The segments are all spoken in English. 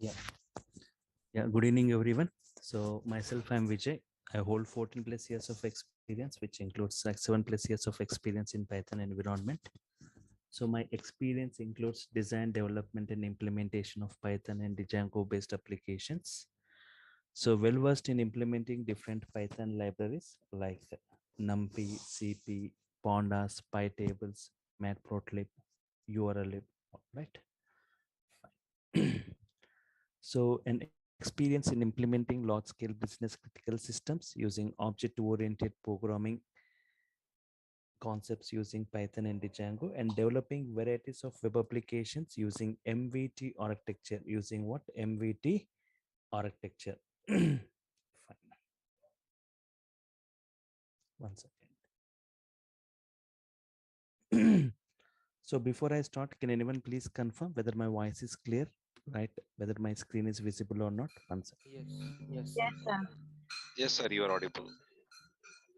Yeah. Yeah. Good evening, everyone. So myself, I'm Vijay. I hold 14 plus years of experience, which includes like 7 plus years of experience in Python environment. So my experience includes design, development, and implementation of Python and Django-based applications. So well versed in implementing different Python libraries like NumPy, CP, Pandas, PyTables, Matplotlib, URLlib, right? So an experience in implementing large-scale business critical systems using object-oriented programming concepts using Python and Django, and developing varieties of web applications using MVT architecture. Using what? MVT architecture. Fine. One second. So before I start, can anyone please confirm whether my voice is clear, right? Whether my screen is visible or not? One second. Yes, yes, Yes, sir. Yes, sir, you are audible.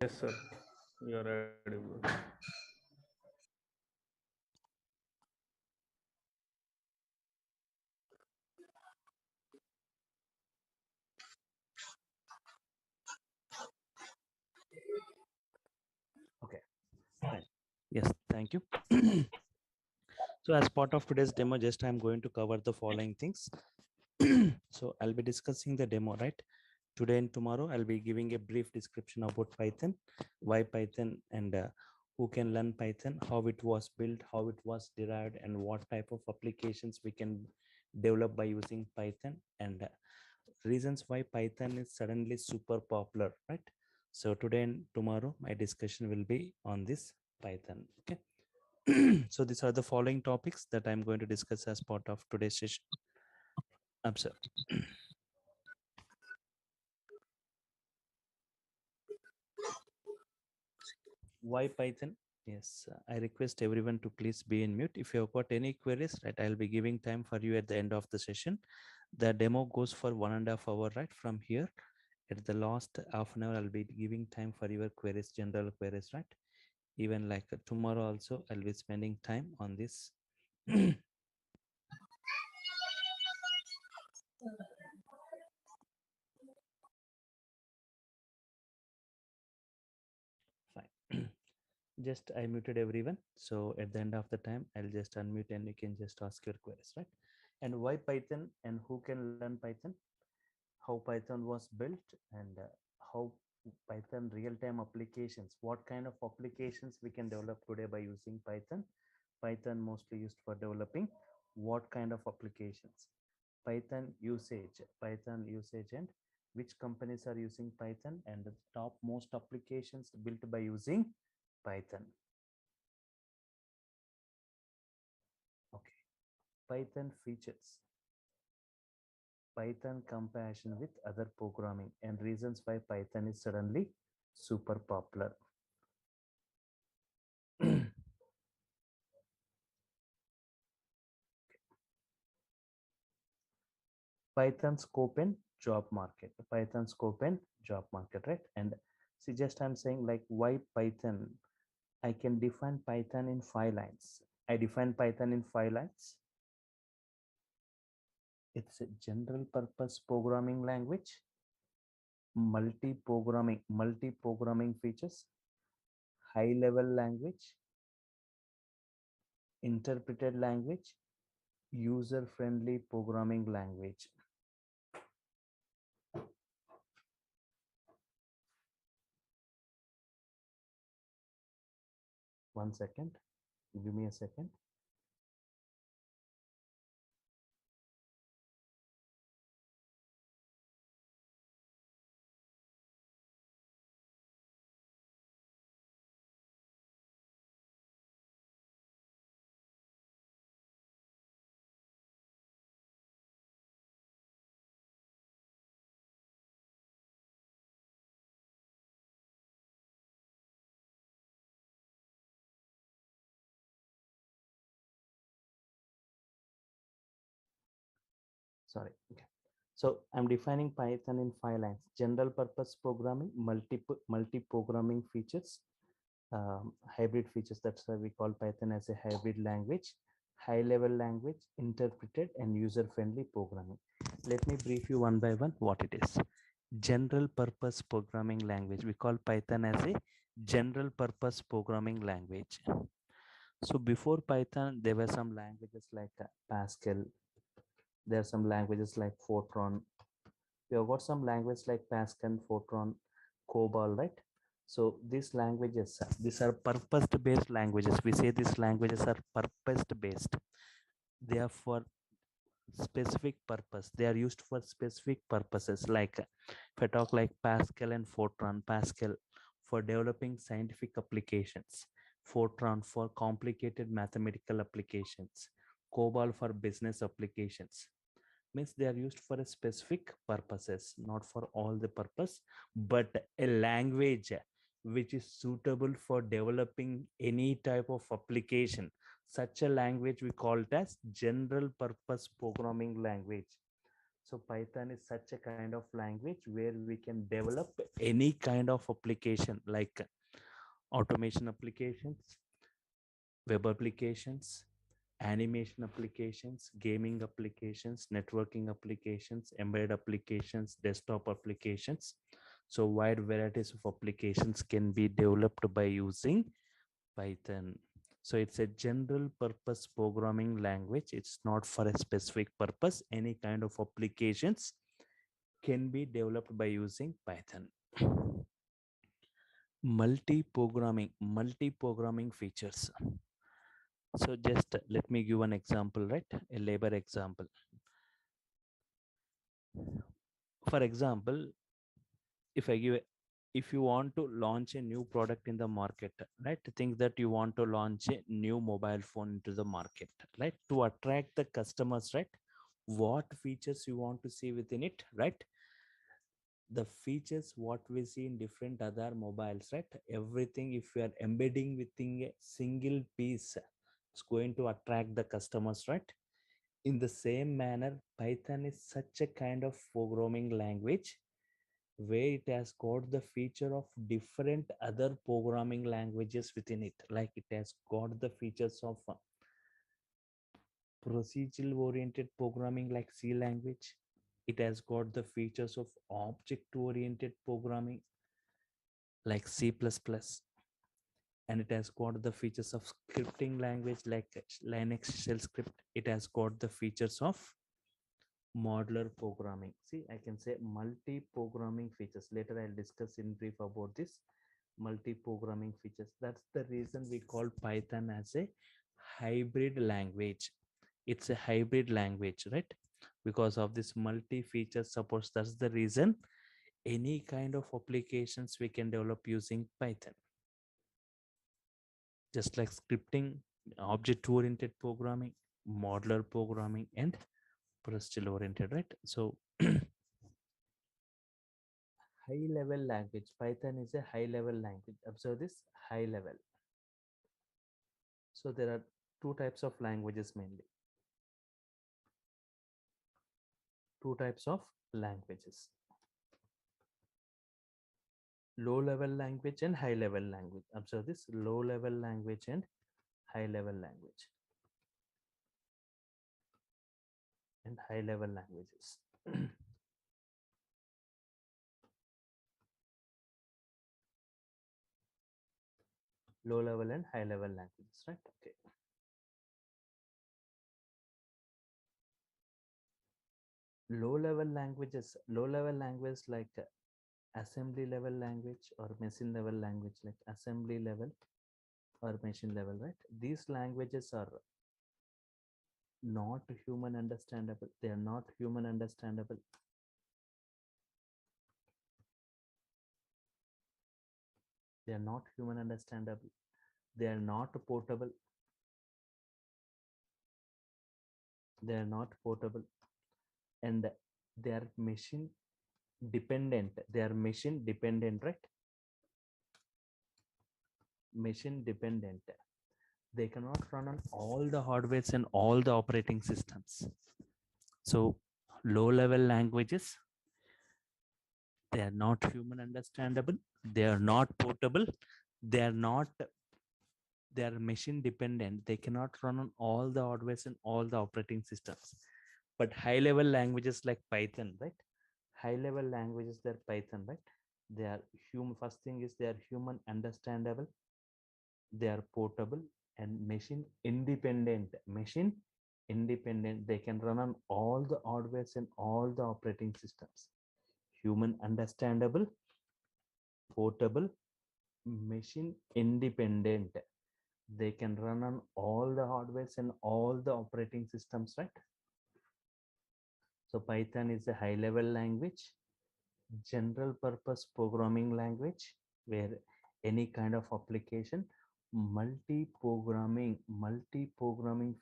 Yes, sir. You are audible. Okay. Fine. Yes, thank you. So as part of today's demo, just I'm going to cover the following things. So I'll be discussing the demo, right? Today and tomorrow, I'll be giving a brief description about Python, why Python, and who can learn Python, how it was built, how it was derived, and what type of applications we can develop by using Python, and reasons why Python is suddenly super popular, right? So today and tomorrow, my discussion will be on this Python. Okay. So these are the following topics that I'm going to discuss as part of today's session. Observe. Why Python? Yes, I request everyone to please be in mute. If you have got any queries, right, I'll be giving time for you at the end of the session. The demo goes for 1.5 hours, right? From here, at the last half an hour, I'll be giving time for your queries, general queries, right? Even like tomorrow also, I'll be spending time on this. Fine. Just I muted everyone. So at the end of the time, I'll just unmute and you can just ask your queries, right? And why Python and who can learn Python? How Python was built, and how Python real-time applications, what kind of applications we can develop today by using Python. Python mostly used for developing what kind of applications, Python usage, and which companies are using Python, and the top most applications built by using Python. Okay. Python features, Python comparison with other programming, and reasons why Python is suddenly super popular. Python scope and job market. Python scope and job market, right? And see, just I'm saying like why Python. I can define Python in 5 lines. I define Python in 5 lines. It's a general purpose programming language, multi-programming features, high level language, interpreted language, user friendly programming language. One second. Give me a second. Sorry. Okay. So I'm defining Python in 5 lines. General purpose programming, multi-programming features, hybrid features. That's why we call Python as a hybrid language, high level language, interpreted and user friendly programming. Let me brief you one by one what it is. General purpose programming language. We call Python as a general purpose programming language. So before Python, there were some languages like Pascal. There are some languages like Fortran. We have got some language like Pascal, Fortran, COBOL, right? So these languages, these are purpose-based languages. We say these languages are purpose-based. They are for specific purpose. They are used for specific purposes. Like if I talk like Pascal and Fortran, Pascal for developing scientific applications, Fortran for complicated mathematical applications, COBOL for business applications. Means they are used for a specific purposes, not for all the purpose, but a language which is suitable for developing any type of application. Such a language we call it as general purpose programming language. So Python is such a kind of language where we can develop any kind of application like automation applications, web applications, animation applications, gaming applications, networking applications, embedded applications, desktop applications. So wide varieties of applications can be developed by using Python. So it's a general purpose programming language. It's not for a specific purpose. Any kind of applications can be developed by using Python. Multi-programming features. So just let me give an example, right? A labor example. For example, if I give, if you want to launch a new product in the market, right? Think that you want to launch a new mobile phone into the market, right? To attract the customers, right? What features you want to see within it, right? The features what we see in different other mobiles, right? Everything, if you are embedding within a single piece, it's going to attract the customers, right? In the same manner, Python is such a kind of programming language where it has got the feature of different other programming languages within it. Like it has got the features of procedural oriented programming like C language. It has got the features of object oriented programming like C++, and it has got the features of scripting language like Linux shell script. It has got the features of modular programming. See, I can say multi-programming features. Later I'll discuss in brief about this multi-programming features. That's the reason we call Python as a hybrid language. It's a hybrid language, right? Because of this multi-feature supports. That's the reason any kind of applications we can develop using Python. Just like scripting, object-oriented programming, modular programming, and procedural oriented, right? So high level language. Python is a high level language. Observe this, high level. So there are two types of languages mainly. Two types of languages. Low level language and high level language. Observe this, low level language and high level language. And high level languages. Low level and high level languages, right? Okay. Low level language like assembly level language or machine level language like assembly level or machine level, right? These languages are not human understandable. They are not human understandable. They are not human understandable. They are not portable. They are not portable, and they are machine dependent. They are machine dependent, right? Machine dependent. They cannot run on all the hardwares and all the operating systems. So low level languages, they are not human understandable. They are not portable. They are not, they are machine dependent. They cannot run on all the hardwares and all the operating systems. But high level languages like Python, right? High level languages, they're Python, right? They are human. First thing is they are human understandable, they are portable, and machine independent. Machine independent. They can run on all the hardwares and all the operating systems. Human understandable, portable, machine independent. They can run on all the hardwares and all the operating systems, right? So Python is a high level language, general purpose programming language, where any kind of application, multi programming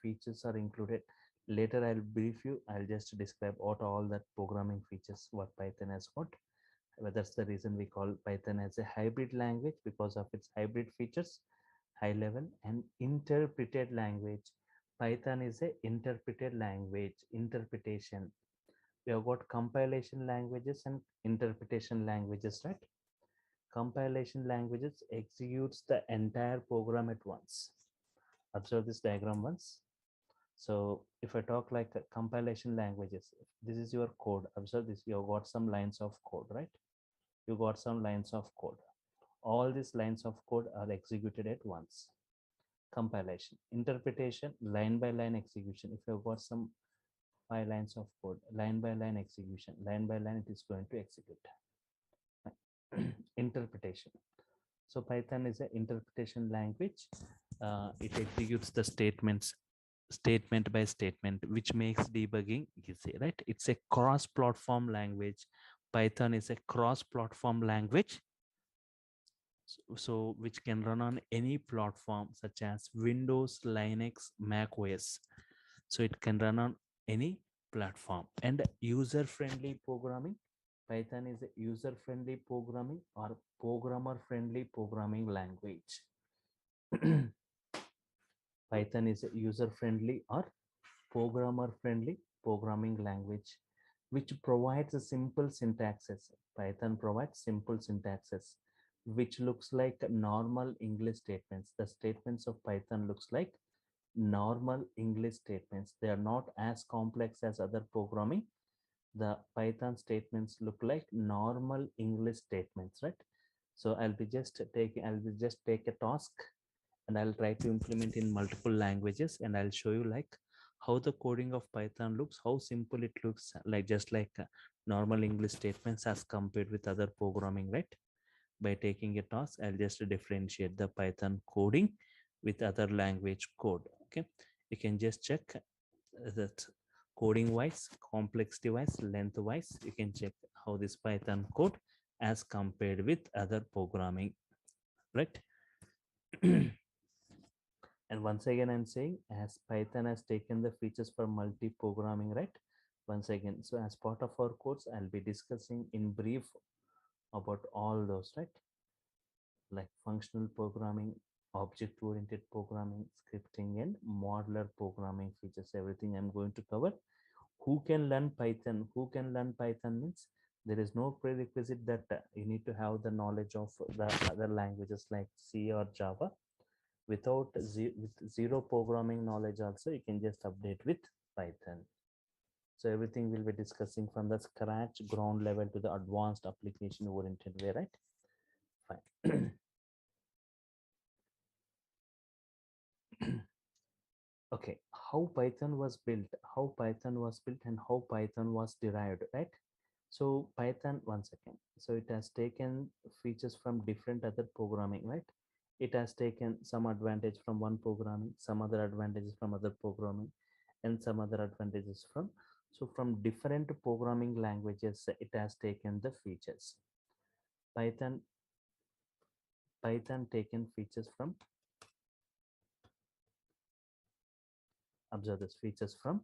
features are included. Later I'll brief you. I'll just describe what all that programming features what Python has got. Well, that's the reason we call Python as a hybrid language, because of its hybrid features, high level and interpreted language. Python is a interpreted language. Interpretation, we have got compilation languages and interpretation languages, right? Compilation languages executes the entire program at once. Observe this diagram once. So if I talk like compilation languages, this is your code. Observe this, you have got some lines of code, right? You got some lines of code. All these lines of code are executed at once. Compilation. Interpretation, line by line execution. If you've got some 5 lines of code, line by line execution, line by line it is going to execute. Interpretation. So Python is an interpretation language. It executes the statements statement by statement, which makes debugging easy, right? It's a cross-platform language. Python is a cross-platform language, so which can run on any platform such as Windows, Linux, Mac OS. So it can run on any platform. And user-friendly programming, Python is a user-friendly programming or programmer-friendly programming language. Python is a user-friendly or programmer-friendly programming language, which provides a simple syntaxes. Python provides simple syntaxes, which looks like normal English statements. The statements of Python looks like normal English statements. They are not as complex as other programming. The Python statements look like normal English statements, right? So I'll be just take a task and I'll try to implement in multiple languages, and I'll show you like how the coding of Python looks, how simple it looks, like just like normal English statements as compared with other programming, right? By taking a task, I'll just differentiate the Python coding with other language code. Okay, you can just check that coding wise, complexity wise, length wise, you can check how this Python code as compared with other programming, right? And once again, I'm saying as Python has taken the features for multi-programming, right? Once again, so as part of our course, I'll be discussing in brief about all those, right? Like functional programming, object-oriented programming, scripting, and modular programming features. Everything I'm going to cover. Who can learn Python? Who can learn Python means there is no prerequisite that you need to have the knowledge of the other languages like C or Java. With zero programming knowledge also, you can just update with Python. So everything we'll be discussing from the scratch ground level to the advanced application oriented way, right? Fine. Okay, how Python was built, and how Python was derived, right? So Python, one second. So it has taken features from different other programming, right? It has taken some advantage from one programming, some other advantages from other programming, and some other advantages from. So from different programming languages, it has taken the features. Python Python taken features from, observe this, features from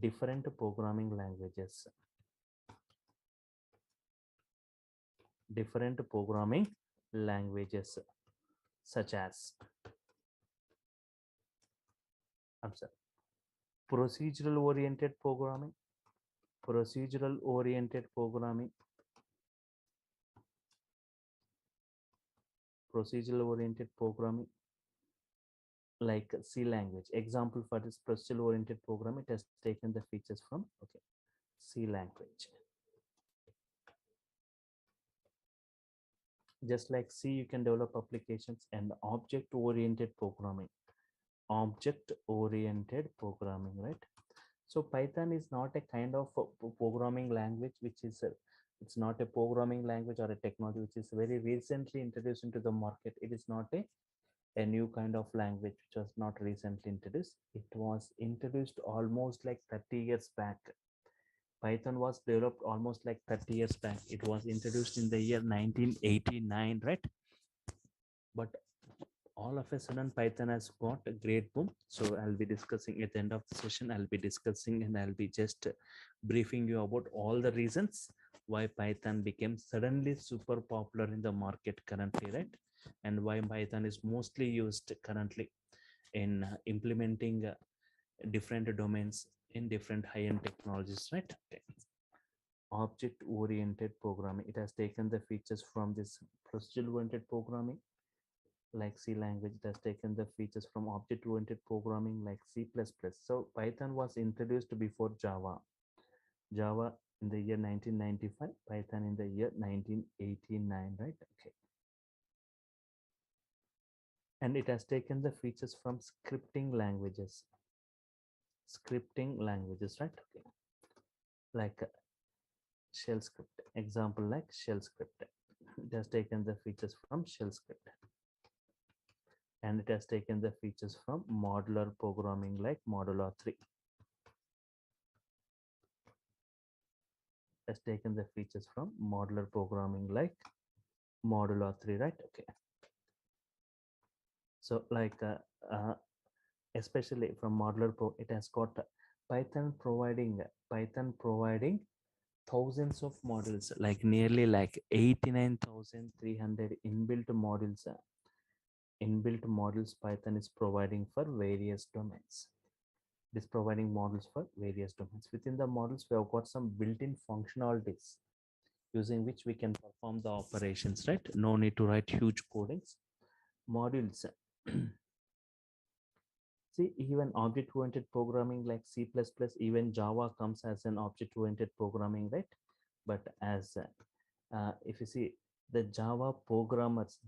different programming languages. Different programming languages such as, observe, procedural oriented programming, procedural oriented programming, procedural oriented programming like C language. Example for this procedural oriented program, it has taken the features from, okay, C language. Just like C, you can develop applications. And object oriented programming, object oriented programming, right? So Python is not a kind of programming language which is it's not a programming language or a technology which is very recently introduced into the market. It is not a new kind of language which was not recently introduced. It was introduced almost like 30 years back. Python was developed almost like 30 years back. It was introduced in the year 1989, right? But all of a sudden Python has got a great boom. So I'll be discussing at the end of the session. I'll be discussing and I'll be just briefing you about all the reasons why Python became suddenly super popular in the market currently, right? And why Python is mostly used currently in implementing different domains in different high-end technologies, right? Okay. Object oriented programming, it has taken the features from this procedural oriented programming like C language. It has taken the features from object oriented programming like C++. So Python was introduced before Java. Java in the year 1995, Python in the year 1989, right? Okay. And it has taken the features from scripting languages. Scripting languages, right? Okay. Like shell script. Example like shell script. It has taken the features from shell script. And it has taken the features from modular programming like Modular 3. Has taken the features from modular programming like Modular 3, right? Okay. So like especially from modular pro, it has got Python providing thousands of models, like nearly like 89,300 inbuilt models. Inbuilt models Python is providing for various domains. It is providing models for various domains. Within the models, we have got some built-in functionalities using which we can perform the operations, right? No need to write huge codings. Modules. See, even object-oriented programming like C++, even Java comes as an object-oriented programming, right? But as if you see the Java programmers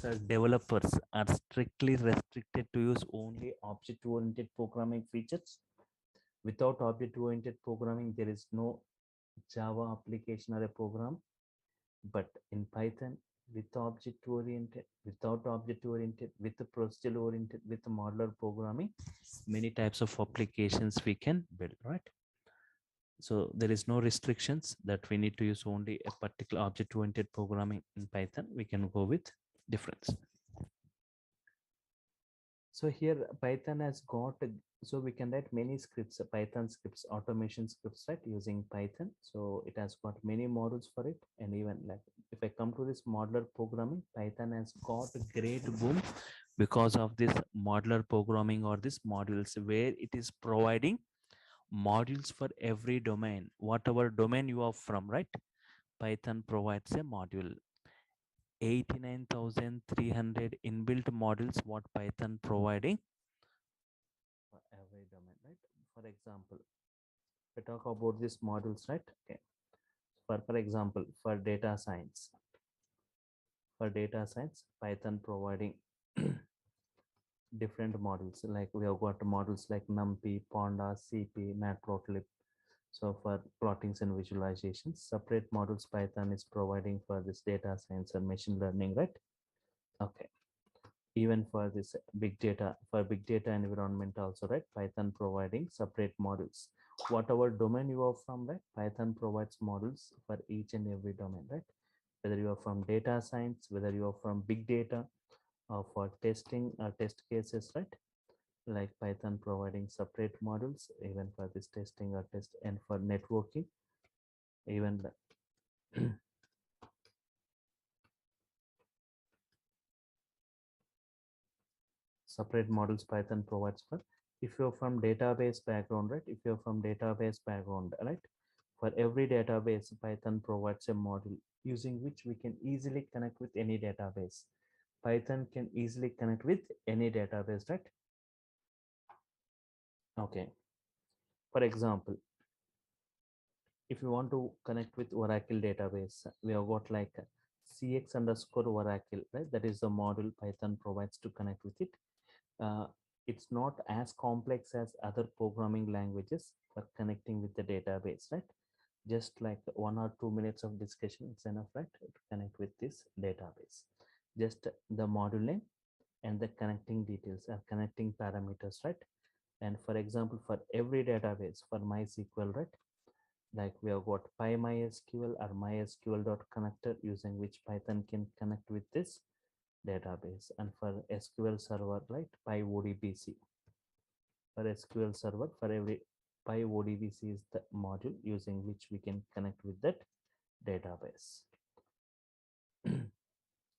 as developers are strictly restricted to use only object-oriented programming features. Without object-oriented programming, there is no Java application or a program. But in Python, with object-oriented, without object-oriented, with the procedural-oriented, with the modular programming, many types of applications we can build, right? So there is no restrictions that we need to use only a particular object-oriented programming in Python. We can go with difference. So here Python has got, so we can write many scripts, Python scripts, automation scripts, right, using Python. So it has got many models for it. And even like if I come to this modular programming, Python has got a great boom because of this modular programming or this modules where it is providing modules for every domain, whatever domain you are from, right? Python provides a module. 89,300 inbuilt modules what Python providing for every domain, right? For example, we talk about these modules, right? Okay. For example, for data science, Python providing different models. Like we have got models like NumPy, Pandas, CP, Matplotlib. So for plottings and visualizations, separate models Python is providing for this data science and machine learning, right? Okay. even for this big data environment also, right? Python providing separate models. Whatever domain you are from, right? Python provides models for each and every domain, right? Whether you are from data science, whether you are from big data, or for testing or test cases, right? Like Python providing separate models even for this testing or test, and for networking, even separate models Python provides for. If you're from database background, right? If you're from database background, right? For every database, Python provides a model using which we can easily connect with any database. Python can easily connect with any database, right? Okay. For example, if you want to connect with Oracle database, we have got like cx underscore Oracle, right? That is the model Python provides to connect with it. uh, it's not as complex as other programming languages for connecting with the database, right? Just like 1 or 2 minutes of discussion, it's enough, right, to connect with this database. Just the module name and the connecting details or connecting parameters, right? And for example, for every database, for MySQL, right, like we have got PyMySQL or mysql.connector, using which Python can connect with this database. And for SQL server, right, PyODBC. For SQL server, for every PyODBC is the module using which we can connect with that database.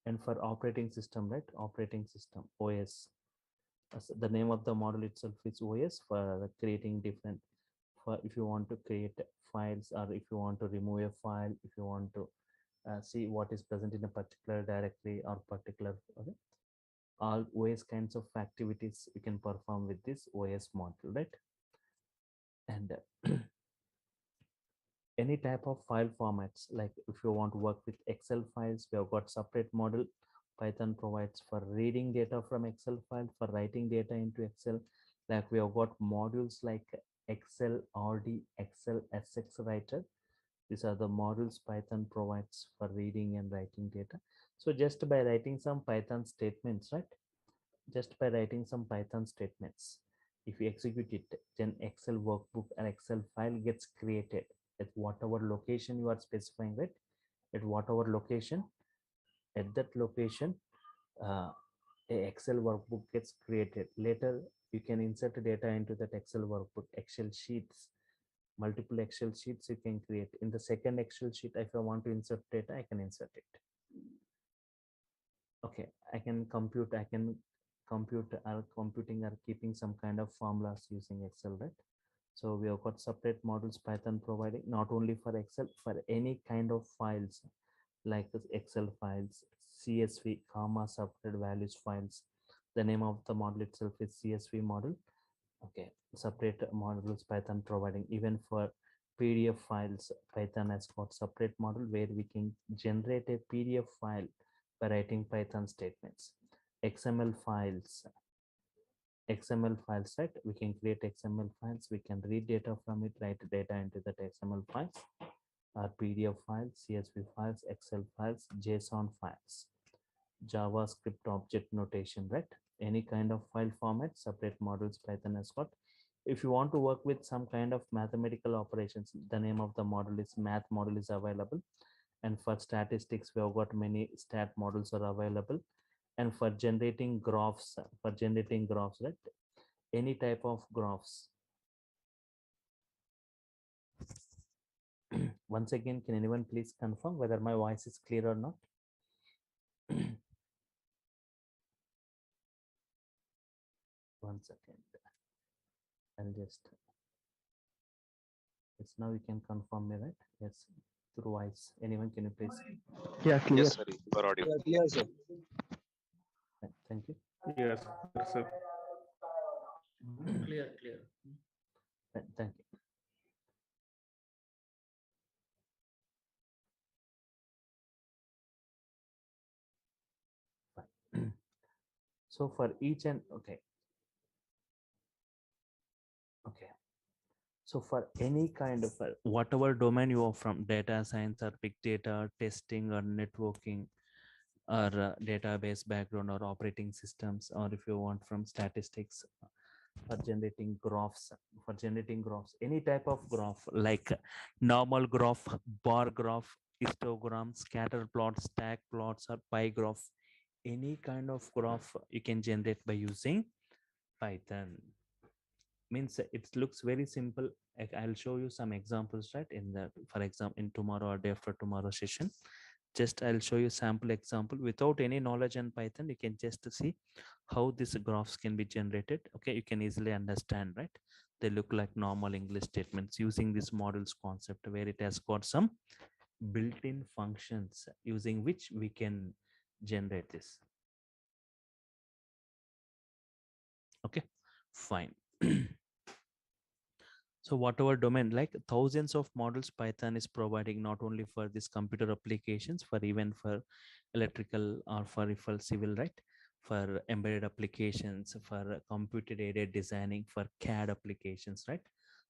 And for operating system, right, operating system, OS, the name of the model itself is OS. For creating different, for if you want to create files, or if you want to remove a file, if you want to see what is present in a particular directory or particular, okay, all OS kinds of activities you can perform with this OS module, right? And any type of file formats, like if you want to work with Excel files, we have got separate model Python provides for reading data from Excel file, for writing data into Excel. Like we have got modules like Excel RD, Excel SX Writer. These are the modules Python provides for reading and writing data. So just by writing some Python statements, right, just by writing some Python statements, if you execute it, then Excel workbook and Excel file gets created at whatever location you are specifying, right? At whatever location, at that location, uh, a Excel workbook gets created. Later, you can insert data into that Excel workbook, Excel sheets, multiple Excel sheets you can create. In the second Excel sheet, if I want to insert data, I can insert it. Okay, I can compute or computing or keeping some kind of formulas using Excel, right? So we have got separate models Python providing not only for Excel, for any kind of files, like Excel files, CSV, comma separated values files. The name of the model itself is CSV model. Okay, separate models Python providing. Even for PDF files, Python has got separate model where we can generate a PDF file by writing Python statements. XML files, right? We can create XML files. We can read data from it, write data into that XML files, or PDF files, CSV files, Excel files, JSON files, JavaScript object notation, right? Any kind of file format, separate models Python has got. If you want to work with some kind of mathematical operations, the name of the model is math model is available. And for statistics, we have got many stat models are available. And for generating graphs, right? Any type of graphs. Once again, can anyone please confirm whether my voice is clear or not? One second. I'll just, yes, now you can confirm me, right? Yes, through voice. Anyone, can you please? Yeah, clear. Yes, sir. You are audible. Clear, sir. Thank you. Yes, sir. Clear, clear. Thank you. Fine. So for each and okay. So for any kind of whatever domain you are from, data science or big data, testing or networking, or database background or operating systems, or if you want from statistics for generating graphs, any type of graph like normal graph, bar graph, histogram, scatter plots, stack plots, or pie graph. Any kind of graph you can generate by using Python. Means it looks very simple. I'll show you some examples, right? In the, for example, in tomorrow or day after tomorrow session, just I'll show you sample example without any knowledge in Python. You can just see how these graphs can be generated. Okay, you can easily understand, right? They look like normal English statements using this models concept, where it has got some built-in functions using which we can generate this. Okay, fine. So whatever domain, like thousands of models Python is providing, not only for these computer applications, for even for electrical or for civil, right? For embedded applications, for computer aided designing, for CAD applications, right?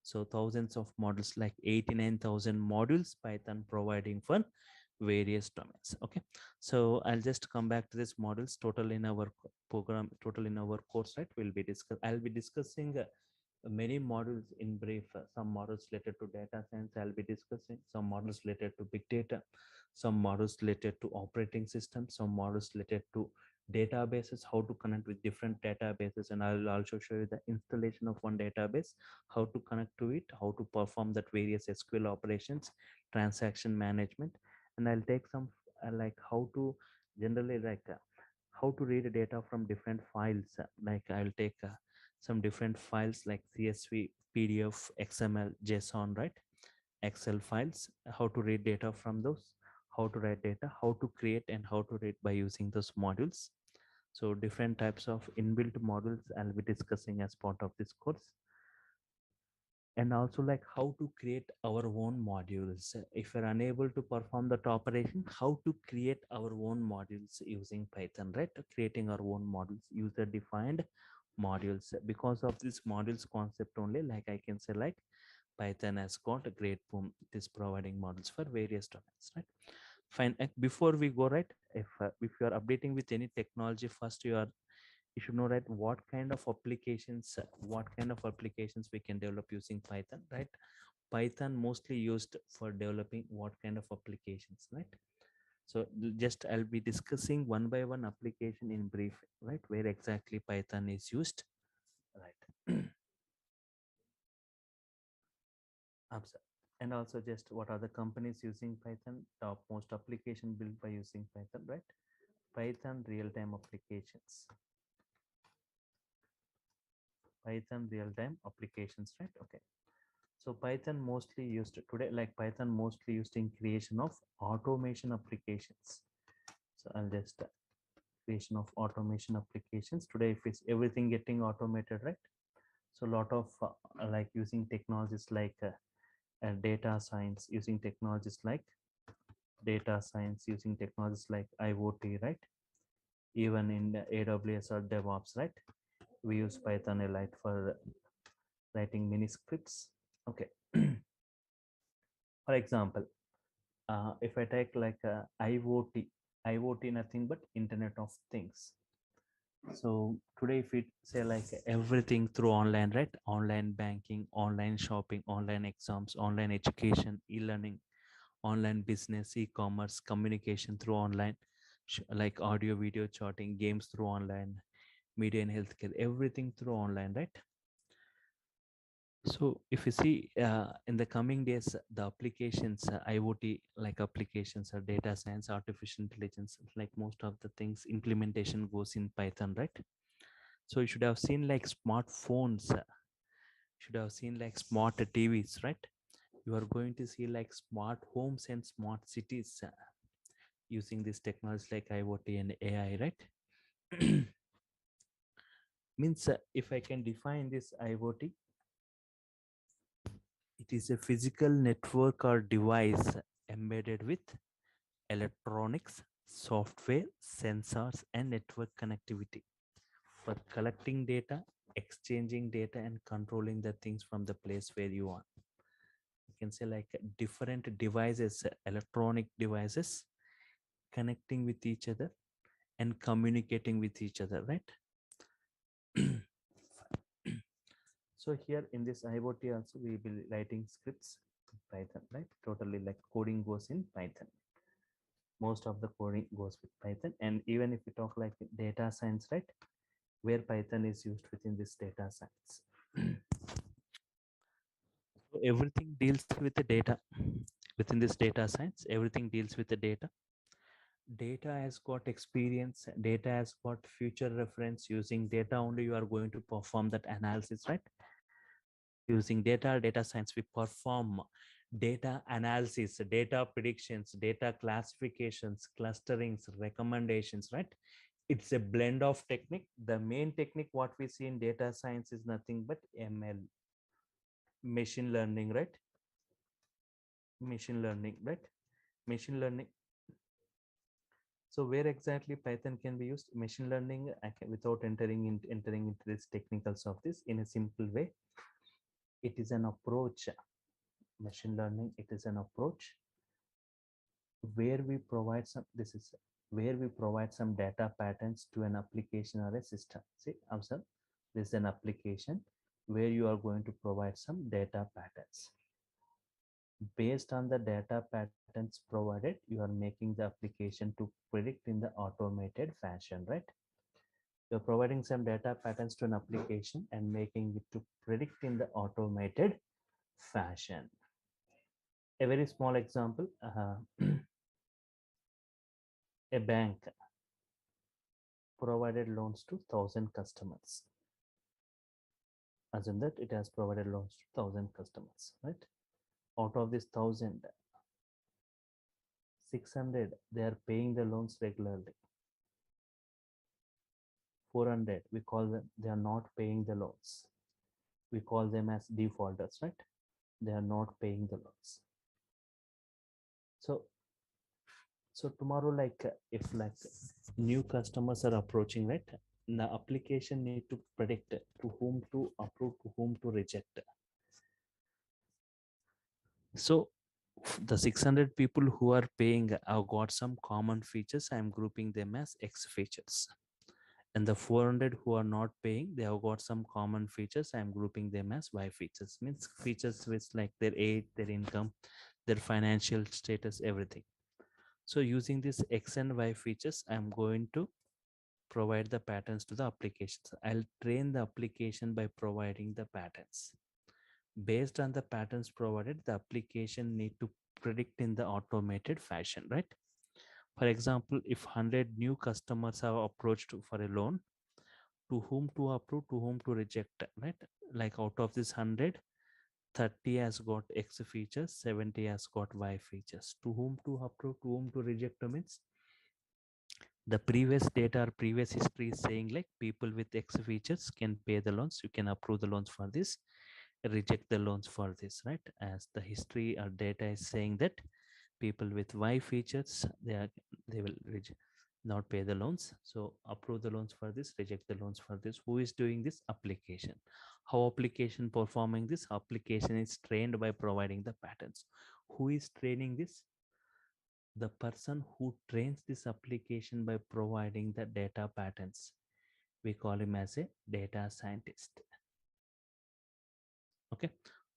So thousands of models, like 89,000 modules Python providing for various domains. Okay, so I'll just come back to this models total in our program, total in our course, right? I'll be discussing many models in brief. Some models related to data science I'll be discussing, some models related to big data, some models related to operating systems, some models related to databases, how to connect with different databases, and I'll also show you the installation of one database, how to connect to it, how to perform that various SQL operations, transaction management. And I'll take some like how to generally how to read data from different files. Like I'll take some different files like CSV, PDF, XML, JSON, right? Excel files, how to read data from those, how to write data, how to create and how to read by using those modules. So different types of inbuilt modules I'll be discussing as part of this course. And also like how to create our own modules. If you're unable to perform that operation, how to create our own modules using Python, right? Creating our own modules, user defined modules. Because of this modules concept only, like I can say like Python has got a great boom. It is providing models for various domains, right? Fine. Before we go, right, if you are updating with any technology, first you should know, right, what kind of applications we can develop using Python, right? Python mostly used for developing what kind of applications, right? So just I'll be discussing one by one application in brief, right, where exactly Python is used, right? And also just what are the companies using Python, top most application built by using Python, right? Python real-time applications, Python real-time applications, right? Okay. So Python mostly used today, like Python mostly used in creation of automation applications. So I'll just creation of automation applications today. If it's everything getting automated, right? So a lot of like using technologies like data science, using technologies like IoT, right? Even in the AWS or DevOps, right? We use Python a lot for writing mini scripts. Okay. For example, if I take like IoT, nothing but Internet of Things. So today, if we say like everything through online, right? Online banking, online shopping, online exams, online education, e-learning, online business, e-commerce, communication through online, like audio, video, chatting, games through online, media and healthcare, everything through online, right? So if you see in the coming days, the applications, IoT like applications or data science, artificial intelligence, like most of the things implementation goes in Python, right? So you should have seen like smartphones, should have seen like smart TVs, right? You are going to see like smart homes and smart cities using this technology like IoT and AI, right? Means if I can define this IoT, it is a physical network or device embedded with electronics, software, sensors, and network connectivity for collecting data, exchanging data, and controlling the things from the place where you are. You can say like different devices, electronic devices connecting with each other and communicating with each other, right? So here in this IoT also we will be writing scripts in Python, right? Totally like coding goes in Python. Most of the coding goes with Python. And even if we talk like data science, right? Where Python is used within this data science. So everything deals with the data within this data science. Everything deals with the data. Data has got experience. Data has got future reference. Using data only, you are going to perform that analysis, right? Using data science, we perform data analysis, data predictions, data classifications, clusterings, recommendations, right? It's a blend of technique. The main technique what we see in data science is nothing but ML, machine learning, right? Machine learning, right? Machine learning. So where exactly Python can be used? Machine learning, without entering into this technicals of this, in a simple way, it is an approach. Machine learning, it is an approach where we provide some, this is where we provide some data patterns to an application or a system. See, observe, this is an application where you are going to provide some data patterns. Based on the data patterns provided, you are making the application to predict in the automated fashion, right? You're providing some data patterns to an application and making it to predict in the automated fashion. A very small example, a bank provided loans to 1,000 customers. Assume that it has provided loans to 1,000 customers, right? Out of this 1,000, 600 they are paying the loans regularly. 400 we call them, they are not paying the loans. We call them as defaulters, right? They are not paying the loans. So tomorrow, like if like new customers are approaching, right? The application need to predict to whom to approve, to whom to reject. So the 600 people who are paying have got some common features. I'm grouping them as X features. And the 400 who are not paying, they have got some common features. I'm grouping them as Y features. Means features with like their age, their income, their financial status, everything. So using this X and Y features, I'm going to provide the patterns to the applications. I'll train the application by providing the patterns. Based on the patterns provided, the application need to predict in the automated fashion, right? For example, if 100 new customers have approached for a loan, to whom to approve, to whom to reject, right? Like out of this 100, 30 has got X features, 70 has got Y features. To whom to approve, to whom to reject means the previous data or previous history is saying like people with X features can pay the loans. You can approve the loans for this, reject the loans for this, right? As the history or data is saying that people with Y features, they will not pay the loans. So approve the loans for this, reject the loans for this. Who is doing this? Application. How application performing this? Application is trained by providing the patterns. Who is training this? The person who trains this application by providing the data patterns. We call him as a data scientist. Okay,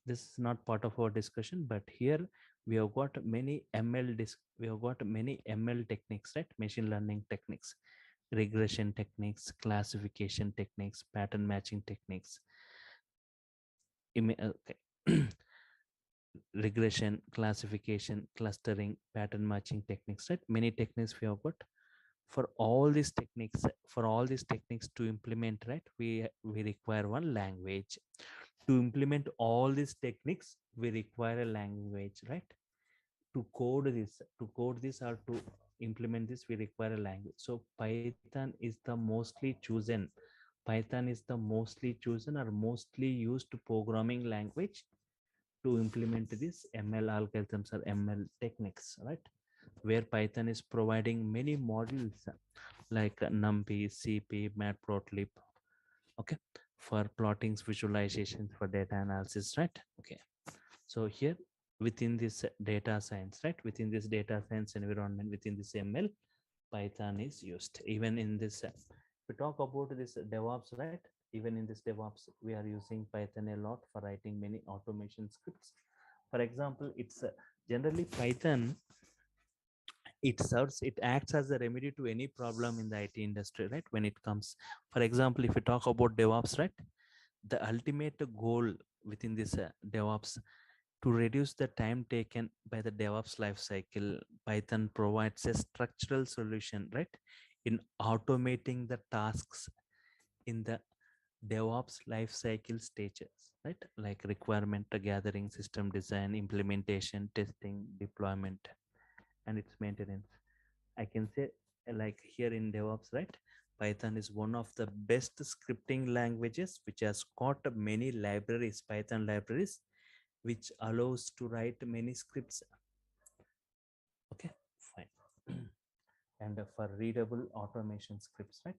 this is not part of our discussion, but here we have got many we have got many ML techniques, right? Machine learning techniques, regression techniques, classification techniques, pattern matching techniques, okay. Regression, classification, clustering, pattern matching techniques, right? Many techniques we have got. For all these techniques, to implement, right, we require one language. To implement all these techniques, we require a language, right? To code this or to implement this, we require a language. So Python is the mostly chosen or mostly used programming language to implement this ML algorithms or ML techniques, right? Where Python is providing many modules like NumPy, CP, Matplotlib, okay, for plottings, visualizations, for data analysis, right? Okay, so here within this data science, right, within this data science environment, within this ML, Python is used. Even in this, we talk about this DevOps, right? Even in this DevOps, we are using Python a lot for writing many automation scripts. For example, it's generally Python. It acts as a remedy to any problem in the IT industry, right? When it comes, for example, if we talk about DevOps, right? The ultimate goal within this DevOps to reduce the time taken by the DevOps lifecycle, Python provides a structural solution, right, in automating the tasks in the DevOps lifecycle stages, right, like requirement gathering, system design, implementation, testing, deployment, and its maintenance. I can say, like here in DevOps, right, Python is one of the best scripting languages which has got many libraries, Python libraries, which allows to write many scripts. Okay, fine. And for readable automation scripts, right?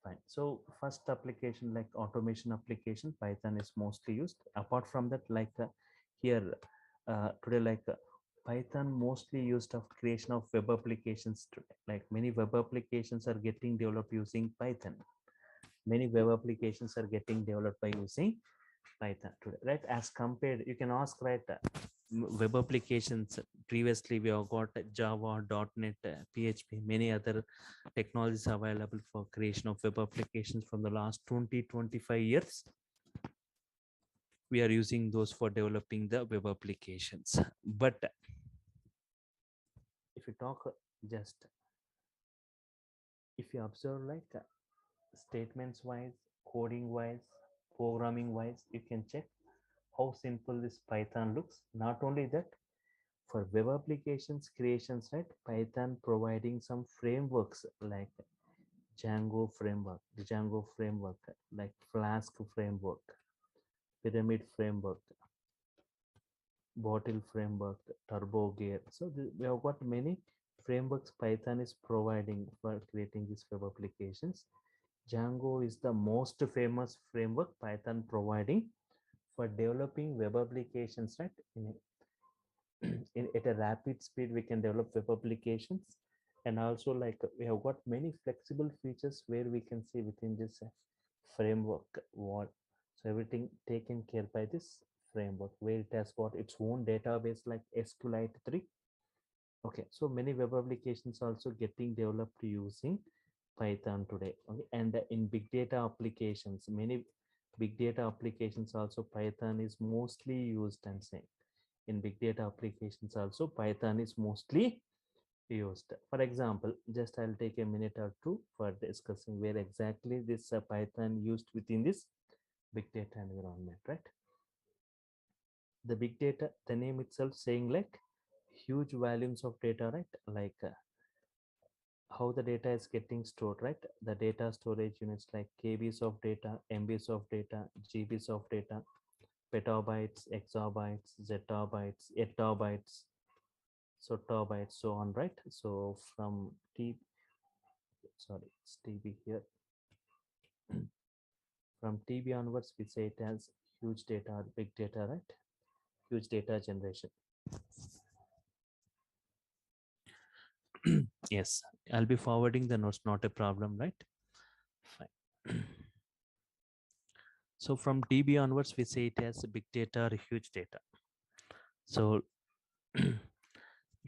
Fine. So first application, like automation application, Python is mostly used. Apart from that, like here today, like Python mostly used of creation of web applications today. Like many web applications are getting developed using Python. Many web applications are getting developed by using Python today, right? As compared, you can ask, right, web applications. Previously, we have got Java, .NET, PHP, many other technologies available for creation of web applications from the last 20-25 years. We are using those for developing the web applications. But if you talk just, if you observe like statements wise, coding wise, programming wise, you can check how simple this Python looks. Not only that, for web applications creations, right, Python providing some frameworks like Django framework, like Flask framework, Pyramid framework, Bottle framework, Turbo Gear. So we have got many frameworks Python is providing for creating these web applications. Django is the most famous framework Python providing for developing web applications, right? At a rapid speed, we can develop web applications. And also, like we have got many flexible features where we can see within this framework what, so everything taken care by this framework, where it has got its own database like SQLite 3. Okay, so many web applications also getting developed using Python today. Okay, and in big data applications, many big data applications also Python is mostly used. And saying in big data applications also Python is mostly used. For example, just I'll take a minute or two for discussing where exactly this Python used within this big data environment, right? The big data, the name itself saying like huge volumes of data, right? Like how the data is getting stored, right? The data storage units like KBs of data, MBs of data, GBs of data, petabytes, exabytes, zettabytes, etabytes, so terabytes, so on, right? So from sorry, it's TB here. From TB onwards, we say it as huge data or big data, right? Huge data generation. Yes, I'll be forwarding the notes, not a problem, right? Fine. So from TB onwards, we say it as big data or huge data. So you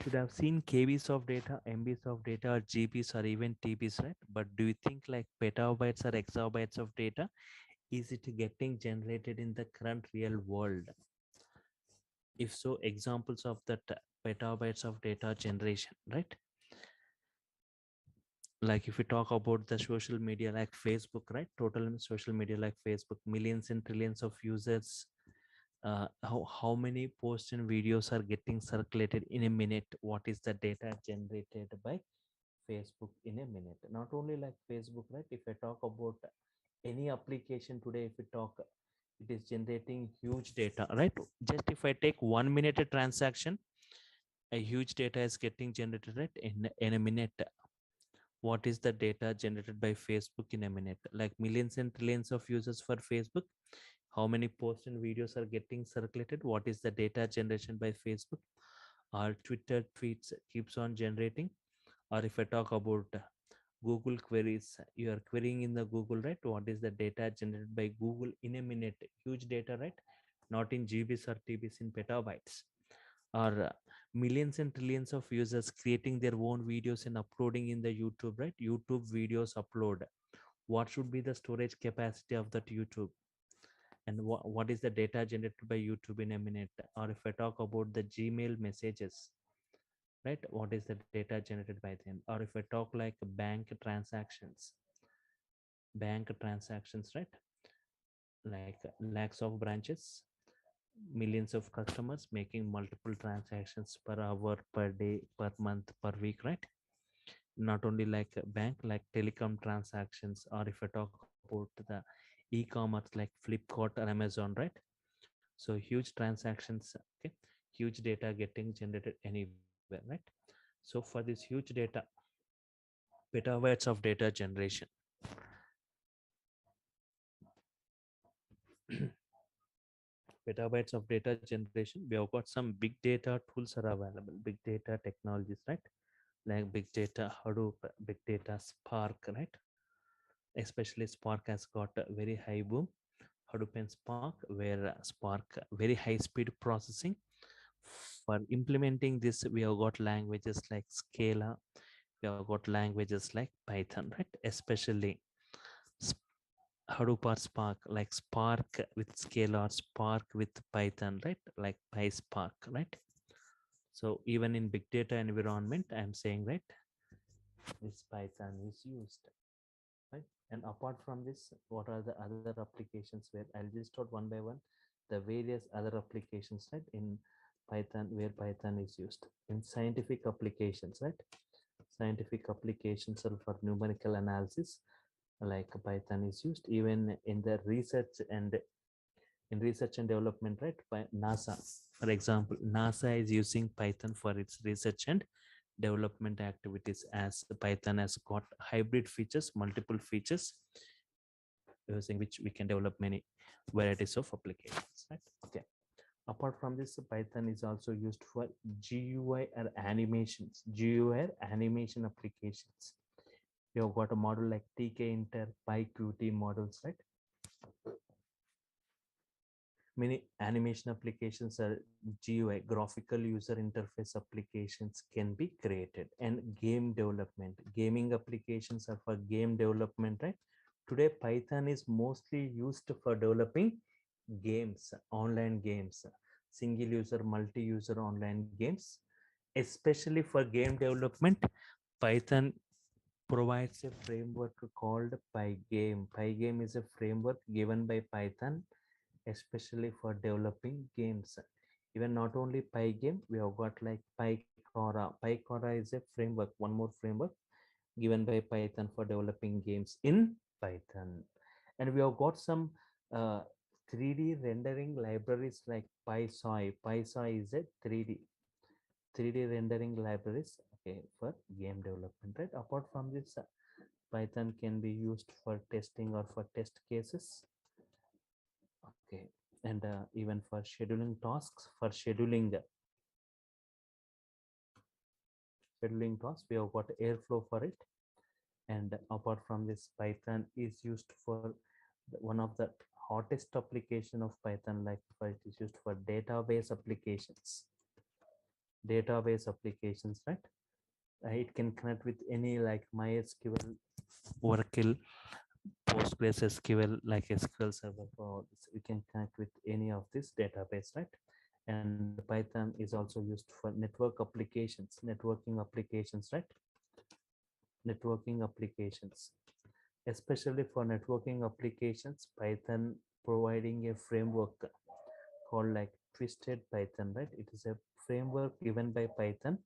should have seen KBs of data, MBs of data, or GBs, or even TBs, right? But do you think like petabytes or exabytes of data, is it getting generated in the current real world? If so, examples of that petabytes of data generation, right? Like if we talk about the social media like Facebook, right? Total social media like Facebook, millions and trillions of users. How many posts and videos are getting circulated in a minute? What is the data generated by Facebook in a minute? Not only like Facebook, right? If I talk about any application today, if we talk, it is generating huge data, right? Just if I take 1 minute a transaction, a huge data is getting generated, right? In a minute. What is the data generated by Facebook in a minute? Like millions and trillions of users for Facebook. How many posts and videos are getting circulated? What is the data generation by Facebook? Our Twitter tweets keeps on generating. Or if I talk about Google queries, you are querying in the Google, right? What is the data generated by Google in a minute? Huge data, right? Not in GBs or TBs, in petabytes. Or millions and trillions of users creating their own videos and uploading in the YouTube, right? YouTube videos upload. What should be the storage capacity of that YouTube? And what is the data generated by YouTube in a minute? Or if I talk about the Gmail messages, right? What is the data generated by them? Or if I talk like bank transactions, right? Like lakhs of branches, millions of customers making multiple transactions per hour, per day, per month, per week, right? Not only like a bank, like telecom transactions. Or if I talk about the e-commerce like Flipkart or Amazon, right? So huge transactions, okay, huge data getting generated anywhere, right? So for this huge data, petabytes of data generation, petabytes of data generation, we have got some big data tools are available, big data technologies, right? Like big data Hadoop, big data Spark, right? Especially Spark has got a very high boom. Hadoop and Spark, where Spark very high speed processing. For implementing this, we have got languages like Scala, we have got languages like Python, right? Especially Hadoop or Spark, like Spark with Scala or Spark with Python, right? Like PySpark, right? So even in big data environment, I'm saying, right, this Python is used, right? And apart from this, what are the other applications where I'll just start one by one the various other applications, right, in Python, where Python is used in scientific applications, right? Scientific applications are for numerical analysis, like Python is used even in the research and development, right? By NASA, for example, NASA is using Python for its research and development activities, as Python has got hybrid features, multiple features, using which we can develop many varieties of applications, right? Okay. Apart from this, Python is also used for GUI or animations, GUI or animation applications. We have got a model like TK Inter, PyQt models, right? Many animation applications are GUI, graphical user interface applications can be created. And game development, gaming applications are for game development, right? Today Python is mostly used for developing games, online games, single user, multi-user online games. Especially for game development, Python provides a framework called Pygame. Pygame is a framework given by Python especially for developing games. Even not only Pygame, we have got like Pycora. Pycora is a framework, one more framework given by Python for developing games in Python. And we have got some uh, 3D rendering libraries like PySoy. PySoy is a 3D rendering libraries, okay, for game development, right? Apart from this, Python can be used for testing or for test cases, okay, and even for scheduling tasks, for scheduling tasks, we have got Airflow for it. And apart from this, Python is used for one of the hottest application of Python, like for it is used for database applications, right? It can connect with any like MySQL, Oracle, PostgreSQL, like SQL Server. For this, we can connect with any of this database, right? And Python is also used for networking applications, right? Networking applications, especially for networking applications, Python providing a framework called like Twisted Python, right? It is a framework given by Python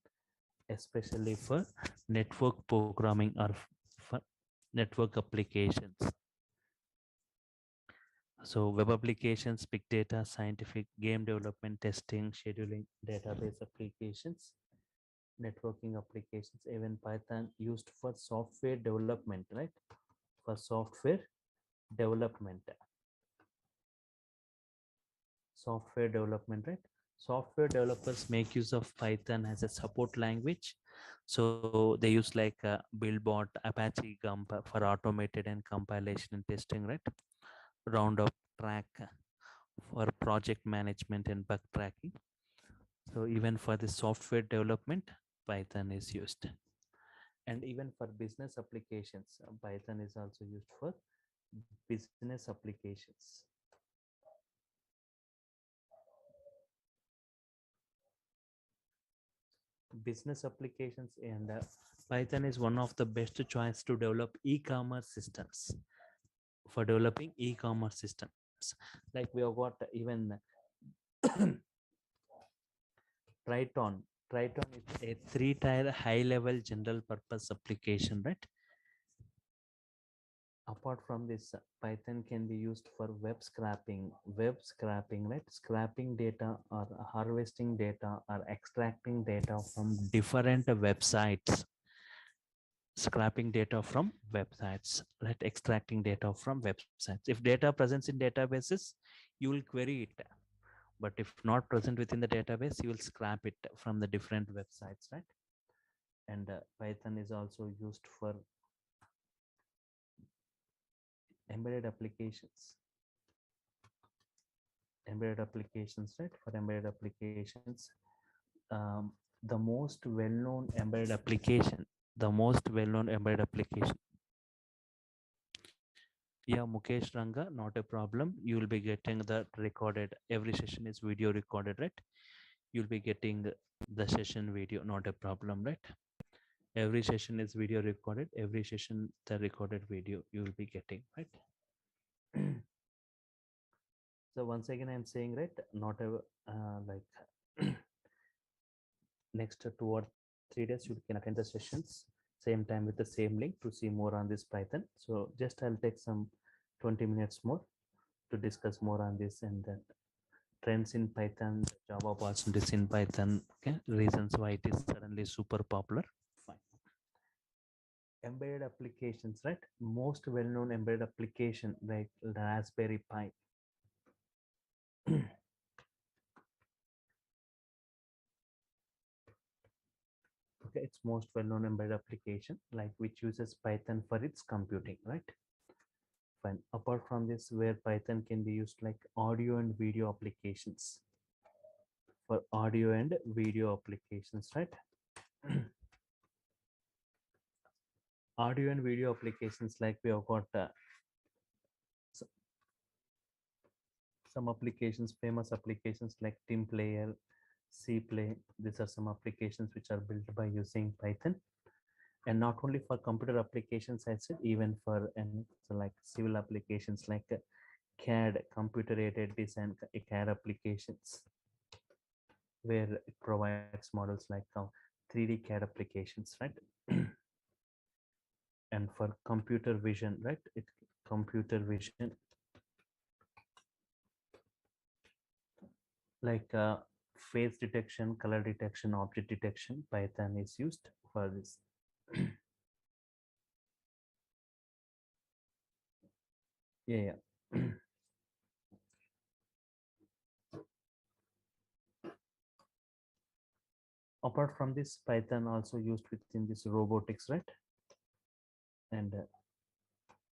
especially for network programming or for network applications. So web applications, big data, scientific, game development, testing, scheduling, database applications, networking applications, even Python used for software development, right? For software development, right? Software developers make use of Python as a support language So they use like Buildbot, Apache Gump for automated and compilation and testing, right? Roundup Track for project management and bug tracking. So even for the software development, Python is used. And even for business applications, Python is also used for business applications. Business applications and Python is one of the best choice to develop e-commerce systems, for developing e-commerce systems. Like we have got even Triton. Triton is a three-tier high-level general purpose application, right? Apart from this, Python can be used for web scraping, right? Scraping data or harvesting data or extracting data from different websites. Scraping data from websites, right? Extracting data from websites. If data presents in databases, you will query it. But if not present within the database, you will scrap it from the different websites, right? And Python is also used for embedded applications. Right? For embedded applications, the most well-known embedded application, yeah, Mukesh Ranga, not a problem. You will be getting the recorded. Every session is video recorded, right? You'll be getting the session video, not a problem, right? Every session is video recorded. Every session, the recorded video you will be getting, right? So once again, I'm saying, right, not a like next 2 or 3 days you can attend the sessions same time with the same link to see more on this Python. So just I'll take some 20 minutes more to discuss more on this and then trends in Python, Java opportunities in Python, okay, reasons why it is suddenly super popular. Fine. Embedded applications, right? Most well-known embedded application like Raspberry Pi. Okay, it's most well-known embedded application like which uses Python for its computing, right? Fine. Apart from this, where Python can be used like audio and video applications, for audio and video applications, right? Audio and video applications like we have got some applications, famous applications like Team Player, C Play. These are some applications which are built by using Python. And not only for computer applications, I said, even for and so like civil applications like CAD, computer aided design, CAD applications, where it provides models like 3D CAD applications, right? And for computer vision, right? Computer vision like face detection, color detection, object detection. Python is used for this. Yeah, yeah. Apart from this, Python also used within this robotics, right? And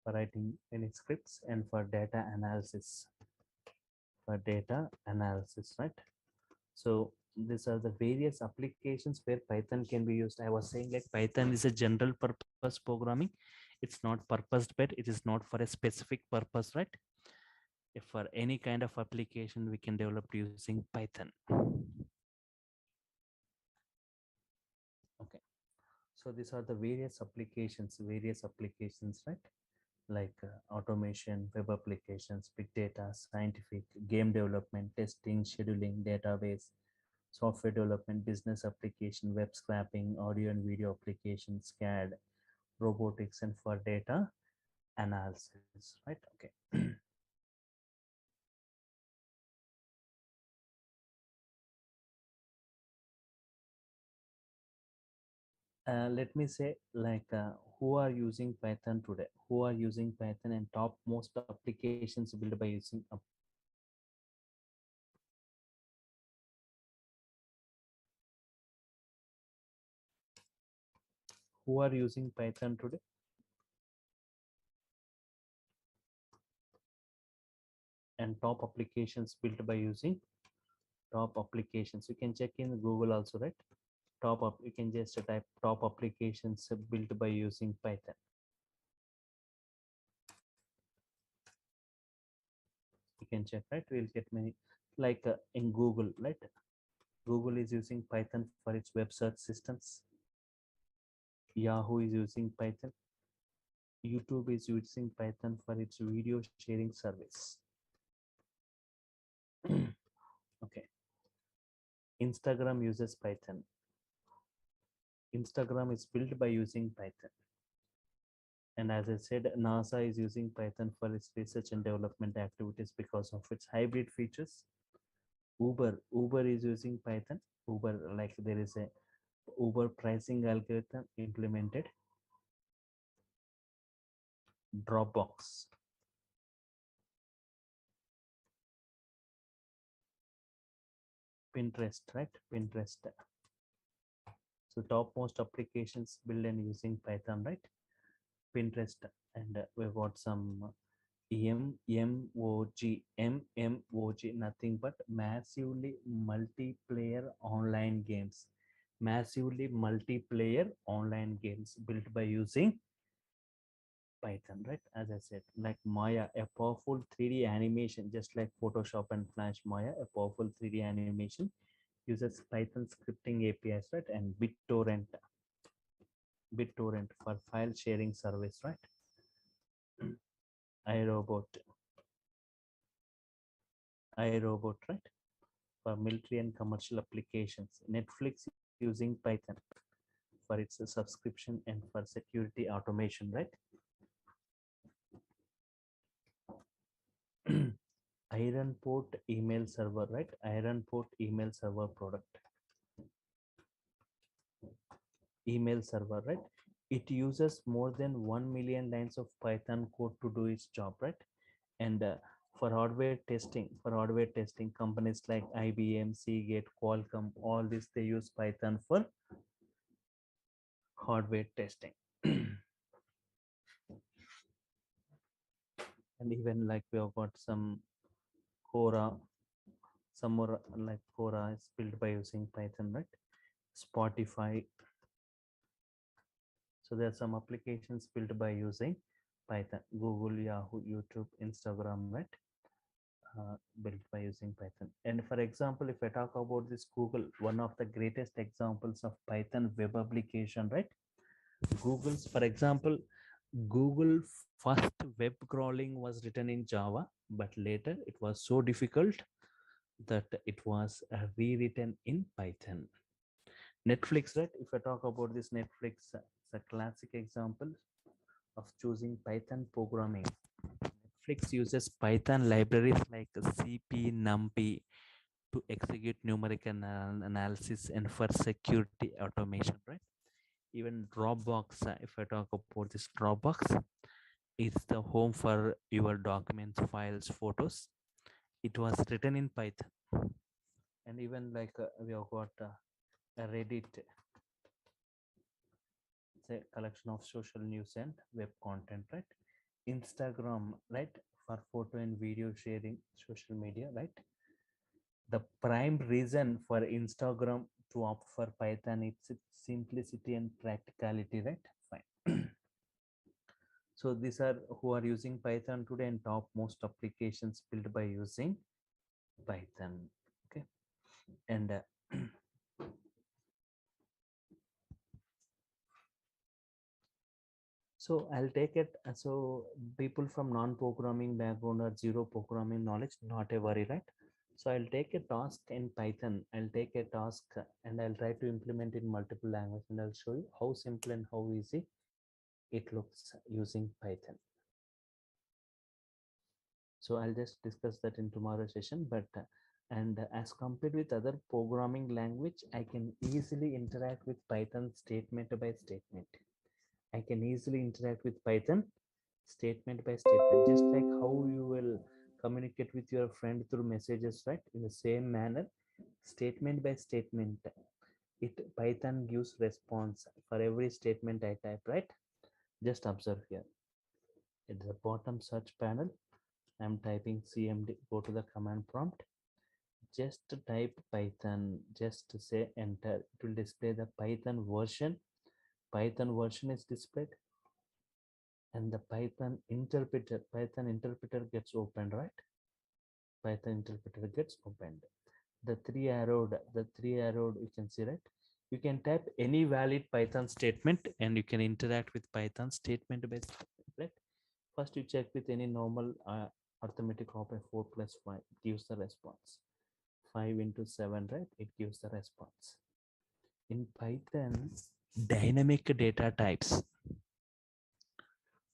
for writing any scripts and for data analysis. Right? So these are the various applications where Python can be used. I was saying like Python is a general purpose programming. It's not purpose built. It is not for a specific purpose, right? If for any kind of application we can develop using Python. Okay. So these are the various applications, right? Like automation, web applications, big data, scientific, game development, testing, scheduling, database, software development, business application, web scraping, audio and video applications, CAD, robotics, and for data analysis, right? Okay. Let me say like who are using Python today, who are using Python, and top most applications built by using who are using Python today? And top applications built by using top applications. You can check in Google also, right? Top up. You can just type top applications built by using Python. You can check, right? We'll get many, like in Google, right? Google is using Python for its web search systems. Yahoo is using Python. YouTube is using Python for its video sharing service. Okay. Instagram uses Python. Instagram is built by using Python. And as I said, NASA is using Python for its research and development activities because of its hybrid features. Uber is using Python. Uber, like there is a Uber pricing algorithm implemented. Dropbox, Pinterest, right? Pinterest. So topmost applications built and using Python, right? Pinterest, and we've got some MMOG, nothing but massively multiplayer online games. Massively multiplayer online games built by using Python, right? As I said, like Maya, a powerful 3D animation, just like Photoshop and Flash. Maya, a powerful 3D animation, uses Python scripting APIs, right? And BitTorrent for file sharing service, right? iRobot, iRobot, right? For military and commercial applications. Netflix using Python for its subscription and for security automation, right? Iron Port email server, right? Iron Port email server product. Email server, right? It uses more than 1 million lines of Python code to do its job, right? And for hardware testing, companies like IBM, Seagate, Qualcomm, all this, they use Python for hardware testing. And even like we have got some Quora, some more like Quora is built by using Python, right? Spotify. So there are some applications built by using Python. Google, Yahoo, YouTube, Instagram, right? Built by using Python. And for example, if I talk about this Google, one of the greatest examples of Python web application, right? Google's, for example, Google first web crawling was written in Java, but later it was so difficult that it was rewritten in Python. Netflix, right? If I talk about this Netflix, it's a classic example of choosing Python programming. Netflix uses Python libraries like CP, NumPy to execute numerical analysis and for security automation, right? Even Dropbox, if I talk about this Dropbox, it's the home for your documents, files, photos. It was written in Python. And even like we have got a Reddit, it's a collection of social news and web content, right? Instagram, right? For photo and video sharing, social media, right? The prime reason for Instagram to opt for Python, it's its simplicity and practicality, right? Fine. So these are who are using Python today, and top most applications built by using Python. Okay. And so I'll take it. So people from non-programming background or zero programming knowledge, not a worry, right? So I'll take a task in Python. I'll take a task and I'll try to implement in multiple languages, and I'll show you how simple and how easy it looks using Python. So I'll just discuss that in tomorrow's session. But and as compared with other programming language, I can easily interact with Python statement by statement. I can easily interact with Python statement by statement, just like how you will communicate with your friend through messages, right? In the same manner, statement by statement, it Python gives response for every statement I type, right? Just observe here. At the bottom search panel, I'm typing cmd, go to the command prompt, just type Python, just say enter. It will display the Python version. Python version is displayed, and the Python interpreter gets opened, right? Python interpreter gets opened. The three arrowed, you can see, right? You can type any valid Python statement and you can interact with Python statement based, right? First you check with any normal arithmetic operator. 4 plus 5 gives the response. 5 into 7, right? It gives the response. In Python, dynamic data types,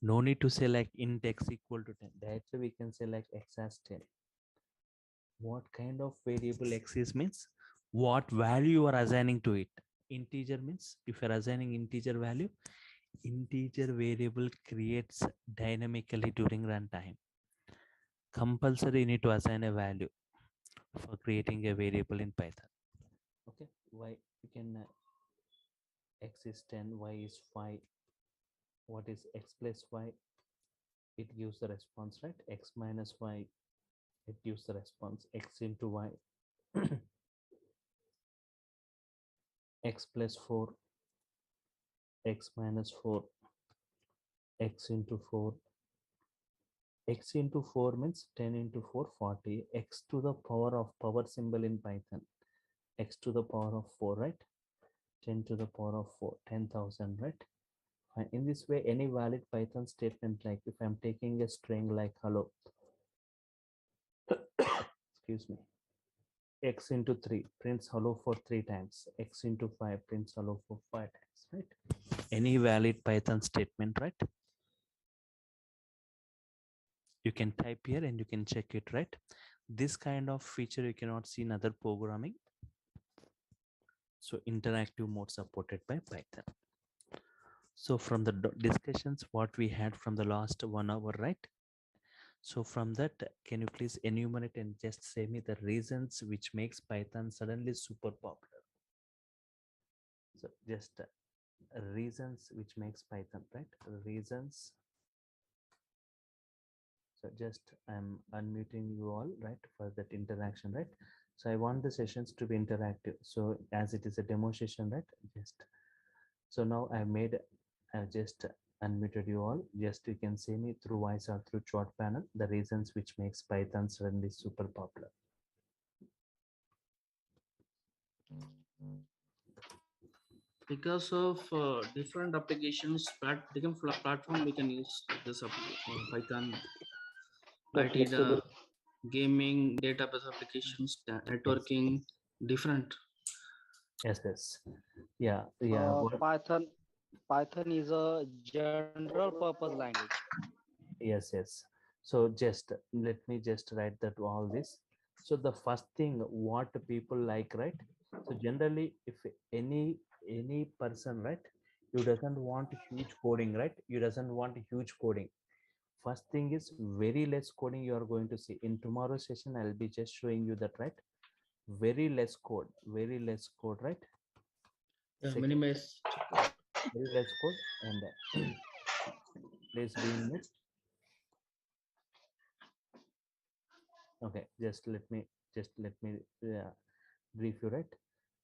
no need to say like int x equal to 10. Directly we can say like x as 10. What kind of variable x is means what value you are assigning to it. Integer means if you're assigning integer value, integer variable creates dynamically during runtime. Compulsory you need to assign a value for creating a variable in Python. Okay, y you can x is 10, y is 5. What is x plus y? It gives the response, right? X minus y, it gives the response. X into y, x plus 4, x minus 4, x into 4. X into 4 means 10 into 4, 40. X to the power of power symbol in Python. X to the power of 4, right? 10 to the power of 4, 10,000, right? And in this way, any valid Python statement, like if I'm taking a string like hello, excuse me, x into 3 prints hello for 3 times, x into 5 prints hello for 5 times, right? Any valid Python statement, right? You can type here and you can check it, right? This kind of feature you cannot see in other programming. So interactive mode supported by Python. So from the discussions what we had from the last 1 hour, right? So from that, can you please enumerate and just say me the reasons which makes Python suddenly super popular? So just reasons which makes Python, right? Reasons. So just I'm unmuting you all, right, for that interaction, right? So I want the sessions to be interactive. So as it is a demo session, right? Just so now I made just unmuted you all. Just you can see me through voice or through chat panel. The reasons which makes Python suddenly super popular. Because of different applications, different platform we can use this Python, IT, the gaming, database applications, networking, different. Yes. Yeah. Python is a general purpose language. Yes. So just let me just write that all this. So the first thing what people like, right? So generally, if any person, right, you doesn't want huge coding, right? You doesn't want huge coding. First thing is very less coding you are going to see. In tomorrow's session, I'll be just showing you that, right? Very less code, right? Yeah, Second, minimize. very less code, and please be in mute. Okay, just let me brief you, right?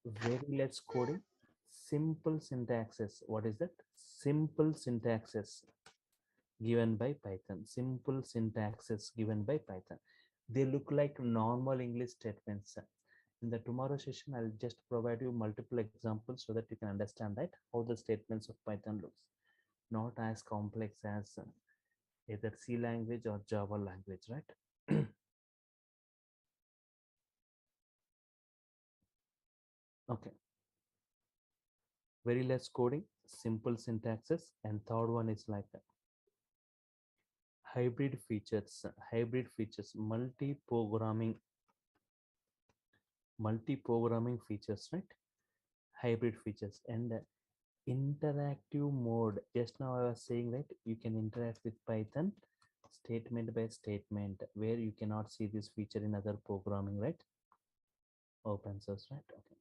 Very less coding, simple syntaxes. What is that? Simple syntaxes given by Python. Simple syntaxes given by Python. They look like normal English statements. In the tomorrow session, I'll just provide you multiple examples so that you can understand that how the statements of Python looks. Not as complex as either C language or Java language, right? Okay. Very less coding, simple syntaxes, and third one is like hybrid features, multi-programming features, right? Hybrid features and interactive mode. Just now I was saying that you can interact with Python statement by statement, where you cannot see this feature in other programming, right? Open source, right? Okay.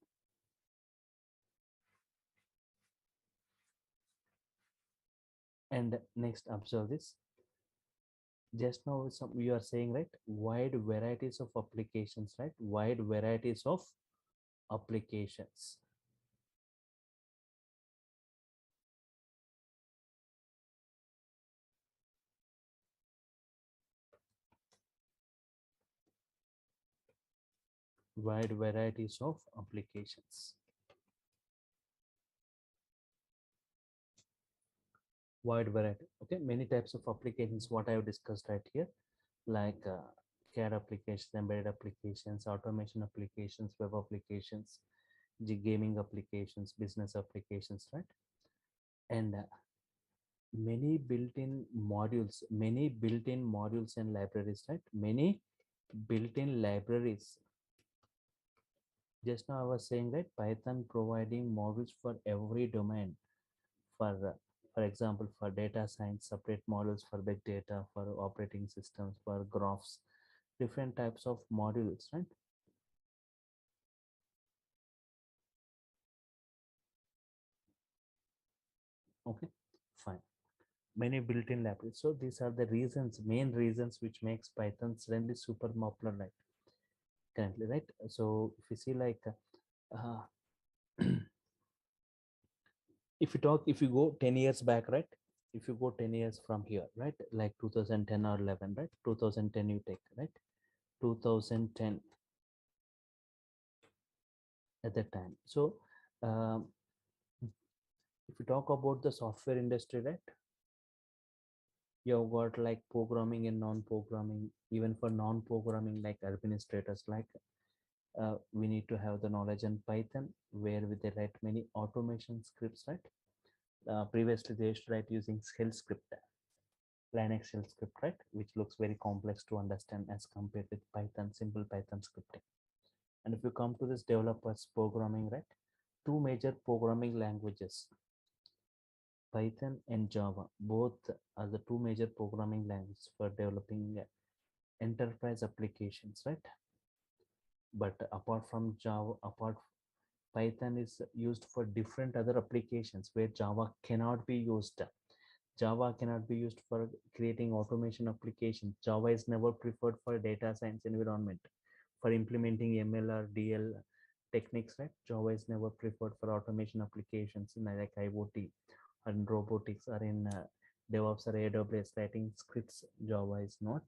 And next, observe this. Just now, some you are saying, right? Wide varieties of applications, right? Wide varieties of applications. Wide varieties of applications. Wide variety. Okay, many types of applications. What I have discussed right here, like CAD applications, embedded applications, automation applications, web applications, gaming applications, business applications, right? And many built-in modules and libraries, right? Many built-in libraries. Just now I was saying that Python providing modules for every domain. For example, for data science, separate models for big data, for operating systems, for graphs, different types of modules, right? Okay, fine. Many built-in libraries. So these are the reasons, main reasons which makes Python suddenly super popular, right? Currently, right? So if you see like uh, if you go 10 years back, right? If you go 10 years from here, right? Like 2010 or 11, right? 2010 you take, right? 2010 at that time. So um, if you talk about the software industry, right? You've got like programming and non-programming. Even for non-programming, like administrators, like we need to have the knowledge in Python, where we they write many automation scripts, right? Previously, they used to write using shell script, Linux shell script, right? Which looks very complex to understand as compared with Python, simple Python scripting. And if you come to this developers programming, right? Two major programming languages, Python and Java, both are the two major programming languages for developing enterprise applications, right? But apart from Java, apart Python is used for different other applications where Java cannot be used. Java cannot be used for creating automation applications. Java is never preferred for data science environment. For implementing ML or DL techniques, right? Java is never preferred for automation applications in like IoT and robotics or in DevOps or AWS writing scripts. Java is not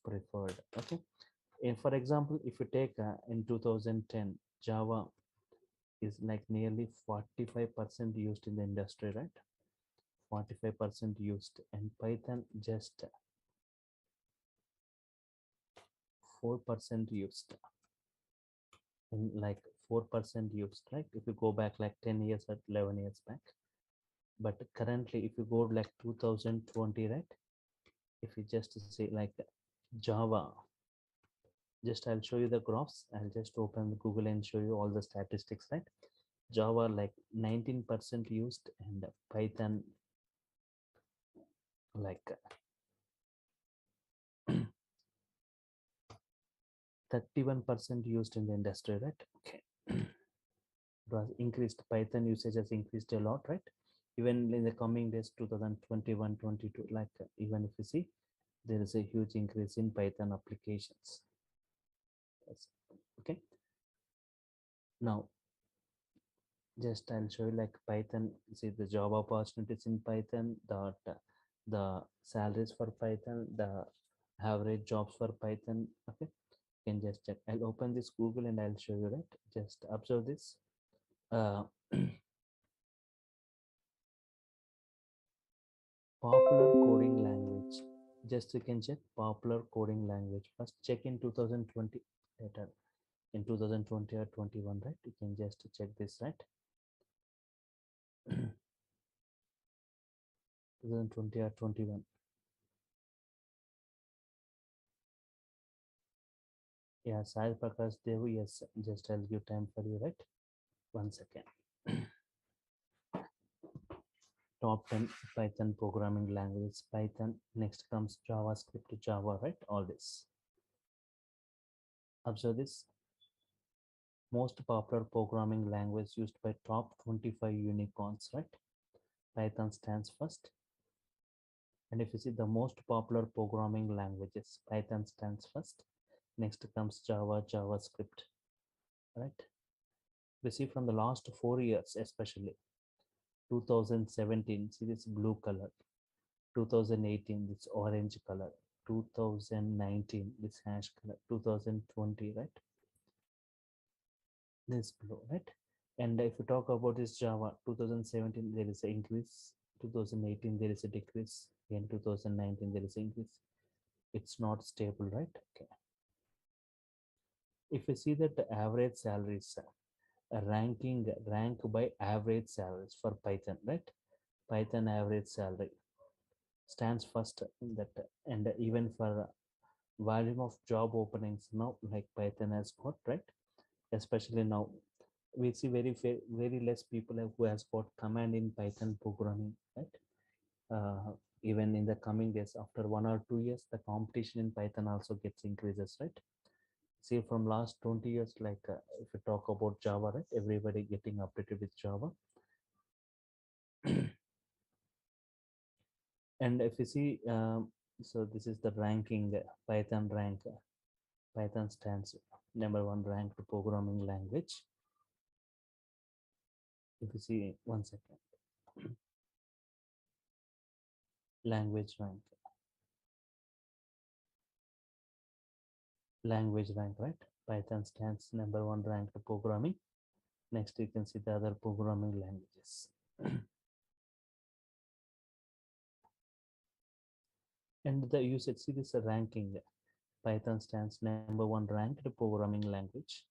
preferred. Okay. And for example, if you take in 2010, Java is like nearly 45% used in the industry, right? 45% used, and Python just 4% used, in like 4% used, right? If you go back like 10 years or 11 years back. But currently, if you go like 2020, right? If you just say like Java, just I'll show you the graphs. I'll just open Google and show you all the statistics, right? Java like 19% used, and Python like 31% used in the industry, right? Okay. It was increased. Python usage has increased a lot, right? Even in the coming days, 2021, 22, like even if you see, there is a huge increase in Python applications. Yes. Okay. Now, just I'll show you like Python. See the job opportunities in Python, the salaries for Python, the average jobs for Python. Okay, you can just check. I'll open this Google and I'll show you, right? Just observe this. Uh, Popular coding language. Just you can check popular coding language. First check in 2020 later. In 2020 or 21, right? You can just check this, right? 2020 or 21. Yeah, Sai Prakash Dev, yes, just I'll give time for you, right? 1 second. Top 10 Python programming languages. Python, next comes JavaScript, Java, right? All this. Observe this. Most popular programming language used by top 25 unicorns, right? Python stands first. And if you see the most popular programming languages, Python stands first. Next comes Java, JavaScript, right? We see from the last 4 years, especially 2017, see this blue color, 2018, this orange color, 2019, this hash color, 2020, right? This blue, right? And if you talk about this Java, 2017, there is an increase, 2018, there is a decrease, in 2019, there is an increase. It's not stable, right? Okay. If you see that the average salaries, rank by average salaries for Python, right? Python average salary stands first in that, and even for volume of job openings now, like Python has got, right? Especially now, we see very less people who has got command in Python programming, right? Even in the coming days, after 1 or 2 years, the competition in Python also gets increases, right? See, from last 20 years, like if you talk about Java, right? Everybody getting updated with Java. And if you see, so this is the ranking, Python rank. Python stands number one ranked programming language. If you see, one second, language rank, right? Python stands number one ranked programming. Next, you can see the other programming languages. And the usage, see this ranking. Python stands number one ranked programming language.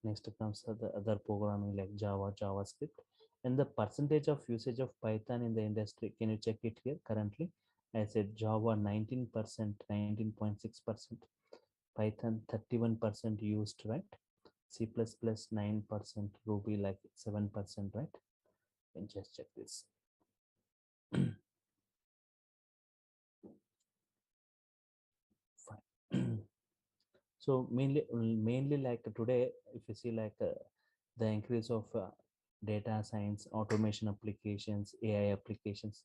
Next comes the other programming like Java, JavaScript. And the percentage of usage of Python in the industry, can you check it here currently? I said Java 19%, 19.6%, Python 31% used, right? C++ 9%, Ruby like 7%, right? And just check this. Fine. So mainly like today, if you see like the increase of data science, automation applications, AI applications,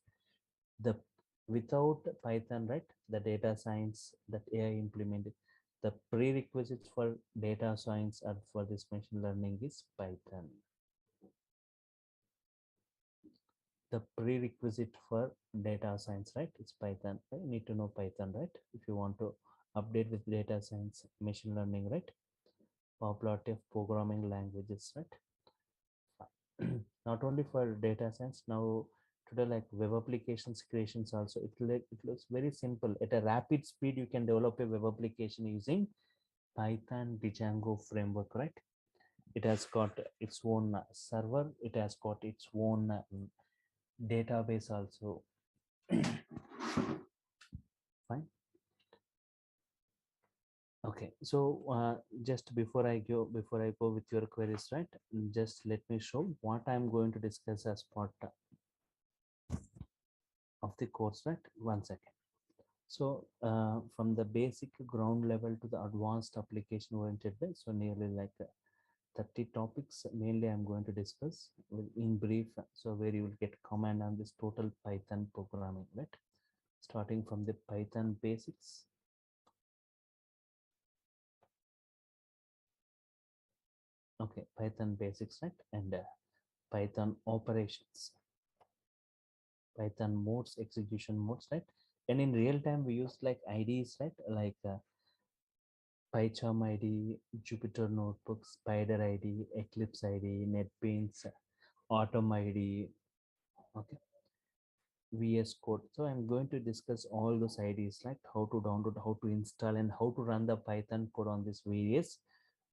the without Python, right? The data science that AI implemented, the prerequisites for data science or for this machine learning is Python. The prerequisite for data science, right? It's Python. You need to know Python, right? If you want to update with data science, machine learning, right? Popularity of programming languages, right? Not only for data science, now today like web applications creations also, it looks very simple. At a rapid speed, you can develop a web application using Python Django framework, right? It has got its own server, it has got its own database also. Fine. Okay, so just before I go with your queries, right? Just let me show what I'm going to discuss as part of the course, right? One second. So from the basic ground level to the advanced application oriented way, so nearly like 30 topics mainly I'm going to discuss in brief. So where you will get command on this total Python programming, right? Starting from the Python basics. Okay, Python basics, right? And Python operations, Python modes, execution modes, right? And in real time, we use like IDs, right? Like PyCharm ID, Jupyter Notebook, Spider ID, Eclipse ID, NetBeans, Atom ID, okay, VS Code. So I'm going to discuss all those IDs, like how to download, how to install, and how to run the Python code on these various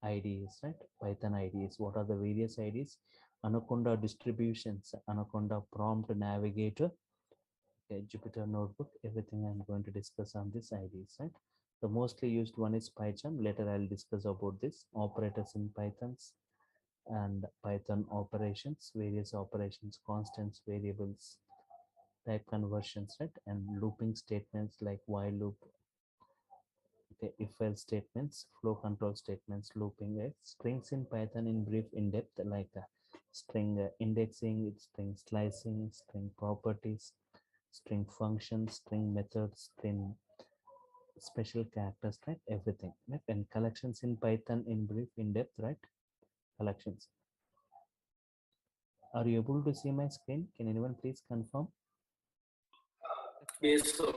IDs, right? Python IDs. What are the various IDs? Anaconda distributions, Anaconda prompt navigator, okay, Jupyter Notebook, everything I'm going to discuss on this IDs, right? The mostly used one is Python. Later I'll discuss about this operators in Pythons and Python operations, various operations, constants, variables, type conversions, right? And looping statements like while loop, okay, if else statements, flow control statements, looping, right? Strings in Python in brief, in depth, like string indexing, string slicing, string properties, string functions, string methods, string special characters, right? Everything, right? And collections in Python in brief, in depth, right? Collections. Are you able to see my screen? Can anyone please confirm? Yes, sir.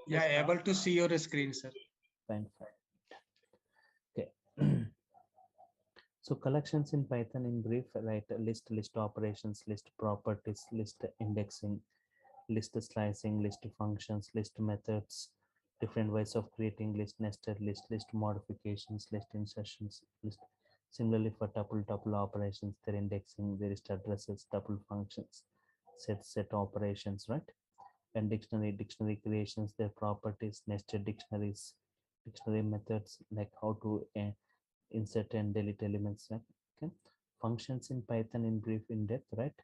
Yeah, able to see your screen, sir. Fine, fine. Okay. So collections in Python in brief, right? List operations, list properties, list indexing, list slicing, list functions, list methods, different ways of creating list, nested list modifications, list insertions, list. Similarly for tuple operations, their indexing, their list addresses, tuple functions, set operations, right? And dictionary creations, their properties, nested dictionaries, dictionary methods, like how to insert and delete elements, right? Okay. Functions in Python in brief, in depth, right?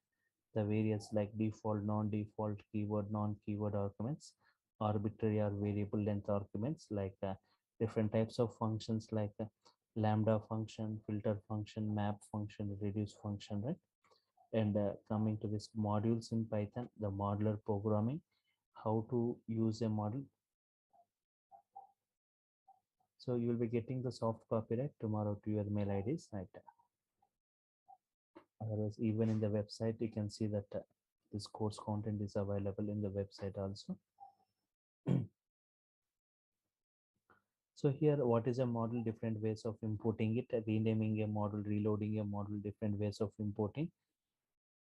The various like default, non-default, keyword, non-keyword arguments, arbitrary or variable length arguments, like different types of functions like lambda function, filter function, map function, reduce function, right? And coming to this modules in Python, the modular programming, how to use a model. So you will be getting the soft copy right tomorrow to your mail IDs, right? Otherwise, even in the website, you can see that this course content is available in the website also. So here, what is a model? Different ways of importing it, renaming a model, reloading a model, different ways of importing.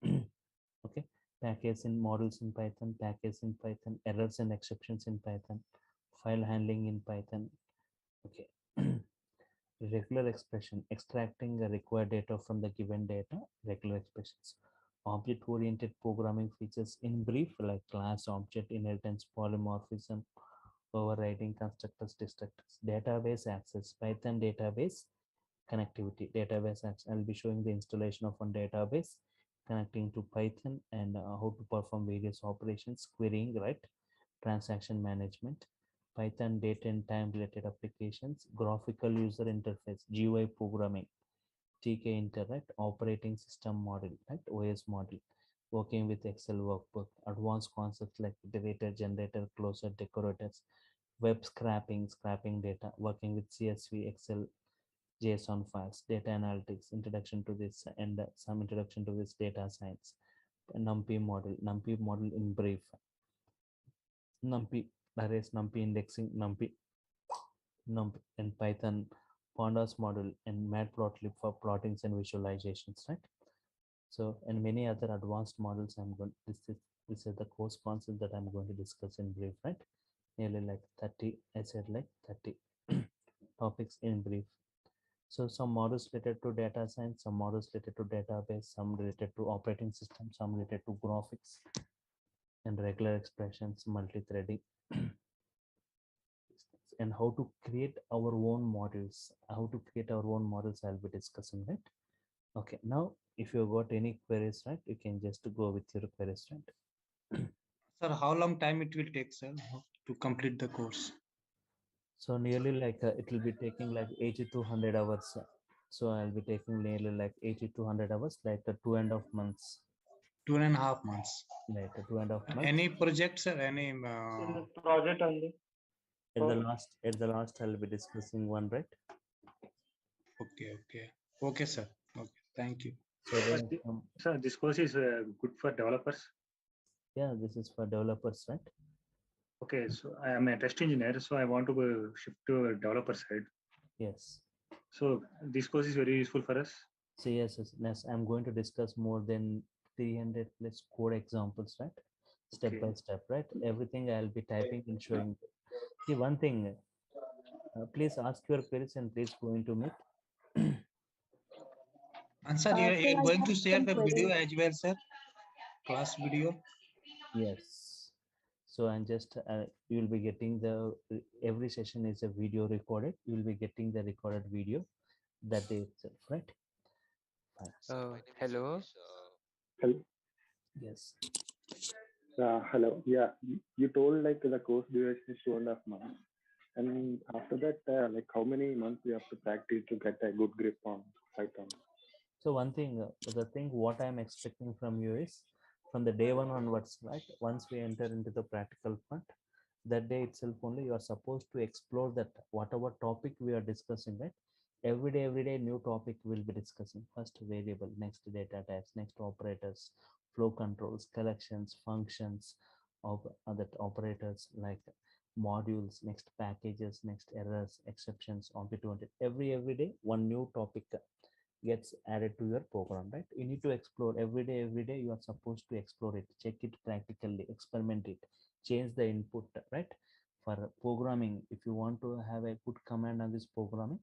Okay, package in models in Python, package in Python, errors and exceptions in Python, file handling in Python. Okay. Regular expression, extracting the required data from the given data, regular expressions. Object-oriented programming features in brief, like class, object, inheritance, polymorphism, overriding, constructors, destructors. Database access, Python database connectivity, database access. I'll be showing the installation of one database connecting to Python and how to perform various operations, querying, right? Transaction management, Python date and time related applications, graphical user interface, GUI programming, TK Internet, operating system model, right? OS model, working with Excel workbook, advanced concepts like iterator, generator, closer, decorators, web scraping, scraping data, working with CSV, Excel, JSON files, data analytics, introduction to this, and some introduction to this data science, NumPy model in brief, NumPy arrays, NumPy indexing, NumPy and Python pandas model and matplotlib for plottings and visualizations, right? So and many other advanced models. I'm going. This is the course concept that I'm going to discuss in brief, right? Nearly like 30. I said like 30 topics in brief. So some models related to data science, some models related to database, some related to operating system, some related to graphics and regular expressions, multi-threading, and how to create our own models. How to create our own models, I'll be discussing, right? Okay, now if you got any queries, right, you can just go with your queries, right? Sir, how long time it will take, sir, to complete the course? So nearly like it will be taking like 80 to 100 hours. So I'll be taking nearly like 80 to 100 hours, like 2.5 months. 2.5 months. Like 2.5 months. Any project, sir? Any Project only. At the last, I'll be discussing one, right? Okay, sir. Okay, thank you. So then, Sir, this course is good for developers. yeah, this is for developers, right? Okay, so I am a test engineer, so I want to shift to a developer side. Yes. So this course is very useful for us. So yes, I'm going to discuss more than 300 plus code examples, right? Step by step, right? Everything I'll be typing and showing. See, one thing, please ask your queries and please go into Meet. And sir, you're going to share the video as well, sir? Class video? Yes. So I'm just, you will be getting every session is a video recorded. You will be getting the recorded video that day itself, right? Fine. Hello. Hello. Yes. Hello. Yeah, you told like the course duration is 2.5 months, and after that, like how many months you have to practice to get a good grip on Python? So one thing, the thing what I'm expecting from you is from the day one onwards, right? Once we enter into the practical part, that day itself only you are supposed to explore that whatever topic we are discussing, right? Every day new topic will be discussing. First variable, next data types, next operators, flow controls, collections, functions of other operators like modules, next packages, next errors, exceptions, object-oriented. Every day one new topic gets added to your program, right? You need to explore every day you are supposed to explore it, check it practically, experiment it, change the input, right? For programming, if you want to have a good command on this programming,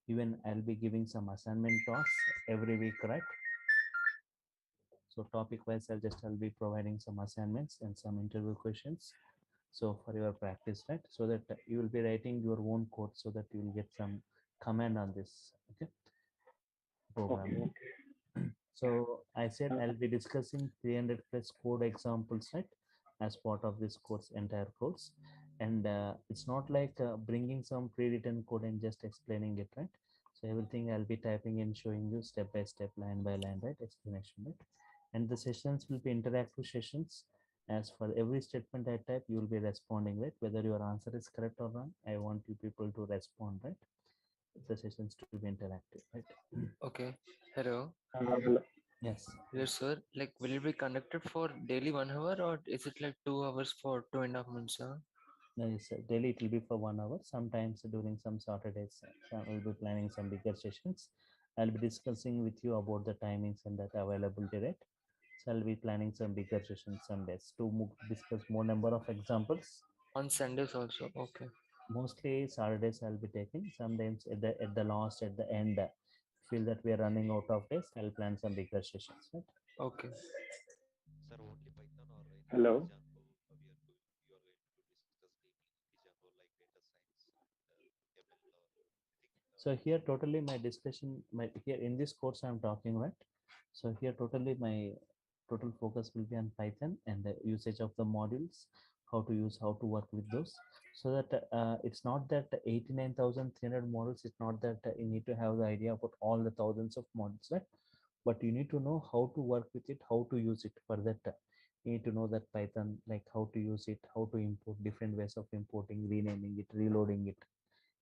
even I'll be giving some assignment tasks every week, right? So topic wise I'll be providing some assignments and some interview questions, so for your practice, right? So that you will be writing your own code, so that you will get some command on this, okay, Okay, programming. okay. So I said Uh, I'll be discussing 300 plus code examples, right, as part of this course, entire course. And it's not like bringing some pre-written code and just explaining it, right? So everything I'll be typing and showing you step by step, line by line, right? Explanation, right? And the sessions will be interactive sessions. As for every statement I type, you will be responding, right? Whether your answer is correct or wrong, I want you people to respond, right? The sessions to be interactive, right? Okay. Hello. hello. Yes. Yes, sir. Like, will it be conducted for daily 1 hour or is it like 2 hours for 2.5 months, sir? No, yes, sir. Daily it will be for 1 hour. Sometimes during some Saturdays, we'll be planning some bigger sessions. I'll be discussing with you about the timings and that availability rate. So I'll be planning some bigger sessions some days to discuss more number of examples. On Sundays also. Okay. Mostly Saturdays I'll be taking. Sometimes at the last at the end, feel that we are running out of days, I'll plan some bigger sessions. Right? Okay. Sir, only Python or any Hello. Django you are going to discuss deeply Django like data science and ML or anything. So here totally my discussion, my here in this course I'm talking, right? So here totally my total focus will be on Python and the usage of the modules, how to use, how to work with those. So that it's not that 89,300 models. It's not that you need to have the idea about all the thousands of models, right? But you need to know how to work with it, how to use it. For that, you need to know that Python, like how to use it, how to import, different ways of importing, renaming it, reloading it,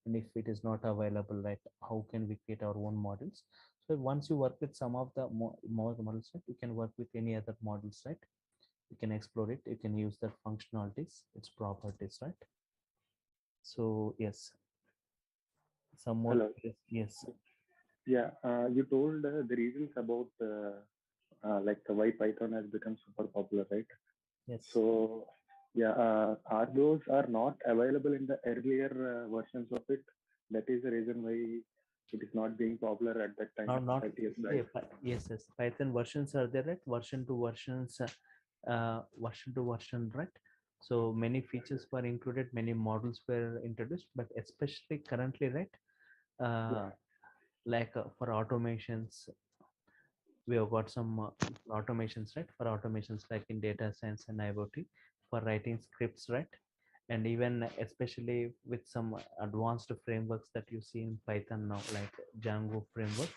and if it is not available, right, how can we create our own models. So once you work with some of the more models, right, you can work with any other models, right? You can explore it, you can use the functionalities, its properties, right? So yes, some more. Hello. Yes. Yeah, you told the reasons about like why Python has become super popular, right? Yes. So yeah, are those are not available in the earlier versions of it? That is the reason why it is not being popular at that time, Now not 30 years back. yeah, yes, yes, Python versions are there, right? Version to versions, version to version, right? So many features were included, many models were introduced, but especially currently, right, Yeah, like for automations, we have got some automations, right? For automations like in data science and IoT, for writing scripts, right? And even especially with some advanced frameworks that you see in Python now, like Django framework,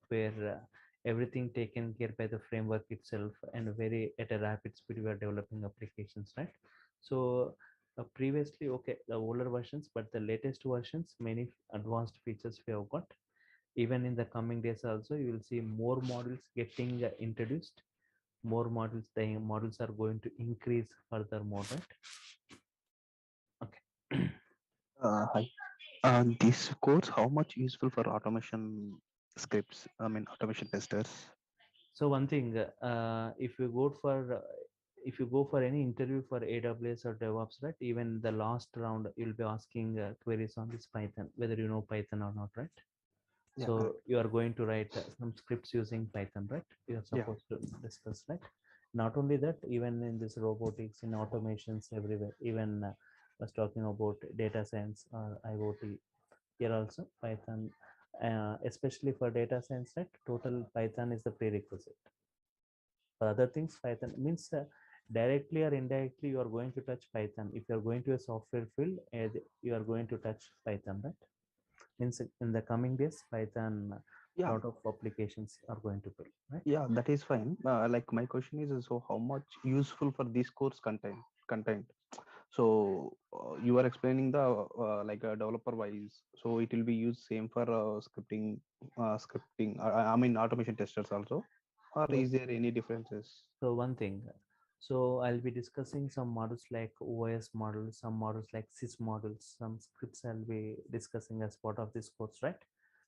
where everything taken care by the framework itself, and very at a rapid speed we are developing applications, right? So previously, okay, the older versions, but the latest versions, many advanced features we have got. Even in the coming days also, you will see more models getting introduced, more models, the models are going to increase furthermore, right? Okay. Hi. This course, how much useful for automation scripts? I mean, automation testers. So one thing, if you go for any interview for AWS or DevOps, right? Even the last round, you'll be asking queries on this Python, whether you know Python or not, right? Yeah, So you are going to write some scripts using Python, right? You are yeah. supposed to discuss, right? Not only that, even in this robotics, in automations, everywhere. Even was talking about data science or IoT. Here also Python, especially for data science, right? Total Python is the prerequisite. For other things, Python means directly or indirectly you are going to touch Python. If you are going to a software field, you are going to touch Python, right? Means in the coming days, Python Yeah, lot of applications are going to build, right? yeah, that is fine. Like my question is, so how much useful for this course content? So you are explaining the like developer wise, so it will be used same for scripting. I mean automation testers also, or So, is there any differences? so one thing, so I'll be discussing some models like OS models, some models like sys models, some scripts I'll be discussing as part of this course, right?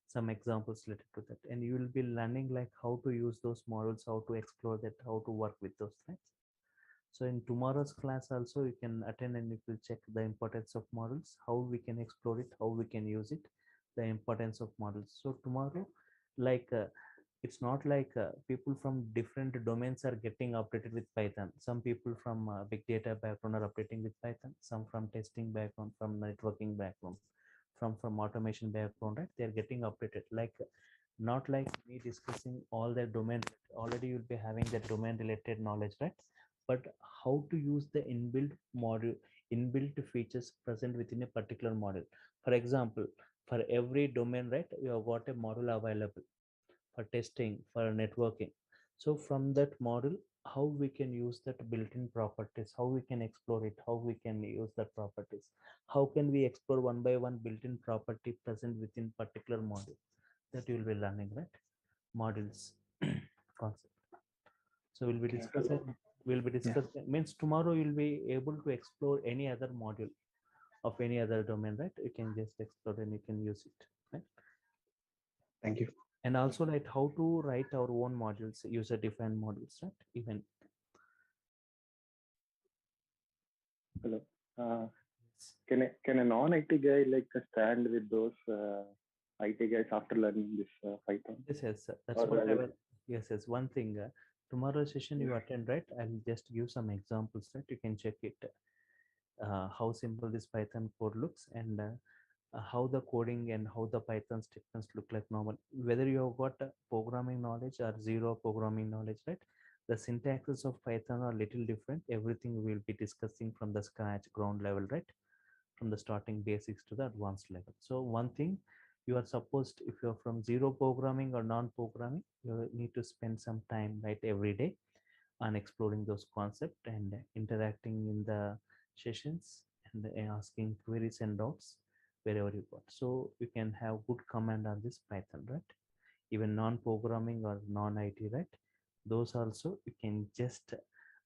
Some examples related to that, and you will be learning like how to use those models, how to explore that, how to work with those things. So in tomorrow's class also you can attend and you will check the importance of models, how we can explore it, how we can use it, the importance of models. So tomorrow, like it's not like people from different domains are getting updated with Python. Some people from big data background are updating with Python, some from testing background, from networking background, from automation background, right? They're getting updated. Like not like me discussing all that domain. Already you'll be having that domain related knowledge, right? But how to use the inbuilt module, inbuilt features present within a particular model. For example, for every domain, right, you have got a model available for testing, for networking. So from that model, how we can use that built-in properties, how we can explore it, how we can use that properties, how can we explore one by one built-in property present within particular model, that you will be learning, right? Models concept. So Okay. Hello. we'll be Yeah, discussing means tomorrow you'll be able to explore any other module of any other domain, right? You can just explore and you can use it, right? thank you. And also like how to write our own modules, user defined modules, right? Even Hello. Can a non-IT guy like stand with those IT guys after learning this Python? yes, yes, that's Or what I whether will. Yes, yes. One thing, tomorrow session you attend, right? I'll just give some examples, right? You can check it, how simple this Python code looks, and how the coding and how the Python statements look like normal. Whether you have got programming knowledge or zero programming knowledge, right? The syntaxes of Python are little different. Everything we'll be discussing from the scratch, ground level, right? From the starting basics to the advanced level. So one thing, you are supposed, if you're from zero programming or non-programming, you need to spend some time, right, every day on exploring those concepts and interacting in the sessions and asking queries and doubts wherever you got. So you can have good command on this Python, right? Even non-programming or non-IT, right? Those also you can just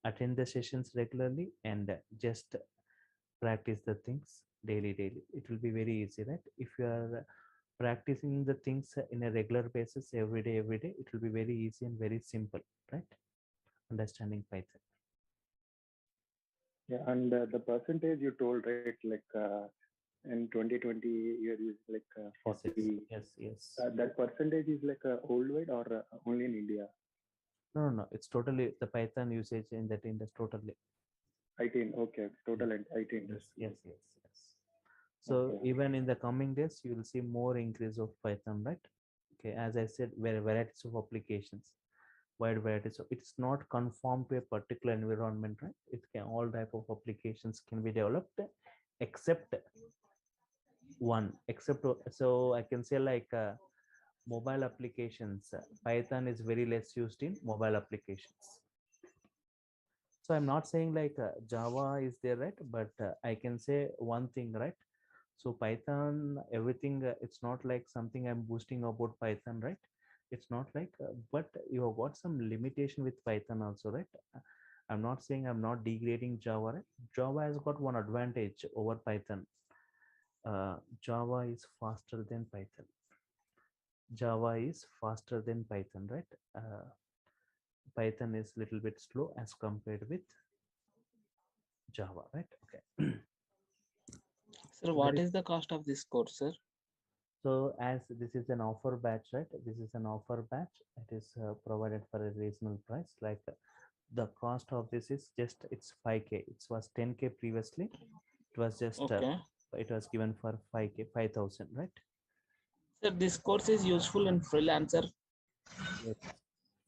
attend the sessions regularly and just practice the things daily. It will be very easy, right? If you are practicing the things in a regular basis every day, it will be very easy and very simple, right? Understanding Python. yeah, and the percentage you told, right, like in 2020 you're using like Yes, 40. yes. That percentage is like worldwide or only in India? No, it's totally the Python usage in that industry totally. 18. Okay, Yes, total IT yes, industry. yes. So Okay. even in the coming days, you will see more increase of Python, right? Okay, as I said, varieties of applications, wide varieties. So it's not conformed to a particular environment, right? It can all type of applications can be developed, except one, except so I can say like mobile applications. Python is very less used in mobile applications. So I'm not saying like Java is there, right? But I can say one thing, right? So Python, everything, it's not like something I'm boosting about Python, right? It's not like but you have got some limitation with Python also, right? I'm not saying I'm not degrading Java, right? Java has got one advantage over Python. Java is faster than Python. Java is faster than Python, right? Python is little bit slow as compared with Java, right? Okay. Sir, So that what is, is the cost of this course, sir? so as this is an offer batch, right? This is an offer batch. It is provided for a reasonable price. Like the cost of this is just it's 5K. It was 10K previously. It was just Okay. it was given for 5K, 5,000, right? Sir, this course is useful in freelancer. Yes.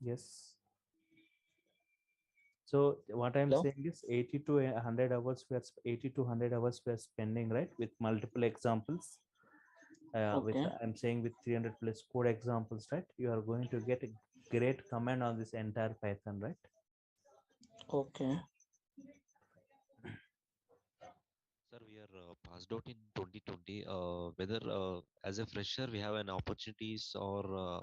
Yes. So what I'm Hello. saying is 80 to 100 hours 80 to 100 hours we are spending, right, with multiple examples. With Okay. I'm saying with 300 plus code examples, right? You are going to get a great command on this entire Python, right? Okay. Sir, we are passed out in 2020. Whether as a fresher we have an opportunities or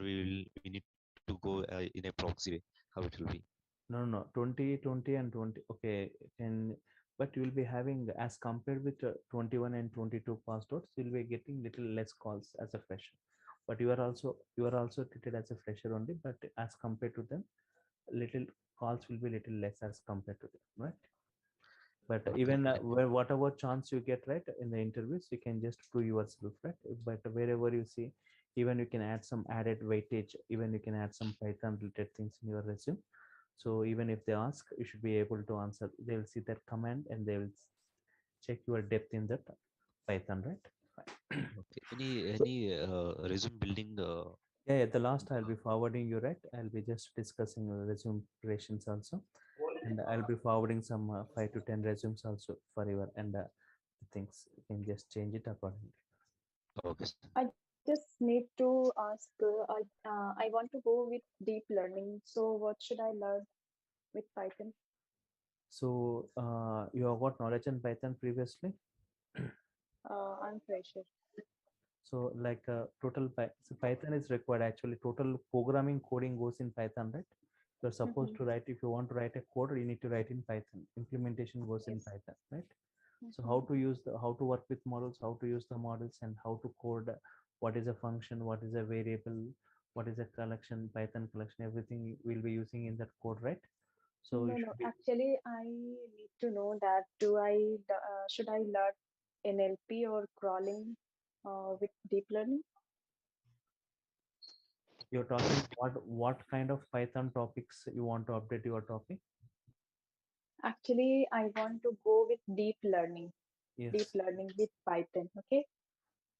we need to go in a proxy way, how it will be. No, no, 2020 and 20. Okay, can but you will be having as compared with 21 and 22 passed outs, you'll be getting little less calls as a fresher. But you are also treated as a fresher only. But as compared to them, little calls will be little less as compared to them, right? But Okay, even fine. whatever chance you get right in the interviews, you can just prove yourself, right? But wherever you see, even you can add some added weightage, even you can add some Python related things in your resume. So even if they ask, you should be able to answer. They will see that command and they will check your depth in that Python, right? Fine. Okay. Any So any resume building yeah, at the last I'll be forwarding you, right? I'll be just discussing resume preparations also, and I'll be forwarding some 5 to 10 resumes also for your and things. You can just change it accordingly. okay, sir. I just need to ask. I want to go with deep learning. So what should I learn with Python? So you have got knowledge in Python previously. I'm fresher. So like so Python is required actually. Total programming coding goes in Python, right? You're supposed Mm-hmm. to write, if you want to write a code, you need to write in Python. Implementation goes in Yes. Python, right? So Mm-hmm. how to work with models, how to use the models, and how to code. What is a function? What is a variable? What is a collection? Python collection. Everything we'll be using in that code, right? So you No, no. should be. Actually, I need to know that should I learn NLP or crawling with deep learning? You're talking what kind of Python topics you want to update your topic? Actually, I want to go with deep Yes. learning with Python. Okay.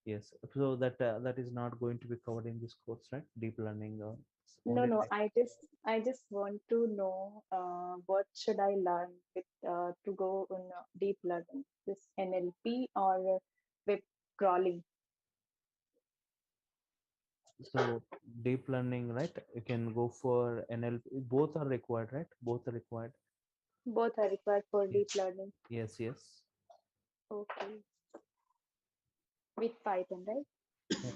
Yes, so that is not going to be covered in this course, right? Deep learning, No, only no. like I just want to know what should I learn with to go on deep learning, this NLP or web crawling. so deep learning, right? You can go for NLP. Both are required, right? Both are required. Both are required for Yes, deep learning. yes, yes. Okay, with Python, right? Yeah.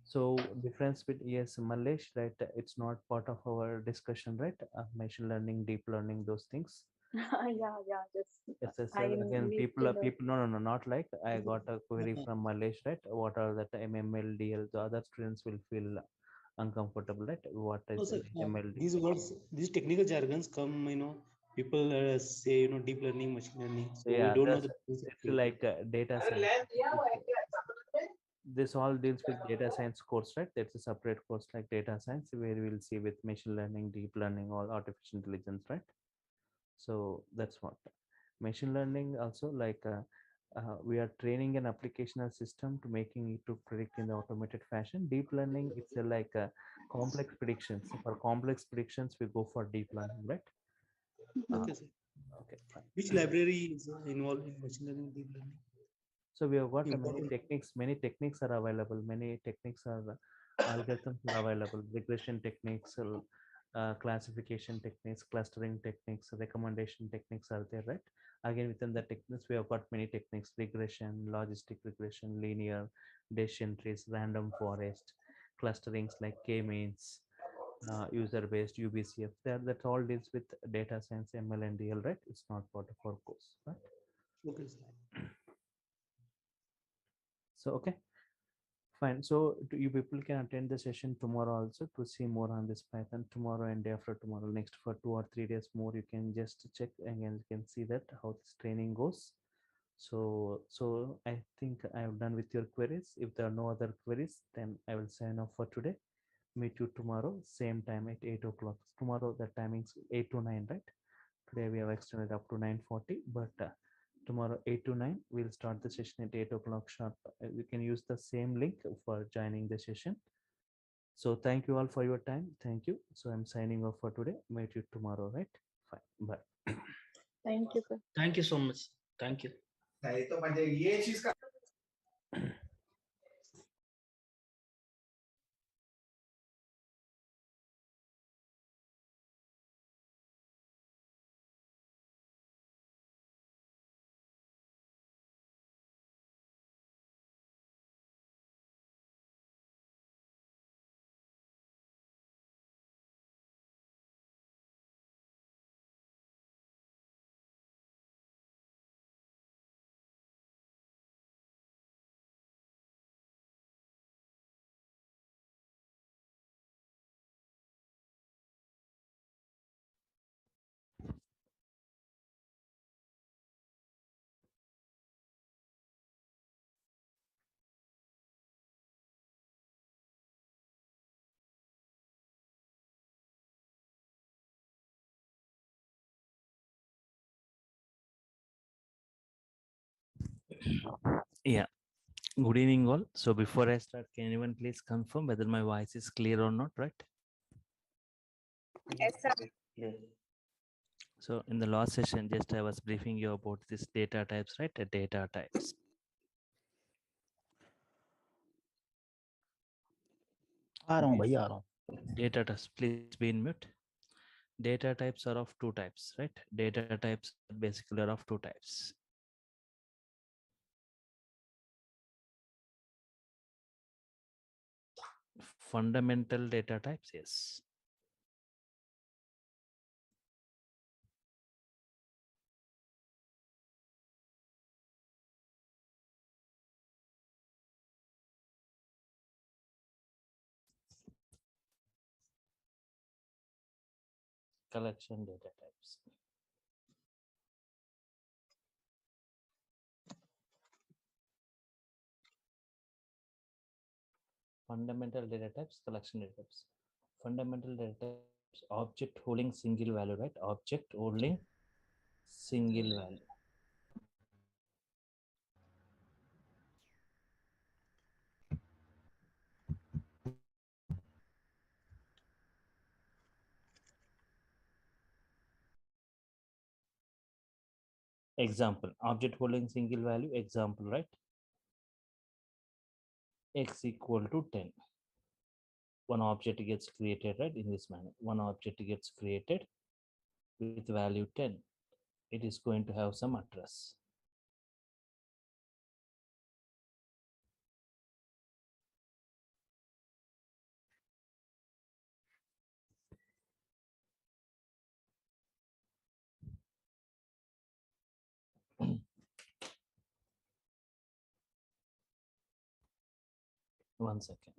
So difference with yes, Malesh, right? It's not part of our discussion, right? Machine learning, deep learning, those things. Yeah, yeah. Just Yes, yes. I Again, need people to are know. people. No, no, no, not like I got a query from Malesh, right? What are that MML, DL? The other students will feel uncomfortable, right? What No, is sir, an MML? these words, these technical jargons come, people say, deep learning, machine learning. So So we yeah, don't know that's the difference it's between like data science. This all deals with data science course, right? That's a separate course like data science where we'll see with machine learning, deep learning, all artificial intelligence, right? So that's what machine learning also like we are training an applicational system to making it to predict in the automated fashion. Deep learning, it's a, like complex predictions. For complex predictions, we go for deep learning, right? Uh, Okay, sir. okay, fine. Which library is involved in machine learning, deep learning? So we have got many Important. techniques. Many techniques are available. Many techniques are algorithms are available. Regression techniques, classification techniques, clustering techniques, recommendation techniques are there, right? Again, within the techniques, we have got many techniques: regression, logistic regression, linear, decision trees, random forest, clusterings like k-means, user-based UBCF. That all deals with data science, ML, and DL, right? It's not part of our course, right? Okay, sir. So okay. Fine. So you people can attend the session tomorrow also to see more on this Python tomorrow and day after tomorrow. Next for 2 or 3 days more, you can just check and you can see that how this training goes. So I think I have done with your queries. If there are no other queries, then I will sign off for today. Meet you tomorrow, same time at 8 o'clock. Tomorrow the timings 8 to 9, right? Today we have extended up to 9:40, but tomorrow 8 to 9 we'll start the session at 8 o'clock sharp. You can use the same link for joining the session. So thank you all for your time. Thank you. So I'm signing off for today. Meet you tomorrow, right? Fine. Bye. Thank you, sir. Thank you so much. Thank you. Yeah. Good evening, all. So before I start, can anyone please confirm whether my voice is clear or not, right? Yes, sir. Yes. So in the last session, just I was briefing you about this data types, right? The data types. आ रहा हूँ भैया आ रहा हूँ Data types, please be in mute. Data types are of two types, right? Data types basically are of two types. Fundamental data types, yes. Collection data types. Fundamental data types, collection data types. Fundamental data types, object holding single value, right? Object holding single value. Example, object holding single value, example, right? X equal to 10. One object gets created, right? In this manner, one object gets created with value 10. It is going to have some address. One second.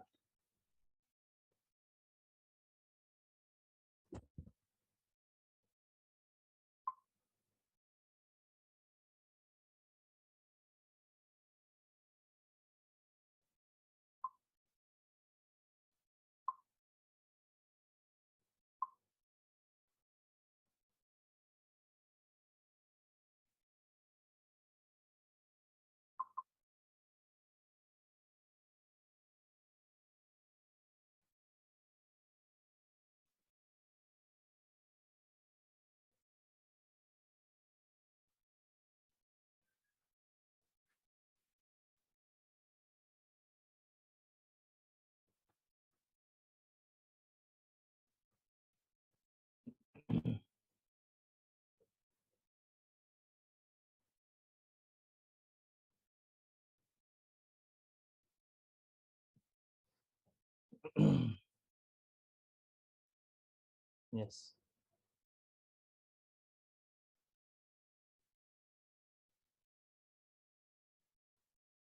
Yes.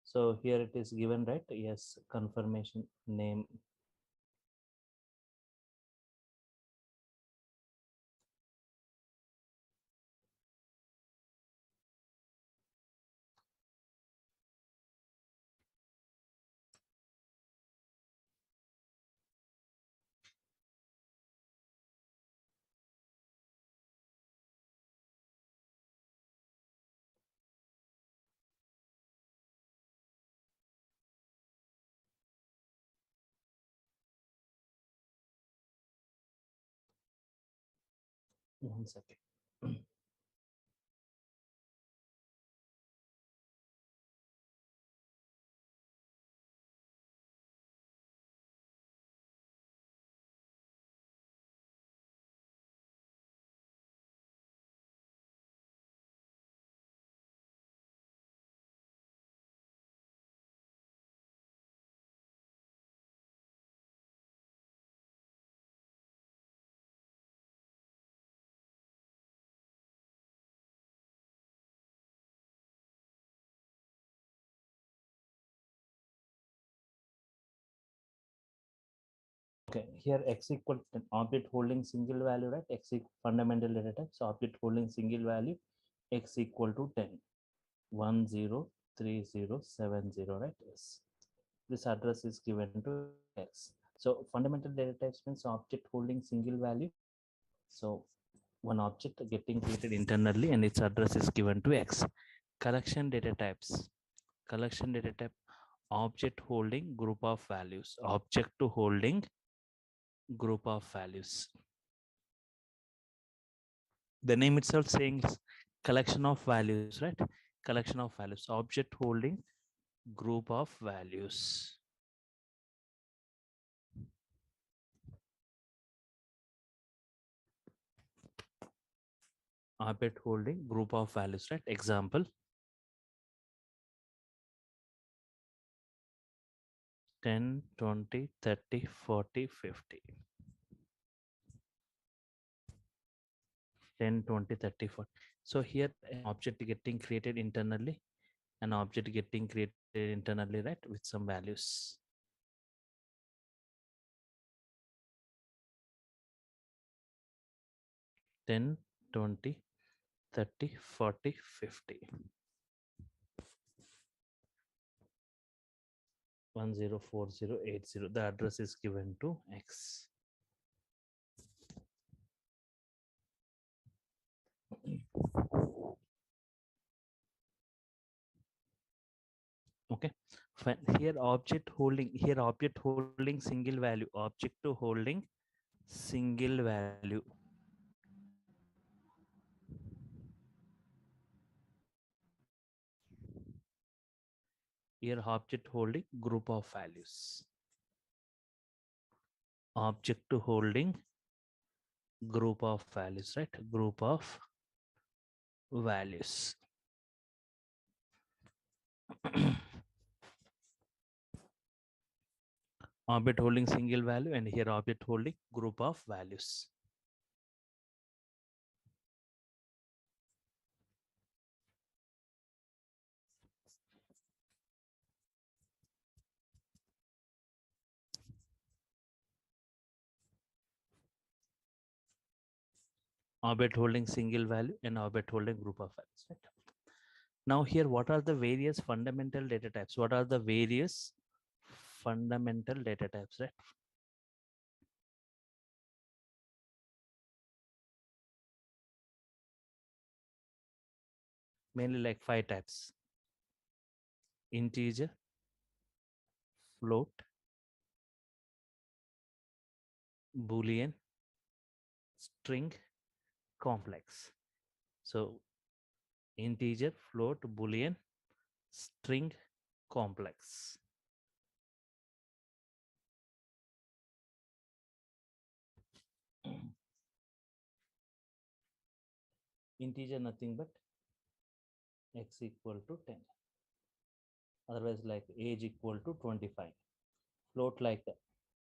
So here it is given, right? Yes, confirmation name. One second. Okay, here x equal to an object holding single value, right? Fundamental data type. So object holding single value, x equal to 10, 103070, right? Yes. This address is given to x. So fundamental data types means object holding single value. So one object getting created internally and its address is given to x. Collection data types. Collection data type, object holding group of values. Object to holding group of values. The name itself saying collection of values, right? Collection of values. Object holding group of values. Object holding group of values, right? Example, 10, 20, 30, 40, 50. 10, 20, 30, 40. So here an object getting created internally, an object getting created internally, right? With some values. Ten, 20, 30, 40, 50. 104080. The address is given to X. Okay, fine. Here object holding single value, object to holding single value. Here object holding group of values. Object to holding group of values, right? Group of values. Object holding single value, and here object holding group of values. Object holding single value and object holding group of values, right? Now here, what are the various fundamental data types? What are the various fundamental data types, right? Mainly like 5 types: integer, float, boolean, string, complex. So integer, float, boolean, string, complex. Integer nothing but x equal to 10. Otherwise, like age equal to 25. Float like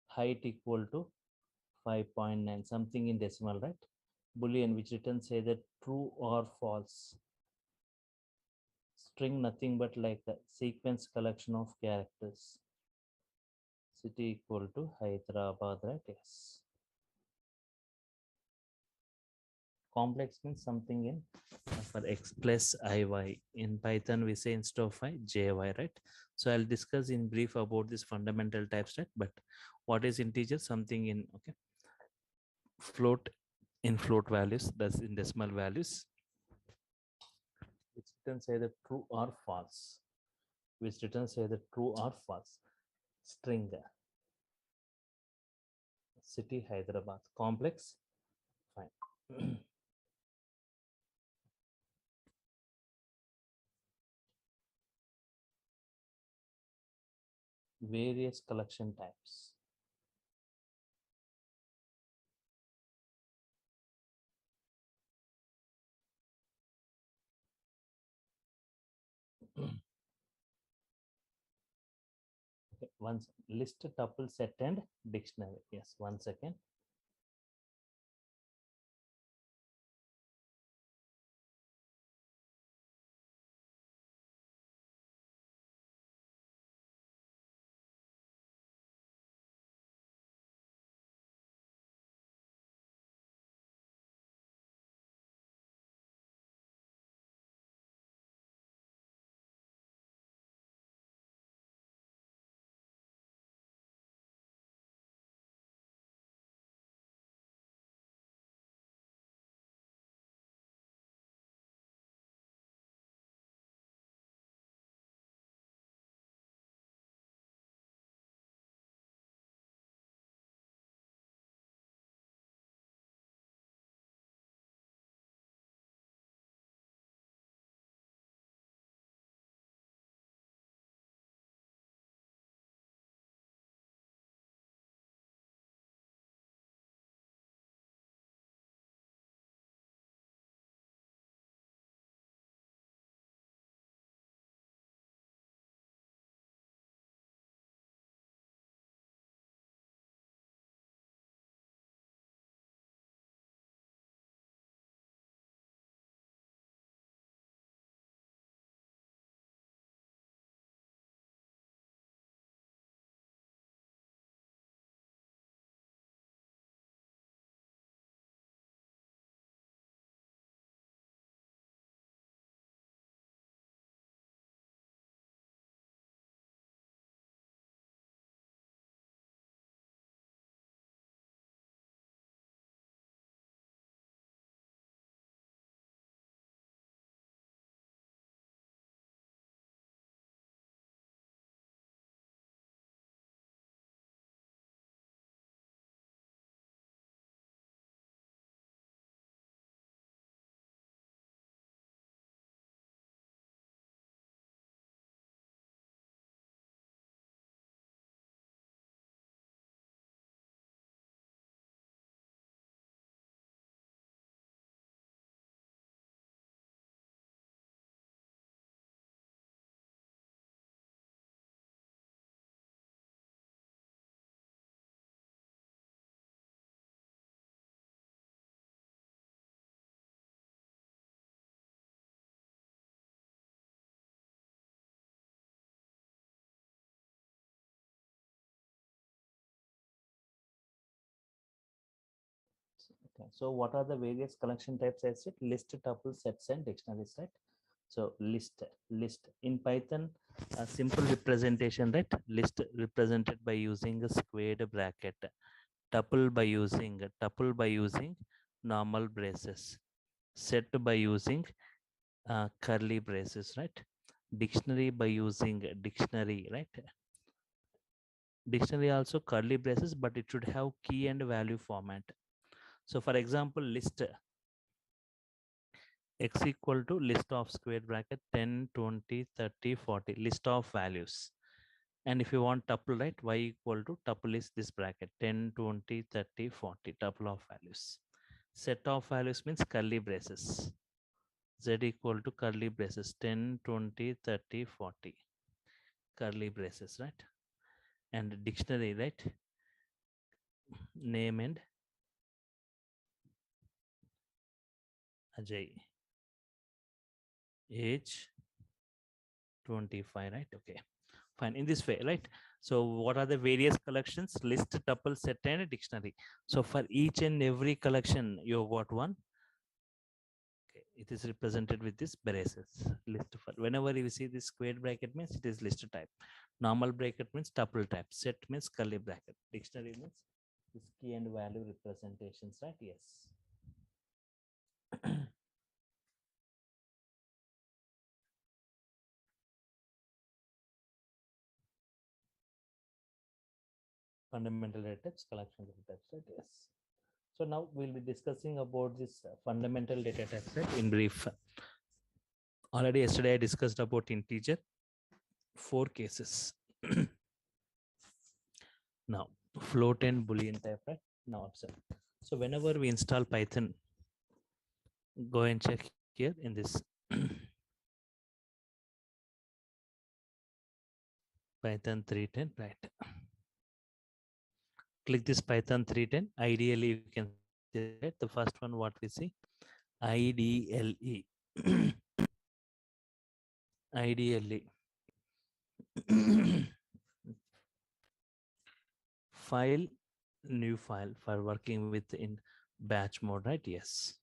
height equal to 5.9, something in decimal, right? Boolean, which returns either true or false. String nothing but like a sequence collection of characters. City equal to Hyderabad, right? Yes. Complex means something in for x plus iy. In Python, we say instead of I, jy, right? So I'll discuss in brief about this fundamental types, right? But what is integer? Something in, okay. Float in float values, that's in decimal values, which returns either true or false. Which returns either true or false. String, city Hyderabad. Complex, fine. Various collection types. Okay, once list, tuple, set, and dictionary. Yes, 1 second. Okay. So what are the various collection types? I said list, tuple, sets, and dictionaries, right? So list in Python, a simple representation, right? List represented by using a squared bracket, tuple by using normal braces, set by using curly braces, right? Dictionary by using dictionary, right? Dictionary also curly braces, but it should have key and value format. So for example, list x equal to list of square bracket 10, 20, 30, 40, list of values. And if you want tuple, right, y equal to tuple is this bracket 10, 20, 30, 40, tuple of values. Set of values means curly braces. Z equal to curly braces 10, 20, 30, 40, curly braces, right? And dictionary, right? Name and Ajay, age 25, right? Okay, fine. In this way, right? So what are the various collections? List, tuple, set, and dictionary. So for each and every collection, you got one. Okay, it is represented with this braces. List for whenever you see this square bracket means it is list type. Normal bracket means tuple type. Set means curly bracket. Dictionary means this key and value representations, right? Yes. Fundamental data types, collection data types, right? Yes. So now we'll be discussing about this fundamental data types, right? In brief. Already yesterday I discussed about integer, 4 cases. Now float and boolean type, right? Now observe. So whenever we install Python, go and check here in this Python 3.10, right? Click this Python 3.10. Ideally, you can see right, the first one what we see, IDLE. IDLE. File, new file for working with in batch mode, right? Yes.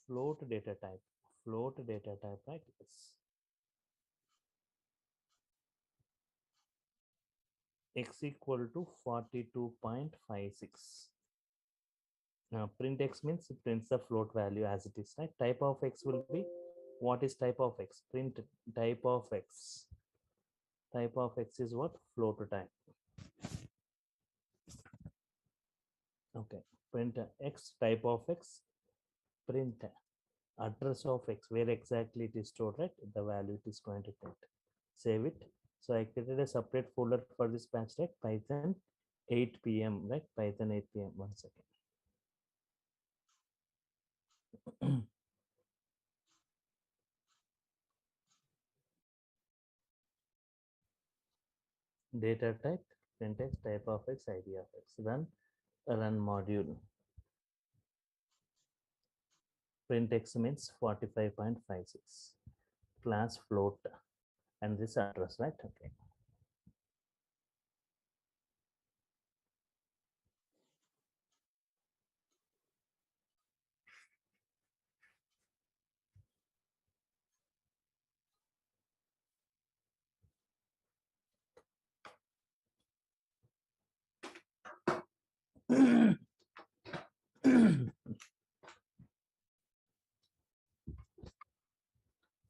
Float data type, right? Yes. X equal to 42.56. Now print x means it prints the float value as it is, right? Type of x will be, what is type of x? Print type of x. Type of x is what? Float type. Okay. Print x, type of x, print address of x, where exactly it is stored, right? The value it is going to print. Save it. So I created a separate folder for this batch, right? Python 8 p.m. right? Python 8 p.m. 1 second. Data type, print x, type of x, id of x. Run module. Print x means 45.56. Class float and this address, right? Okay.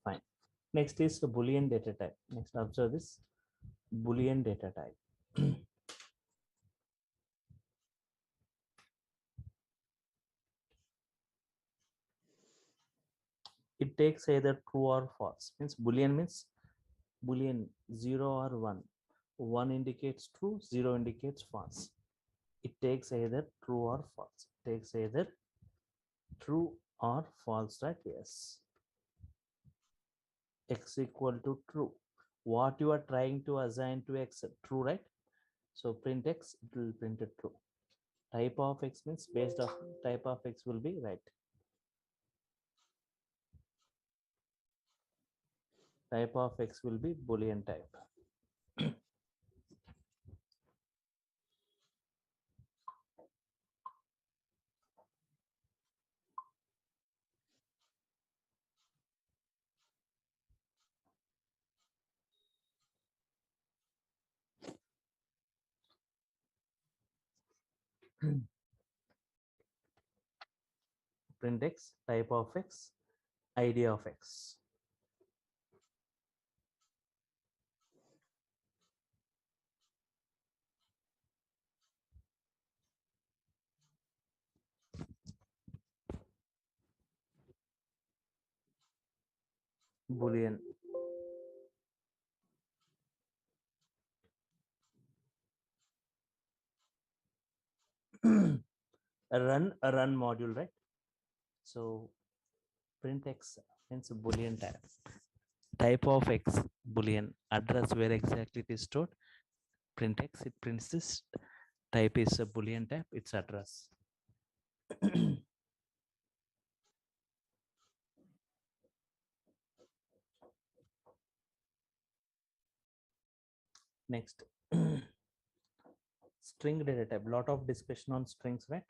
Fine. Next is the Boolean data type. Next, observe this Boolean data type. It takes either true or false. Means Boolean means Boolean 0 or 1. 1 indicates true, 0 indicates false. It takes either true or false. It takes either true or false, right? Yes. X equal to true. What you are trying to assign to x, true, right? So print x, it will print it true. Type of x means based on type of x will be right. Type of x will be Boolean type. Print X, type of X, ID of X. Boolean. A run module, right? So print X means Boolean type of X, Boolean address where exactly it is stored. Print X, it prints this type is a Boolean type, its address. Next, string data type. Lot of discussion on strings, right?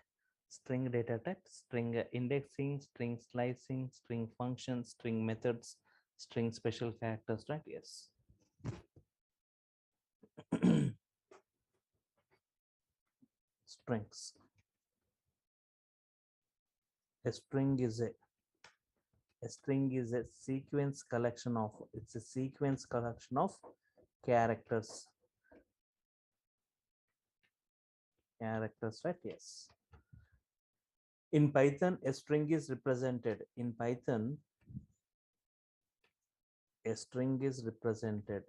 String data type, string indexing, string slicing, string functions, string methods, string special characters, right? Yes. Strings. A string is a sequence collection of, it's a sequence collection of characters. Characters, right? Yes. In Python, a string is represented. In Python, a string is represented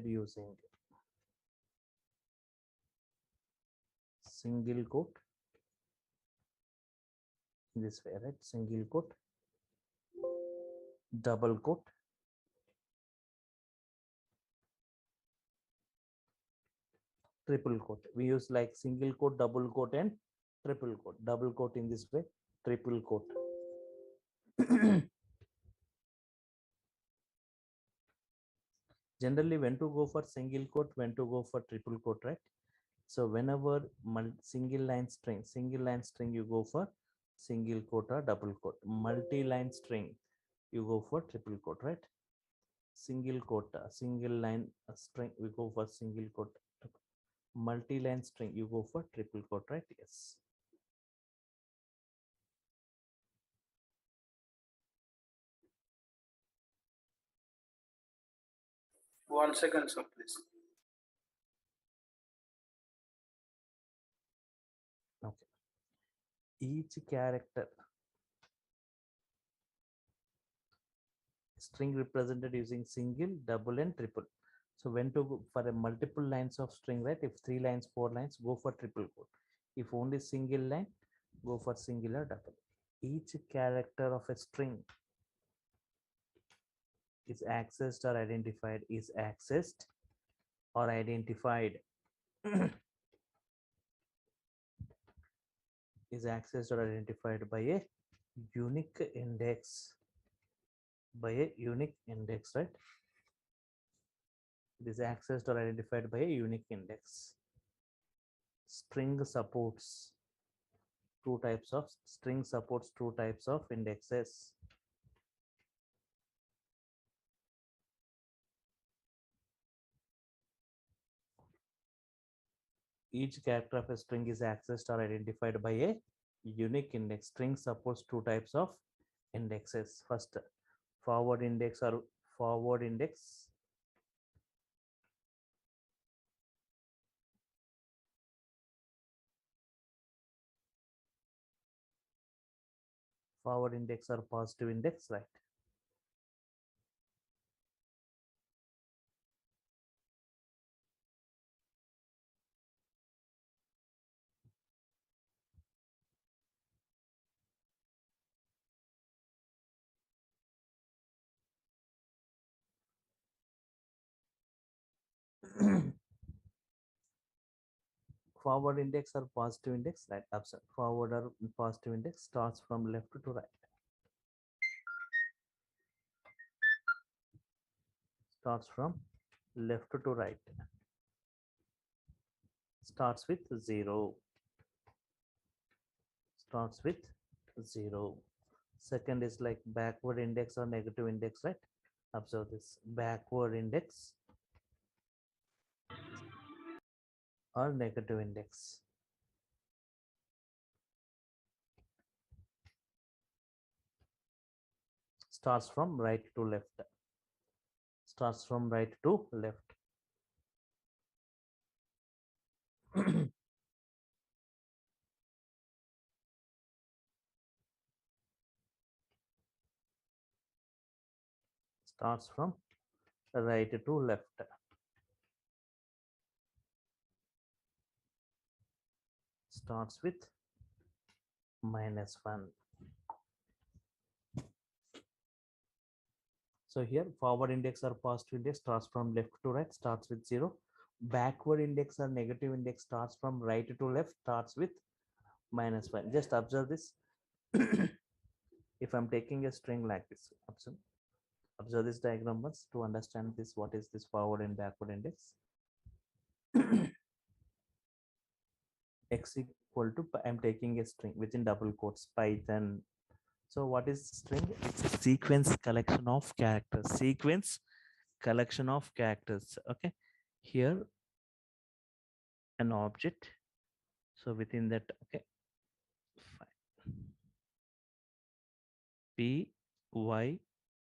using single quote, this way, right? Single quote, double quote, triple quote. We use like single quote, double quote, and triple quote. Double quote in this way, triple quote. Generally, when to go for single quote, when to go for triple quote, right? So whenever single line string, you go for single quote or double quote. Multi-line string, you go for triple quote, right? Single quote, single line string, we go for single quote. Multi-line string, you go for triple quote, right? Yes. One second, sir, please. Okay. Each character string represented using single, double, and triple. So when to go for a multiple lines of string, right? If 3 lines, 4 lines, go for triple quote. If only single line, go for single or double. Each character of a string is accessed or identified, is accessed or identified is accessed or identified by a unique index, right? It is accessed or identified by a unique index. String supports two types of indexes. Each character of a string is accessed or identified by a unique index. String supports two types of indexes. First, forward index or forward index. Forward index or positive index, right? Forward index or positive index, right? Absolutely. Forward or positive index starts from left to right. Starts from left to right. Starts with 0. Starts with 0. Second is like backward index or negative index, right? Observe this backward index or negative index. Starts from right to left. Starts from right to left. Starts from right to left. Starts with -1. So here forward index or positive index starts from left to right, starts with 0. Backward index or negative index starts from right to left, starts with -1. Just observe this. If I'm taking a string like this, observe this diagram once to understand this. What is this forward and backward index? X equal to, I'm taking a string within double quotes, Python. So what is string? It's a sequence collection of characters. Sequence collection of characters. Okay. Here an object. So within that, okay. Fine. P Y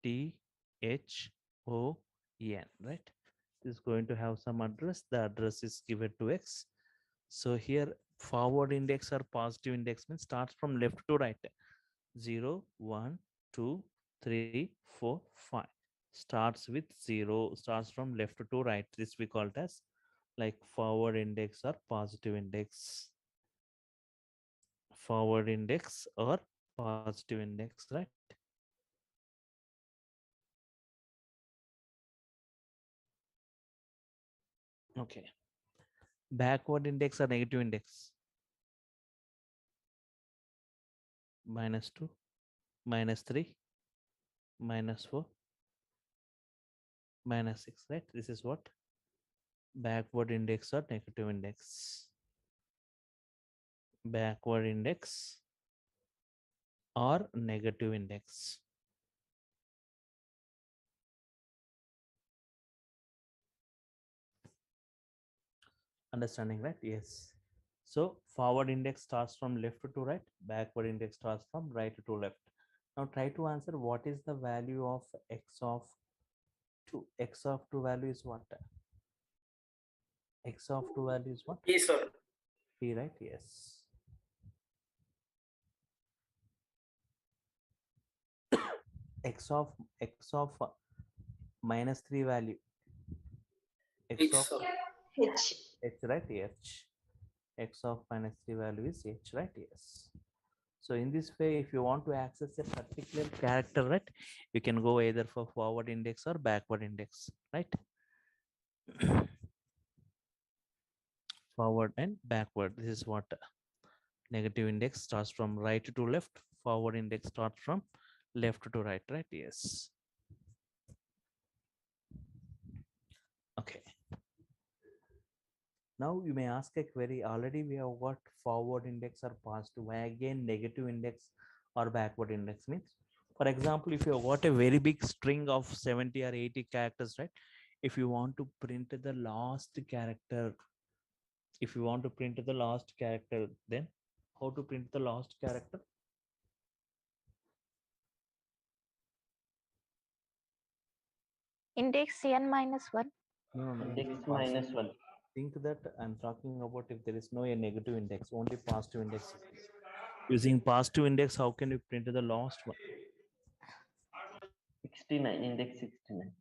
T H O N, right? This is going to have some address. The address is given to X. So here forward index or positive index means starts from left to right. 0, 1, 2, 3, 4, 5. Starts with 0, starts from left to right. This we call it as like forward index or positive index. Forward index or positive index, right? Okay. Backward index or negative index? -2, -3, -4, -6, right? This is what? Backward index or negative index. Backward index or negative index. Understanding, right? Yes. So forward index starts from left to right, backward index starts from right to left. Now try to answer what is the value of x of 2. X of 2 value is what? X of 2 value is what? Yes, sir. P, right? Yes. X of -3 value. X H, of sir. H. H, right? H. X of -3 value is H, right? Yes. So in this way, if you want to access a particular character, right, you can go either for forward index or backward index, right? Forward and backward. This is what negative index starts from right to left. Forward index starts from left to right, right? Yes. Okay. Now you may ask a query. Already we have got forward index or positive. Why again negative index or backward index means? For example, if you have got a very big string of 70 or 80 characters, right? If you want to print the last character, then how to print the last character? Index n-1. No. Index -1. Think that I'm talking about if there is no a negative index, only positive index. Using positive index, how can you print the last one? 69. Index 69.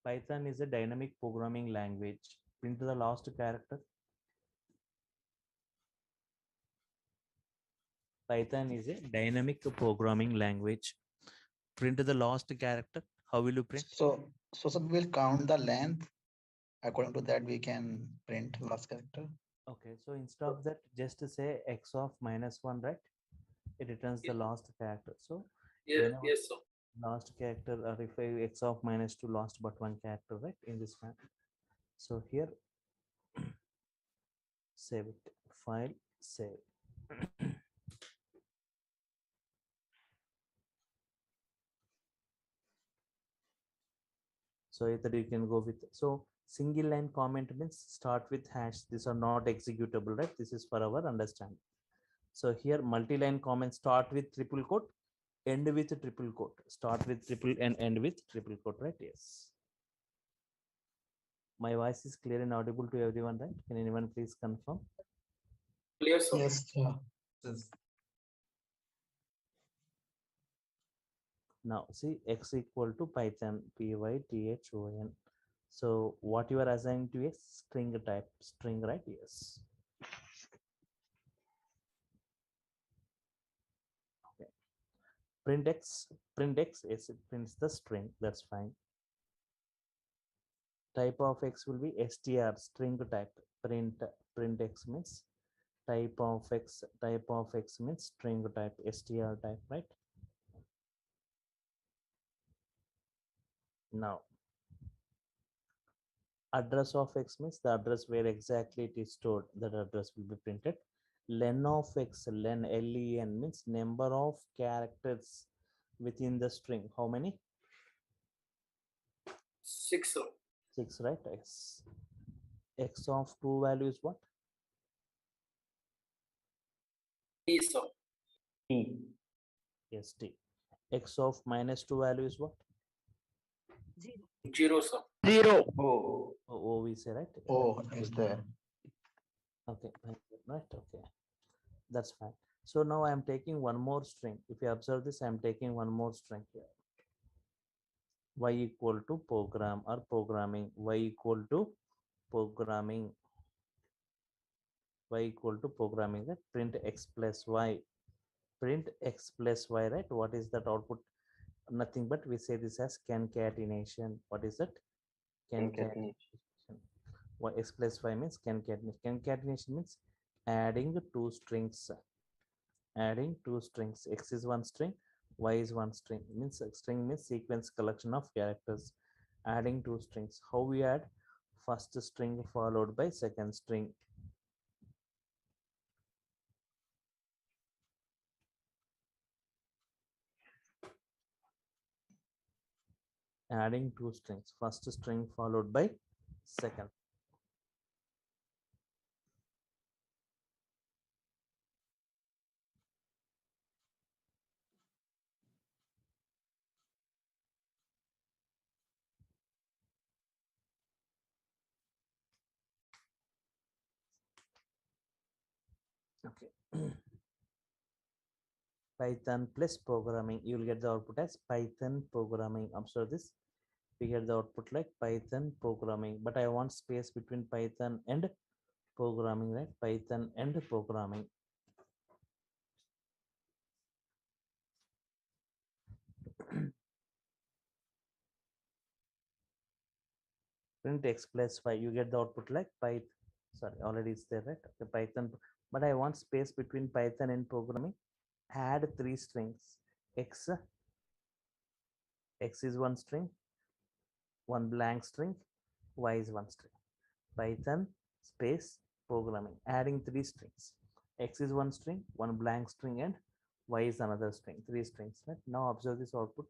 Python is a dynamic programming language. Print the last character. Python is a dynamic programming language. Print the last character. How will you print? So we'll count the length. According to that, we can print last character. Okay, so instead of that, just say x of -1, right? It returns the last character. So Yes, yes, sir. last character, or if I x of -2 lost but one character, right? In this manner. So here save it, file, save. So either you can go with, so single line comment means start with hash. These are not executable, right? This is for our understanding. So here multi-line comments start with triple quote, end with triple quote, start with triple and end with triple quote, right? Yes. My voice is clear and audible to everyone, right? Can anyone please confirm? Clear, sir. Yes, sir. Now see x equal to Python python. So what you are assigned to a string type, string, right? Yes. Okay. Print x, yes, it prints the string. That's fine. Type of x will be str, string type. Print x means type of x means string type, str type, right? Now address of x means the address where exactly it is stored, that address will be printed. Len of x, len means number of characters within the string. How many? 6, sir. 6, right? X of 2 values what? T, sir. T. Yes, t. X of minus 2 values what? 0, sir. 0. O we say, right? Oh, is there? Okay, right? Okay, that's fine. So now I am taking one more string. If you observe this, I am taking one more string here. Y equal to program or programming. Y equal to programming. Y equal to programming, right? Print x plus y. Print x plus y, right? What is that output? Nothing but we say this as concatenation. What is that? Concatenation. Y x plus y means concatenation. Concatenation means adding two strings. Adding two strings. X is one string, y is one string. Means string means sequence collection of characters. Adding two strings. How we add? First string followed by second string. Adding two strings. First string followed by second. Okay. Python plus programming, you will get the output as Python programming. Observe this. We get the output like Python programming, but I want space between Python and programming, right? Python and programming. Print x plus y, you get the output like Python. Sorry, already it's there, right? Okay, Python, but I want space between Python and programming. Add three strings. X is one string, one blank string, y is one string. Python space programming, adding three strings. X is one string, one blank string, and y is another string. Three strings, right? Now observe this output.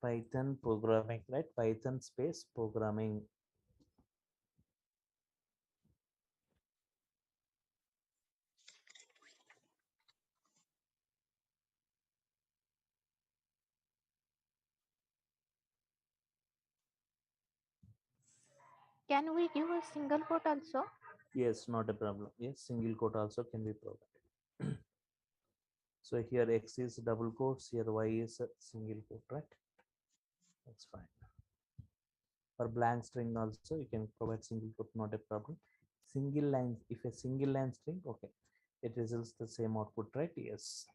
Python programming, right? Python space programming. Can we give a single quote also? Yes, not a problem. Yes, single quote also can be provided. So here X is double quotes, here Y is a single quote, right? That's fine. For blank string also, you can provide single quote, not a problem. Single line, if a single line string, okay, it results the same output, right? Yes.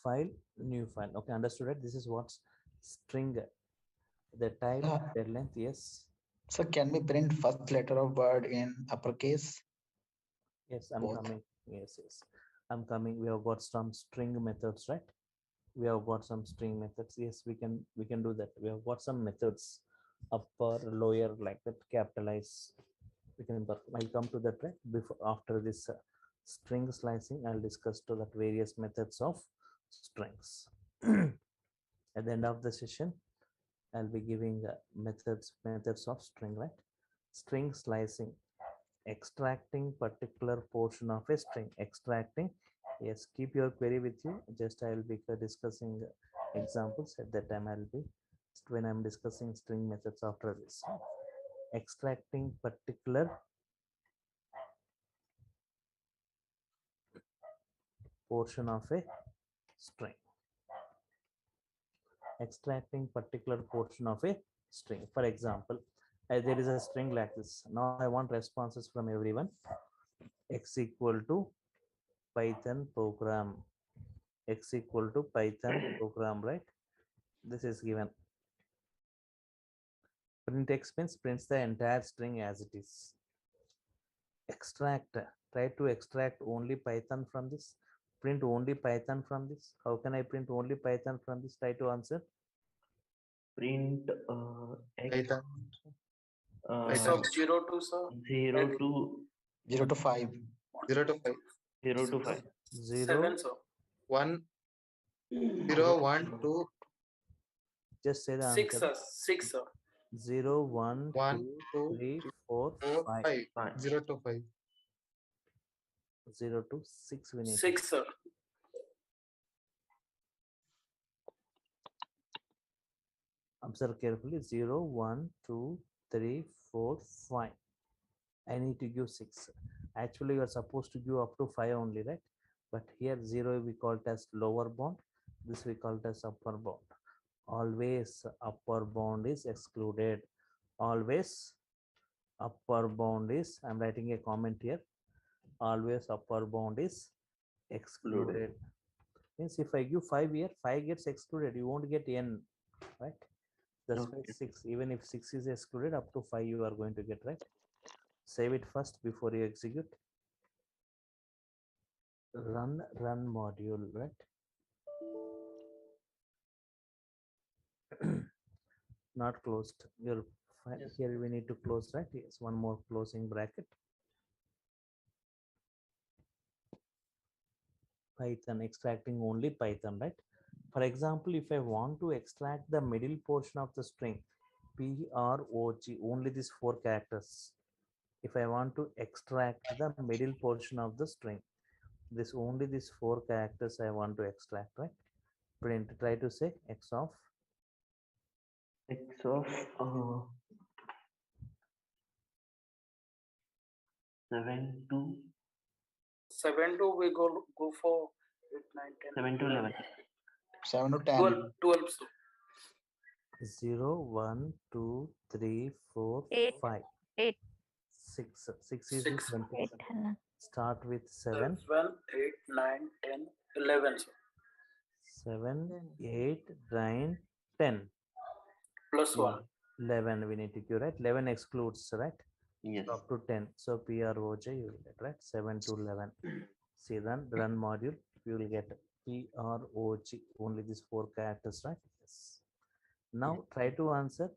File, new file. Okay, understood, right? This is what's string, the type, their length. Yes. So can we print first letter of word in uppercase? Yes, I'm Both. coming. Yes, I'm coming. We have got some string methods, right? We have got some string methods. Yes, we can do that. We have got some methods, upper, lower, like that, capitalize. We can I'll come to that, right? Before after this string slicing, I'll discuss to that various methods of strings. At the end of the session, I'll be giving methods of string, right? String slicing, extracting particular portion of a string. Extracting, yes, keep your query with you. Just I will be discussing examples. At that time I'll be, when I'm discussing string methods after this. Extracting particular portion of a string. Extracting particular portion of a string. For example, there is a string like this. Now I want responses from everyone. X equal to Python program. X equal to Python program, right? This is given. Print X means prints the entire string as it is. Extract, try to extract only Python from this. Print only Python from this. How can I print only Python from this? Try to answer. Print X Python. uh, Python. 0 to sir. 0 to 0 to 5. 0 to 5. 0 to 5. 0, 7 sir. 1, 0, 1, 2, just say the 6 answer. sir. 6 sir. 0, 1, 1, 2, 2, 3, 4, 4, 5. 5. 0 to 5. 0 to 6 we need. 6 sir. Observe carefully. 0, 1, 2, 3, 4, 5. I need to give 6. Actually, you are supposed to give up to 5 only, right? But here 0 we call it as lower bound. This we call it as upper bound. Always upper bound is excluded. Always upper bound is, I'm writing a comment here. Always upper bound is excluded. Means if I give 5 here, 5 gets excluded. You won't get n, right? That's why 6. Even if 6 is excluded, up to 5 you are going to get, right? Save it first before you execute. Run module, right? Not closed. Your file here we need to close, right? Yes, one more closing bracket. Python, extracting only Python, right? For example, if I want to extract the middle portion of the string, PROG, only these 4 characters. If I want to extract the middle portion of the string, this only these 4 characters I want to extract, right? Print, try to say X of 7 to 7 to we go for 8, 9, 10. 7 to 11. 7 to 10. 12 sir. 0, 1, 2, 3, 4, 8. 5. 8. 6. 6 is 6. 20. Start with 7. 7, 8, 9, 10, 11 sir. 7, 8, 9, 10. Plus 1. 11 we need to give, right? 11 excludes, right? Yes. Up to 10. So PROJ you will get, right? 7 to 11. See then run module, you will get PROG, only these 4 characters, right? Yes. Now try to answer.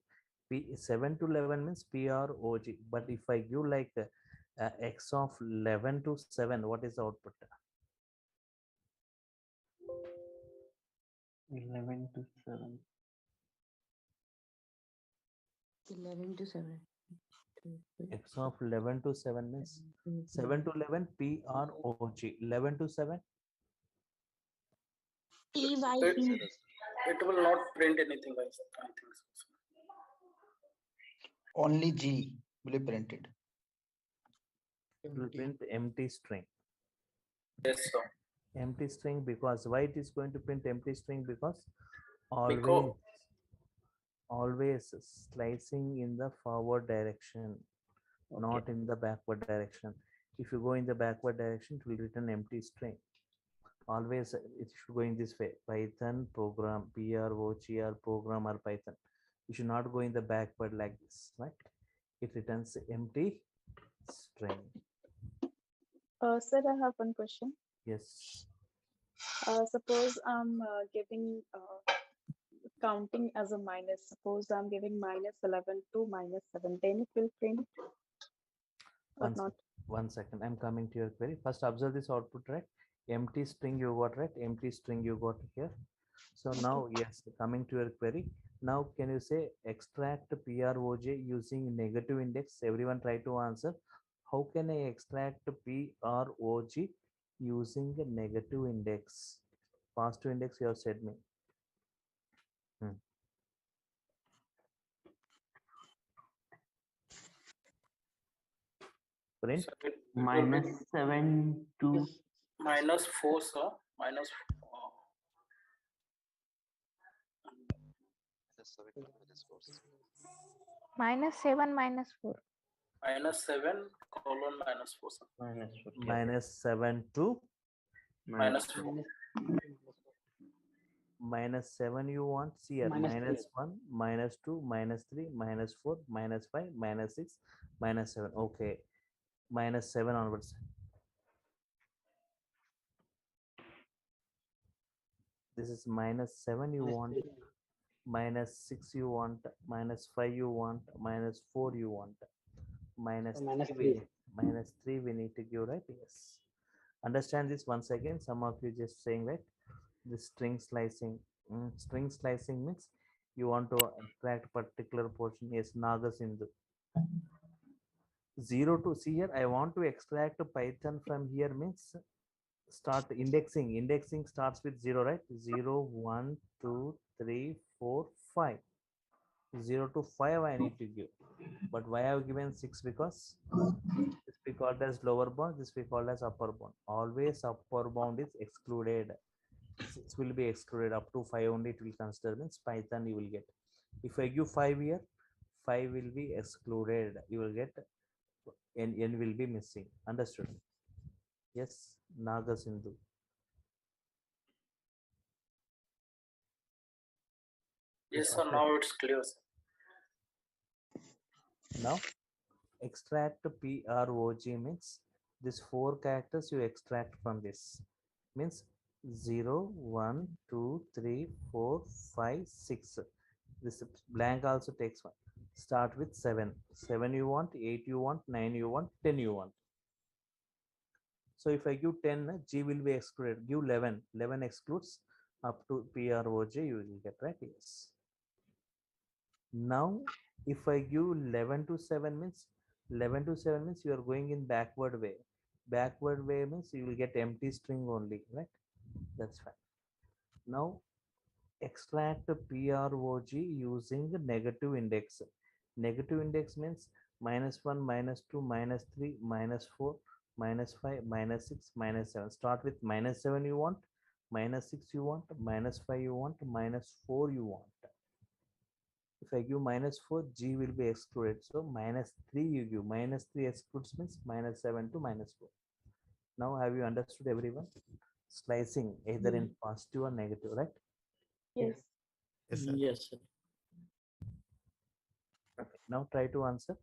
7 to 11 means PROG. But if I give like X of 11 to 7, what is the output? 11 to 7. 11 to 7. X of 11 to 7 means 7 to 11 PROG. 11 to 7. It will not print anything, guys. I think so. Only G will be printed. It will print empty string. Yes, sir. Empty string, because why it is going to print empty string? Because always slicing in the forward direction, not in the backward direction. If you go in the backward direction, it will return empty string. Always it should go in this way: Python program, PROGR program or Python. You should not go in the backward like this, right? It returns empty string. Sir, I have one question. Yes. Suppose I'm giving counting as a minus. Suppose I'm giving -11 to -7. Then it will print or not. One second. I'm coming to your query. First, observe this output, right? Empty string you got, right? Empty string you got here. So now, yes, coming to your query. Now, can you say extract PROJ using negative index? Everyone try to answer. How can I extract PROG using a negative index? Positive index, you have said me. Print So it will be -7 to -4, sir. -4. -7 -4. -7 colon -4, sir. -7 to -4. -7 you want here -1 -2 -3 -4 -5 -6 -7. Okay, -7 onwards. This is -7 you want, -6 you want, -5 you want, -4 you want, -3 we need to give, right? Yes. Understand this once again. Some of you just saying, right? This string slicing. String slicing means you want to extract particular portion. Yes, Naga Sindhu. 0 to see here. I want to extract Python from here means start indexing. Indexing starts with 0, right? 0, 1, 2, 3, 4, 5. 0 to 5 I need to give. But why I have given 6? Because this we called as lower bound, this we called as upper bound. Always upper bound is excluded. 6 will be excluded. Up to 5 only it will consider, means Python you will get. If I give 5 here, 5 will be excluded. You will get n will be missing. Understood? Yes, Naga Sindhu. Yes, sir. Now it's clear, sir. Now extract PROG means this 4 characters you extract from this. Means 0, 1, 2, 3, 4, 5, 6. This blank also takes 1. Start with 7. 7 you want, 8 you want, 9 you want, 10 you want. So if I give 10, G will be excluded. Give 11. 11 excludes. Up to PROJ you will get, right? Yes. Now if I give 11 to 7 means 11 to 7 means you are going in backward way. Backward way means you will get empty string only, right? That's fine. Now extract PROG using the negative index. Negative index means -1, -2, -3, -4, -5, -6, -7. Start with -7 you want, -6 you want, -5 you want, -4 you want. If I give -4, G will be excluded. So -3 you give. -3 excludes means -7 to -4. Now have you understood, everyone? Slicing either in positive or negative, right? Yes. Yes, sir. Yes, sir. Okay. Now try to answer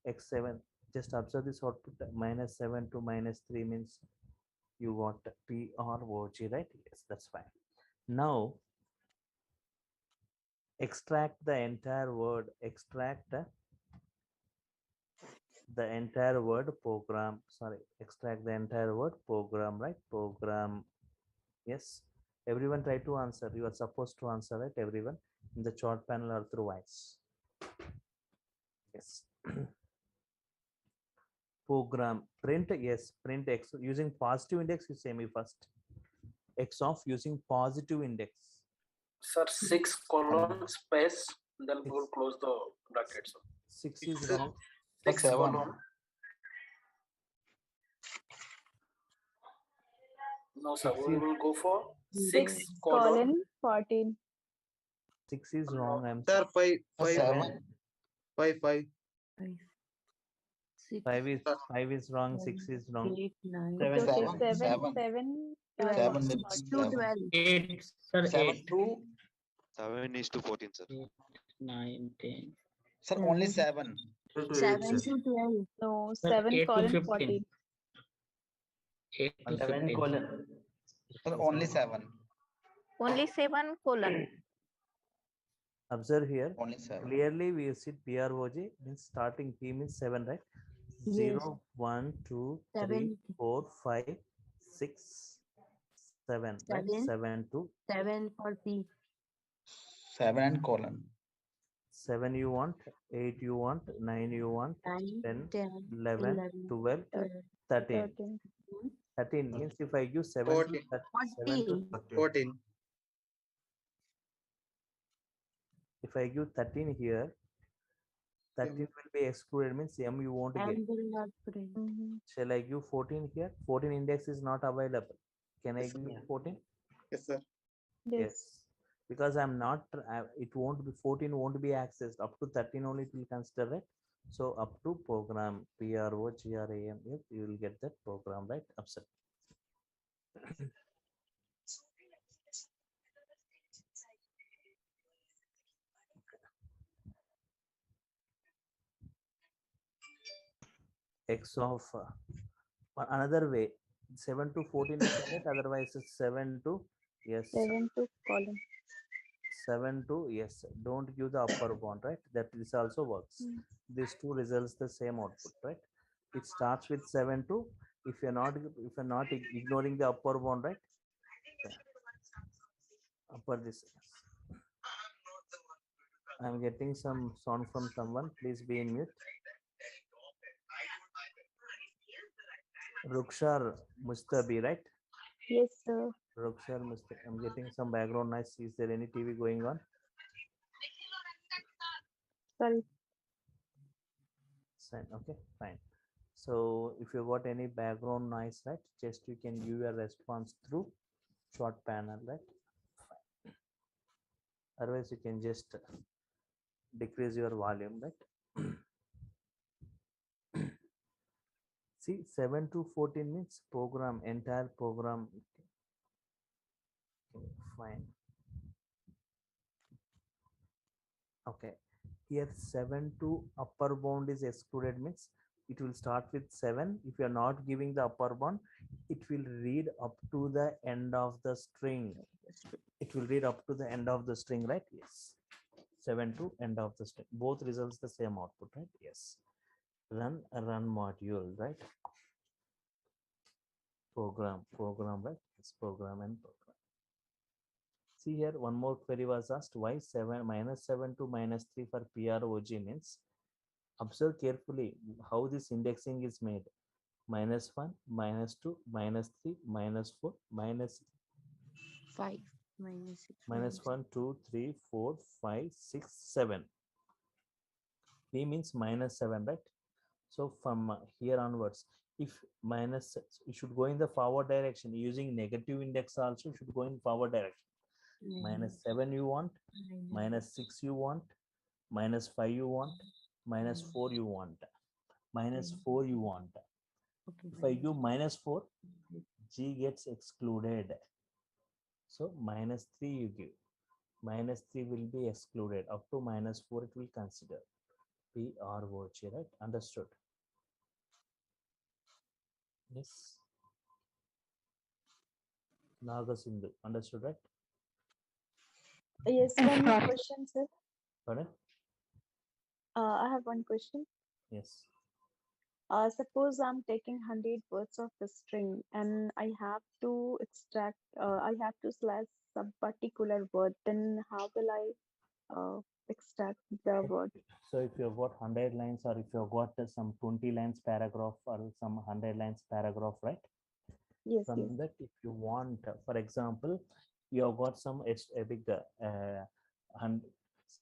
x7. Just observe this output. -7 to -3 means you got PROG, right? Yes, that's fine. Now extract the entire word. Extract the entire word program. Sorry, extract the entire word program, right? Program. Yes. Everyone try to answer. You are supposed to answer, right? Everyone in the chat panel or through voice. Yes. Program print, yes, print x using positive index. You say me first. X of using positive index. Sir, 6 colon space, then we will close the bracket, sir. 6 is wrong. 6 colon. No, sir, we will go for 6 colon 14. 6 is wrong. I'm Sir, 5 7. 5 5 is wrong. 6 is wrong. 8, 9, Okay, 7. 7, 7 12. will 2, 12. 8, sir, 7 8. to 7 is to 14, sir. 9, 10. sir, only 7. 7 to 12. No, Sir, 7 8 to colon 15. 14. 8 to 7 15. colon Only 7. Only 7 colon. Observe here. Only 7. Clearly, we see PROG means starting P means 7, right? Yes. 0, 1, 2, 3, 7. 4, 5, 6, 7, right? 7. 7 to 7 for P. 7 and colon. 7 you want, 8 you want, 9 you want, 9, 10, 10, 11, 11, 12, 12, 13. 13. 13 means if I give 7 to 7 to 14. 14. if I give 13 here, 13 will be excluded means M you won't get. M will not print. Shall I give 14 here? 14 index is not available. Can I Yes, sir. give 14? Yes, sir. Yes. Because I'm not, it won't be 14 won't be accessed up to 13 only it will consider it. So up to program PROGRAM, you will get that program, right? Upset. X of another way 7 to 14 is correct, otherwise it's 7 to yes 7 to column. 7 to yes, don't give the upper bound, right? That this also works. These two results the same output, right? It starts with 7 to, if you're not ignoring the upper bound, right? Upper this. I'm getting some sound from someone, please be in mute. Rukshar Mustabi, right? Yes, sir. Rukshar Mustabi. I'm getting some background noise. Is there any TV going on? Sorry. Okay, fine. So if you got any background noise, right, just you can give your response through short panel, right? Fine. Otherwise, you can just decrease your volume, right? See, 7 to 14 means program, entire program. Okay, fine. Okay, here 7 to upper bound is excluded means it will start with 7. If you are not giving the upper bound, it will read up to the end of the string. It will read up to the end of the string, right? Yes. 7 to end of the string. Both results the same output, right? Yes. Run module, right? Program, right? Yes, program and program. See here, one more query was asked. Why 7 -7 to -3 for PROG means? Observe carefully how this indexing is made. -1, -2, -3, -4, -5, -6, -1, 2, 3, 4, 5, 6, 7. P means -7, right? So from here onwards, if minus, you should go in the forward direction. Using negative index also should go in forward direction. -7 you want, -6 you want, -5 you want, -4 you want, -4 you want. If I give -4, G gets excluded. So -3 you give. -3 will be excluded. Up to -4 it will consider. PROG, right? Understood? Yes. Naga Sindhu. Understood, right? Yes, one more question, sir. Pardon? I have one question. Yes. Suppose I'm taking 100 words of the string and I have to extract, I have to slash some particular word, then how will I extract the word? So if you've got 100 lines or if you've got some 20 lines paragraph or some 100 lines paragraph, right? Yes, From yes. that, if you want, for example, you have got some a big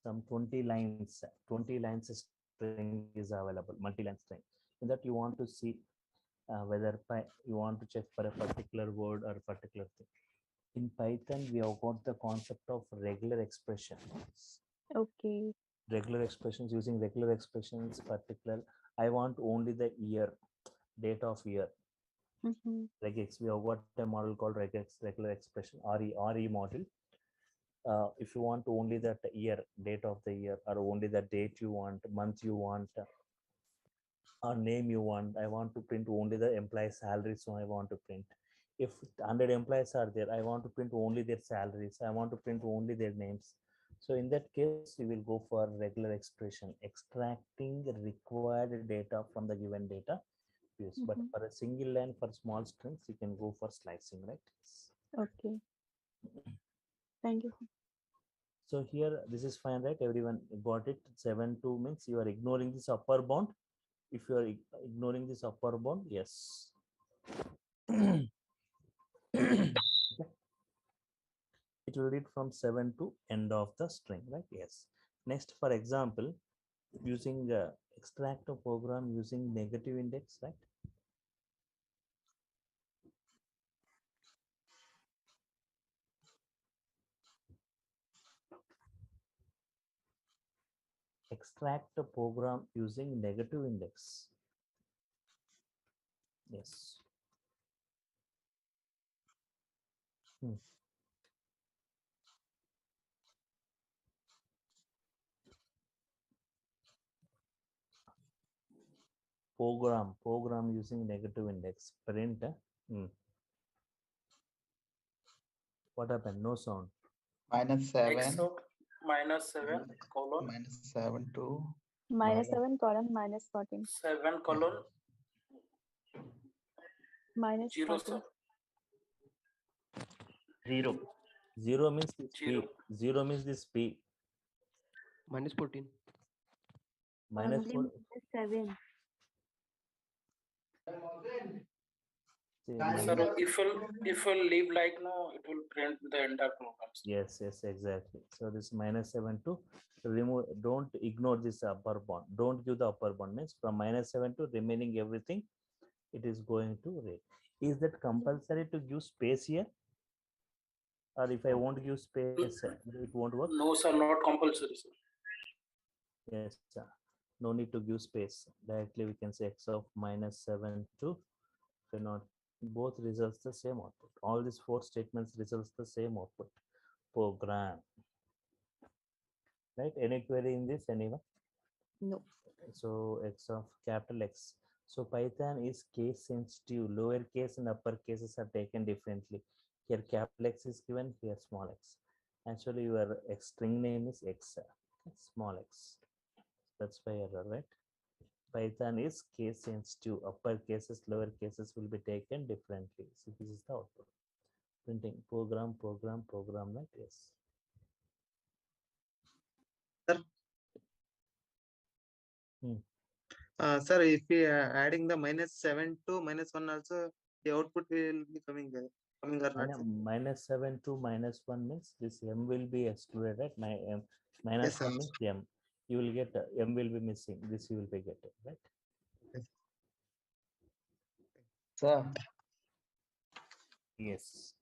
some 20 lines string is available, multi-line string. In that you want to see whether you want to check for a particular word or particular thing. In Python, we have got the concept of regular expressions. Okay. Regular expressions, using regular expressions, particular, I want only the year, date of year. Regex, we have got a model called regex, regular expression, RE model. If you want only that year, date of the year, or only the date you want, month you want, or name you want, I want to print only the employee salary, so I want to print. If 100 employees are there, I want to print only their salaries. I want to print only their names. So in that case, you will go for regular expression, extracting the required data from the given data use. But Mhm. for a single line, for small strings, you can go for slicing, right? Okay. Thank you. So here, this is fine, right? Everyone got it. 7-2 means you are ignoring this upper bound. If you are ignoring this upper bound, yes. It will read from 7 to end of the string, right? Yes. Next, for example, using extract a program using negative index, right? Extract a program using negative index. Yes. Program using negative index. Print. What happened? No sound. -7. -7 colon -7 to -7 colon -14. 7 colon -14. 0 0. 0 means this P. 0 0 means this P. -14. Minus Only 4. -7. Sir, if you leave like no, it will print the entire program. Yes, exactly. So this -7 to remove. Don't ignore this upper bound. Don't give the upper bound. Means from -7 to remaining everything, it is going to read. Is that compulsory to give space here? Or if I won't give space, it won't work? No, sir, not compulsory, sir. Yes, sir. No need to give space. Directly we can say x of -7 to cannot. Both results the same output. All these 4 statements results the same output. Program. Right? Any query in this, anyone? No. So x of capital X. So Python is case sensitive. Lower case and upper cases are taken differently. Here capital X is given, here small x. Actually your string name is x, small x. That's why error, right? Python is case sensitive. Upper cases, lower cases will be taken differently. So this is the output. Printing program, right? Yes. Sir, sir, if we are adding the -7 to -1 also, the output will be coming or not? -7 to -1 means this m will be excluded, right? Yes, sir. -1 means m. You will get m will be missing. This you will be getting, right? Yes. Sir, Yes.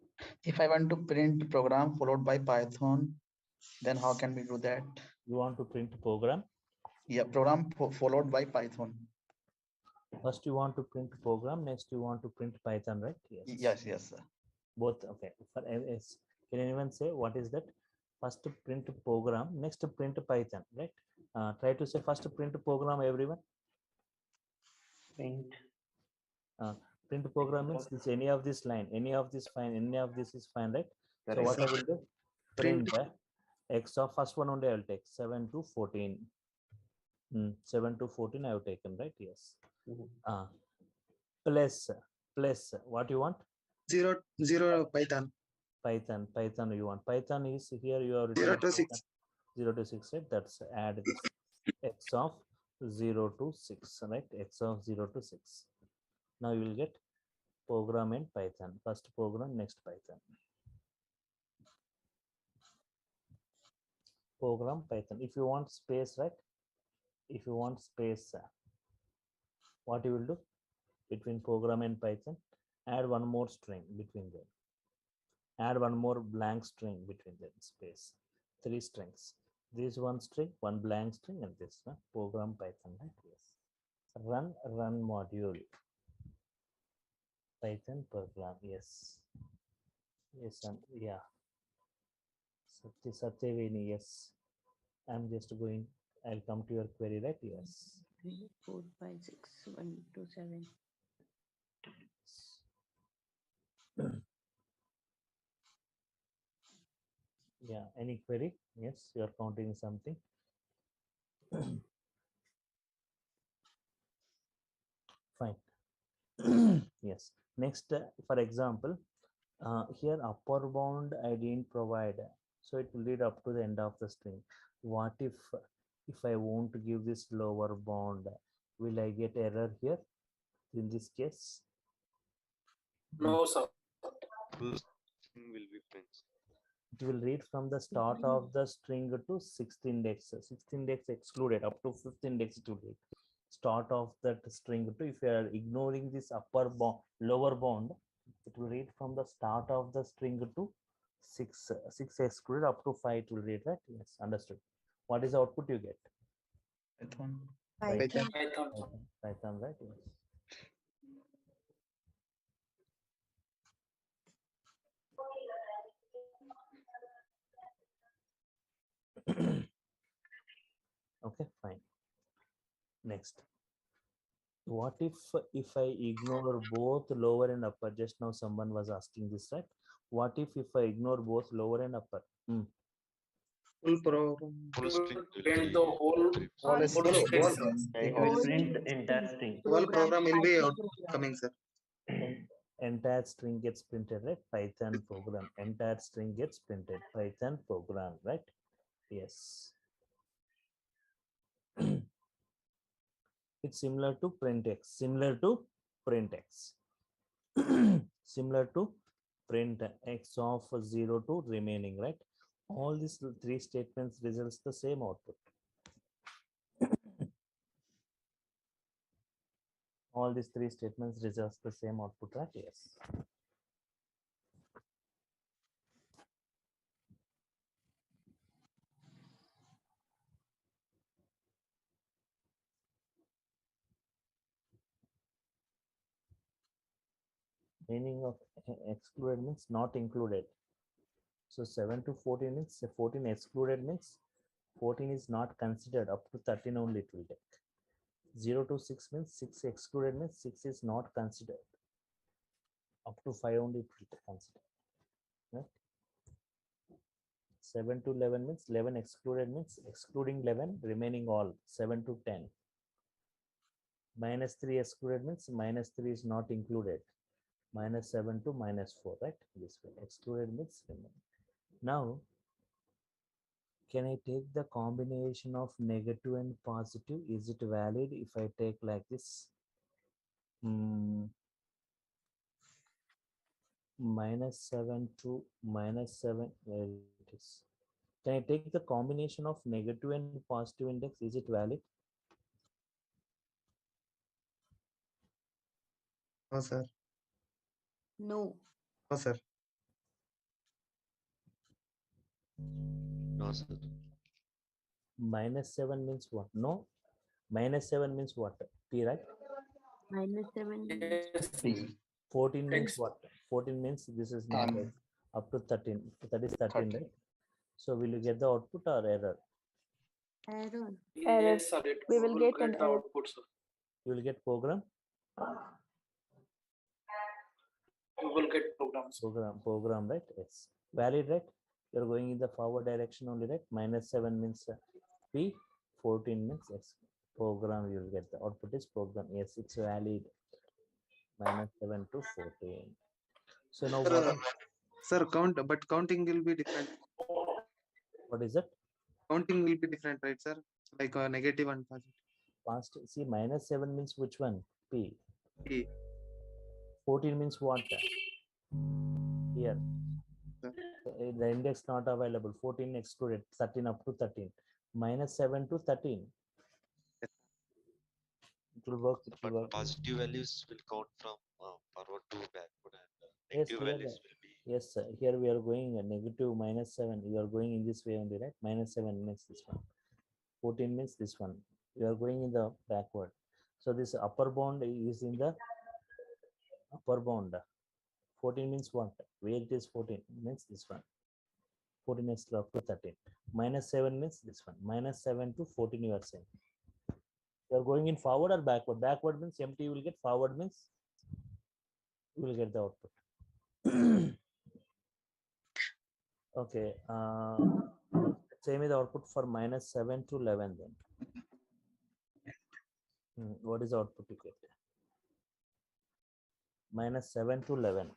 if I want to print program followed by Python, then how can we do that? You want to print program? Yeah, program followed by Python. First you want to print program, next you want to print Python, right? Yes, sir. Both. Okay. For yes. Can anyone say what is that? First print program, next print Python, right? Try to say first print program, everyone. Print program means this any of this line, any of this fine, any of this is fine, right? So what I will do? Print x of first one only I will take 7 to 14. 7 to 14 I have taken, right? Yes. Plus what you want? 0 Python. Python you want. Python is here you have 0 to 6. 0 to 6, right? That's add this x of 0 to 6, right? X of 0 to 6. Now you will get program in Python. First program, next Python. Program Python. If you want space, right? If you want space, what you will do? Between program and Python, add one more string between them. Add one more blank string between them, space. 3 strings. This one string, one blank string, and this one. Program Python, right? Yes. Run module. Python program, yes. Yes, yeah. Satyavini, yes. I'm just going, I'll come to your query, right? Yes. 3, 4, 5, 6, 1, 2, 7. Yeah, any query? Yes, you are counting something. Fine. Yes. Next, for example, here upper bound I didn't provide, so it will lead up to the end of the string. What if I want to give this lower bound? Will I get error here in this case? No, sir. Full string will be printed. It will read from the start of the string to 16th index. 16th index excluded, up to 5th index it will read. Start of that string to, if you are ignoring this upper bound, lower bound, it will read from the start of the string to 6 excluded up to 5 it will read, right? Yes, understood. What is the output you get? Python. Python. Python, right? Yes. Okay, fine. Next, what if I ignore both lower and upper? Just now someone was asking this, right? What if I ignore both lower and upper? Full program. Full string will Print be the whole Whole string, sir. It will print entire string. Whole program will be out Python program. coming, sir. Entire string gets printed, right? Python program, entire string gets printed, Python program, right? Yes. It's similar to printx, similar to printx. Similar to print x of 0 to remaining, right? All these three statements results the same output. All these three statements results the same output, right? Yes. Meaning of excluded means not included. So 7 to 14 means 14 excluded means 14 is not considered, up to 13 only it will take. 0 to 6 means 6 excluded means 6 is not considered. Up to 5 only it will consider. Right? 7 to 11 means 11 excluded means excluding 11, remaining all 7 to 10. Minus 3 excluded means minus 3 is not included. Minus 7 to minus 4, right? This way. Excluded means remaining. Now, can I take the combination of negative and positive? Is it valid if I take like this? Minus 7 to minus 7, where it is. Can I take the combination of negative and positive index? Is it valid? No, sir. No. No, sir. No, sir. Minus 7 means what? No. Minus 7 means what? P, right? Minus 7 means Yes. 14 means X. what? 14 means this is not M. up to 13. That is 13, 13. right? So will you get the output or error? error. Error. Yes, sir. It We will get get an the error. output, sir. You will get program. You will get programs. Program, right? Yes. Valid, right? You're going in the forward direction only, right? Minus 7 means P, 14 means X. Program, you will get the output is program. Yes, it's valid. Minus 7 to 14. So now Sir, but counting will be different. what is it? Counting will be different, right, sir? Like negative and positive. Past, see, minus 7 means which one? P. P. 14 means what? Here. Sir. The index not available. 14 excluded. 13 up to 13. Minus 7 to 13. It will work. It will But work. positive values will count from forward to backward, and Yes, negative here, values will be. yes, sir. Here we are going a negative minus 7. You are going in this way only, right? Minus 7 means this one. 14 means this one. You are going in the backward. So this upper bound is in the upper bound. 14 means what? Where it is 14 means this one. 14 is up to 13. Minus 7 means this one. Minus 7 to 14 you are saying. You are going in forward or backward? Backward means empty you will get, forward means you will get the output. Okay. Say me the output for -7 to 11 then. What is the output you get? -7 to 11.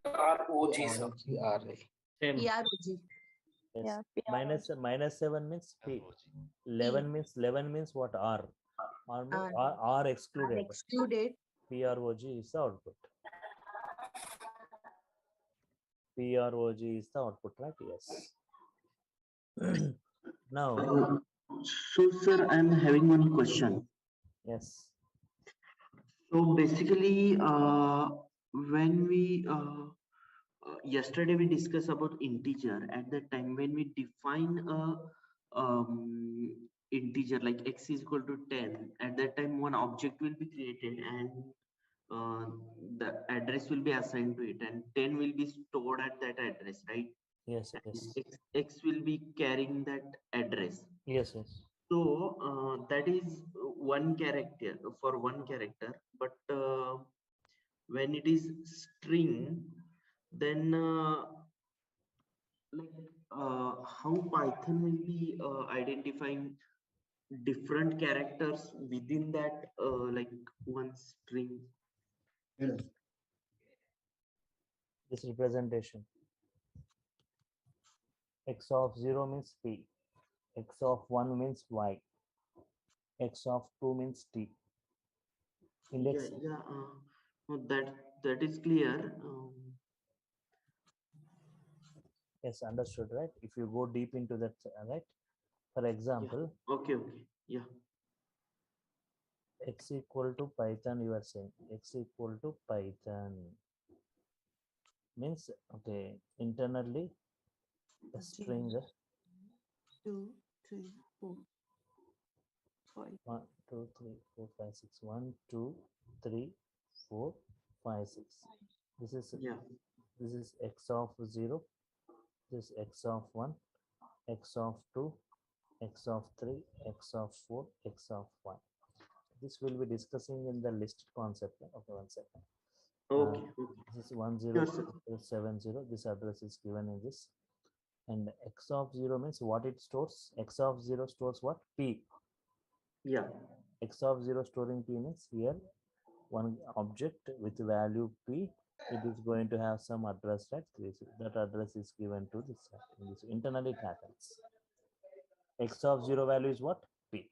PROG, sir. Same. PROG. Yes. Yeah, -7 means P. 11 means what? R. R means R. R excluded. Excluded. PROG is the output. PROG is the output, right? Yes. Now, So, sir, I'm having one question. yes. So basically, when we yesterday we discussed about integer. At that time, when we define a integer like x is equal to 10, at that time one object will be created and uh, the address will be assigned to it, and 10 will be stored at that address, right? Yes. And Yes. x will be carrying that address. Yes. Yes. So that is one character for one character, but when it is string, then how Python will be identifying different characters within that like one string? This representation. X of 0 means P. X of 1 means Y. X of 2 means T. Index. No, that is clear. Yes, understood, right? If you go deep into that, right? For example, Okay. Yeah. x equal to Python, you are saying x equal to Python means, okay, internally a string 2, 3, 4, 5. 1, 2, 3, 4, 5, 6, 1, 2, 3, 4, 5, 6. This is x of 0, this is x of 1, x of 2, x of 3, x of 4, x of 1. This will be discussing in the listed concept. Okay, one second. Okay. This is 1070. This address is given in this. And x of 0 means what it stores. X of 0 stores what? P. Yeah. X of 0 storing P means here one object with value P, it is going to have some address, right? That address is given to this. Internally it happens. X of 0 value is what? P.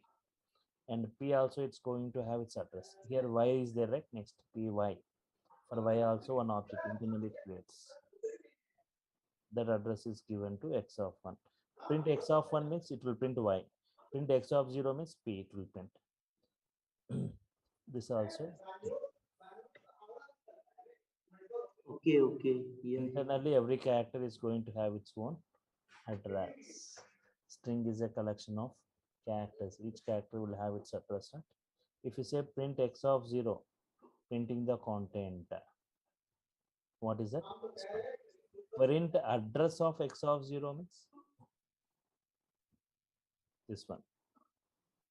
And P also it's going to have its address. Here Y is there, right? Next Py. For Y also one object internally it creates. That address is given to x of 1. Print x of 1 means it will print Y. Print x of 0 means P, it will print. This also. Okay. Yeah. Internally, every character is going to have its own address. String is a collection of characters. Each character will have its address. Right? If you say print x of 0, printing the content. What is that? Print address of x of 0 means this one,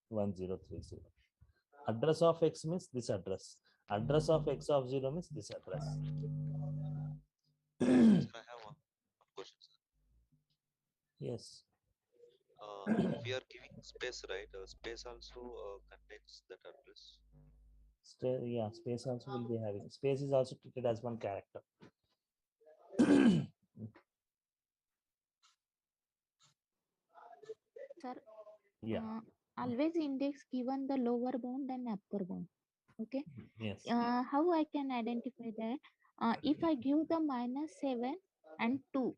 1030. Address of x means this address. Address of x of 0 means this address. Sir, I have one question, sir. Yes. If we are giving space, right? Space also contains that address. Yeah, space also will be having. Space is also treated as one character. Sir, Yeah. always index given the lower bound and upper bound. Okay. Yes. How I can identify that? If I give the -7 and 2,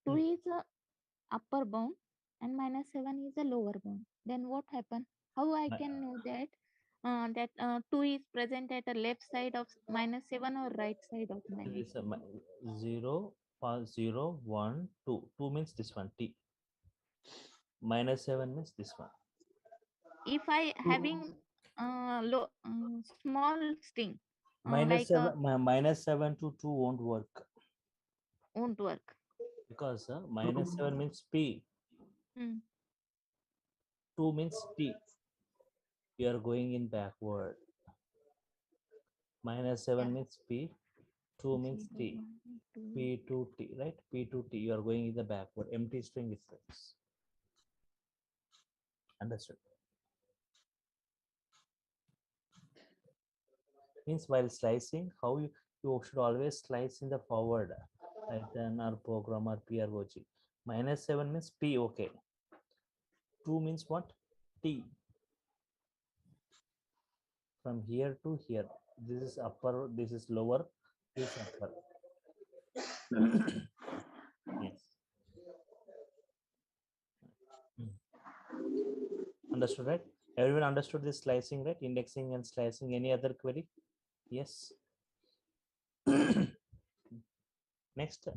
2 is a upper bound and -7 is a lower bound. Then what happen? How I can know that 2 is present at the left side of -7 or right side of This -7? 0, 0, 1, 2. 2 means this one, T. -7 means this one. If I having small string -7 to 2 won't work. Won't work. Because -7 means P. 2 means T. you are going in backward. Minus 7 means P, 2 means T, P to T, right? P to T, you are going in the backward. Empty string is this. Understood? Means while slicing, how you should always slice in the forward, Python or program or PROG. Minus 7 means P, okay. 2 means what? T. From here to here. This is upper, this is lower, this is upper. Yes. Understood, right? Everyone understood this slicing, right? Indexing and slicing. Any other query? Yes. Next,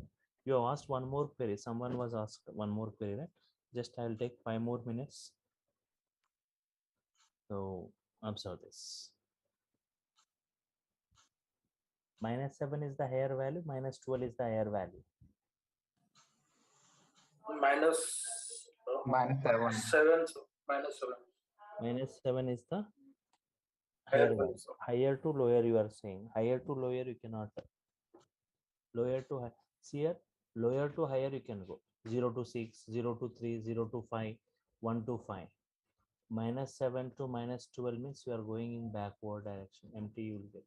you have asked one more query. Someone was asked one more query, right? Just I'll take 5 more minutes. So observe this. Minus 7 is the higher value, minus 12 is the higher value. Minus Minus 7. 7. Minus 7. Minus 7 is the Higher higher value, value. sir. Higher to lower, you are saying. Higher to lower, you cannot. Lower to high. See here, lower to higher, you can go. 0 to 6, 0 to 3, 0 to 5, 1 to 5. Minus 7 to minus 12 means you are going in backward direction. Empty you will get.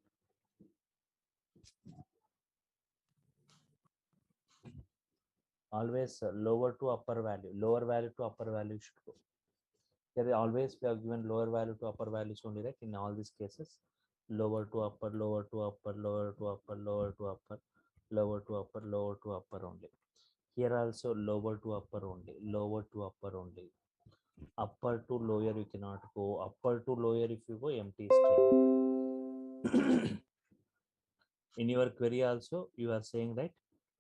Always lower to upper value. Lower value to upper value should go. There always we have given lower value to upper values only, right? In all these cases, lower to upper, lower to upper, lower to upper, lower to upper, lower to upper, lower to upper only. Here also lower to upper only, lower to upper only. Upper to lower you cannot go. Upper to lower if you go, empty string. In your query also you are saying, right,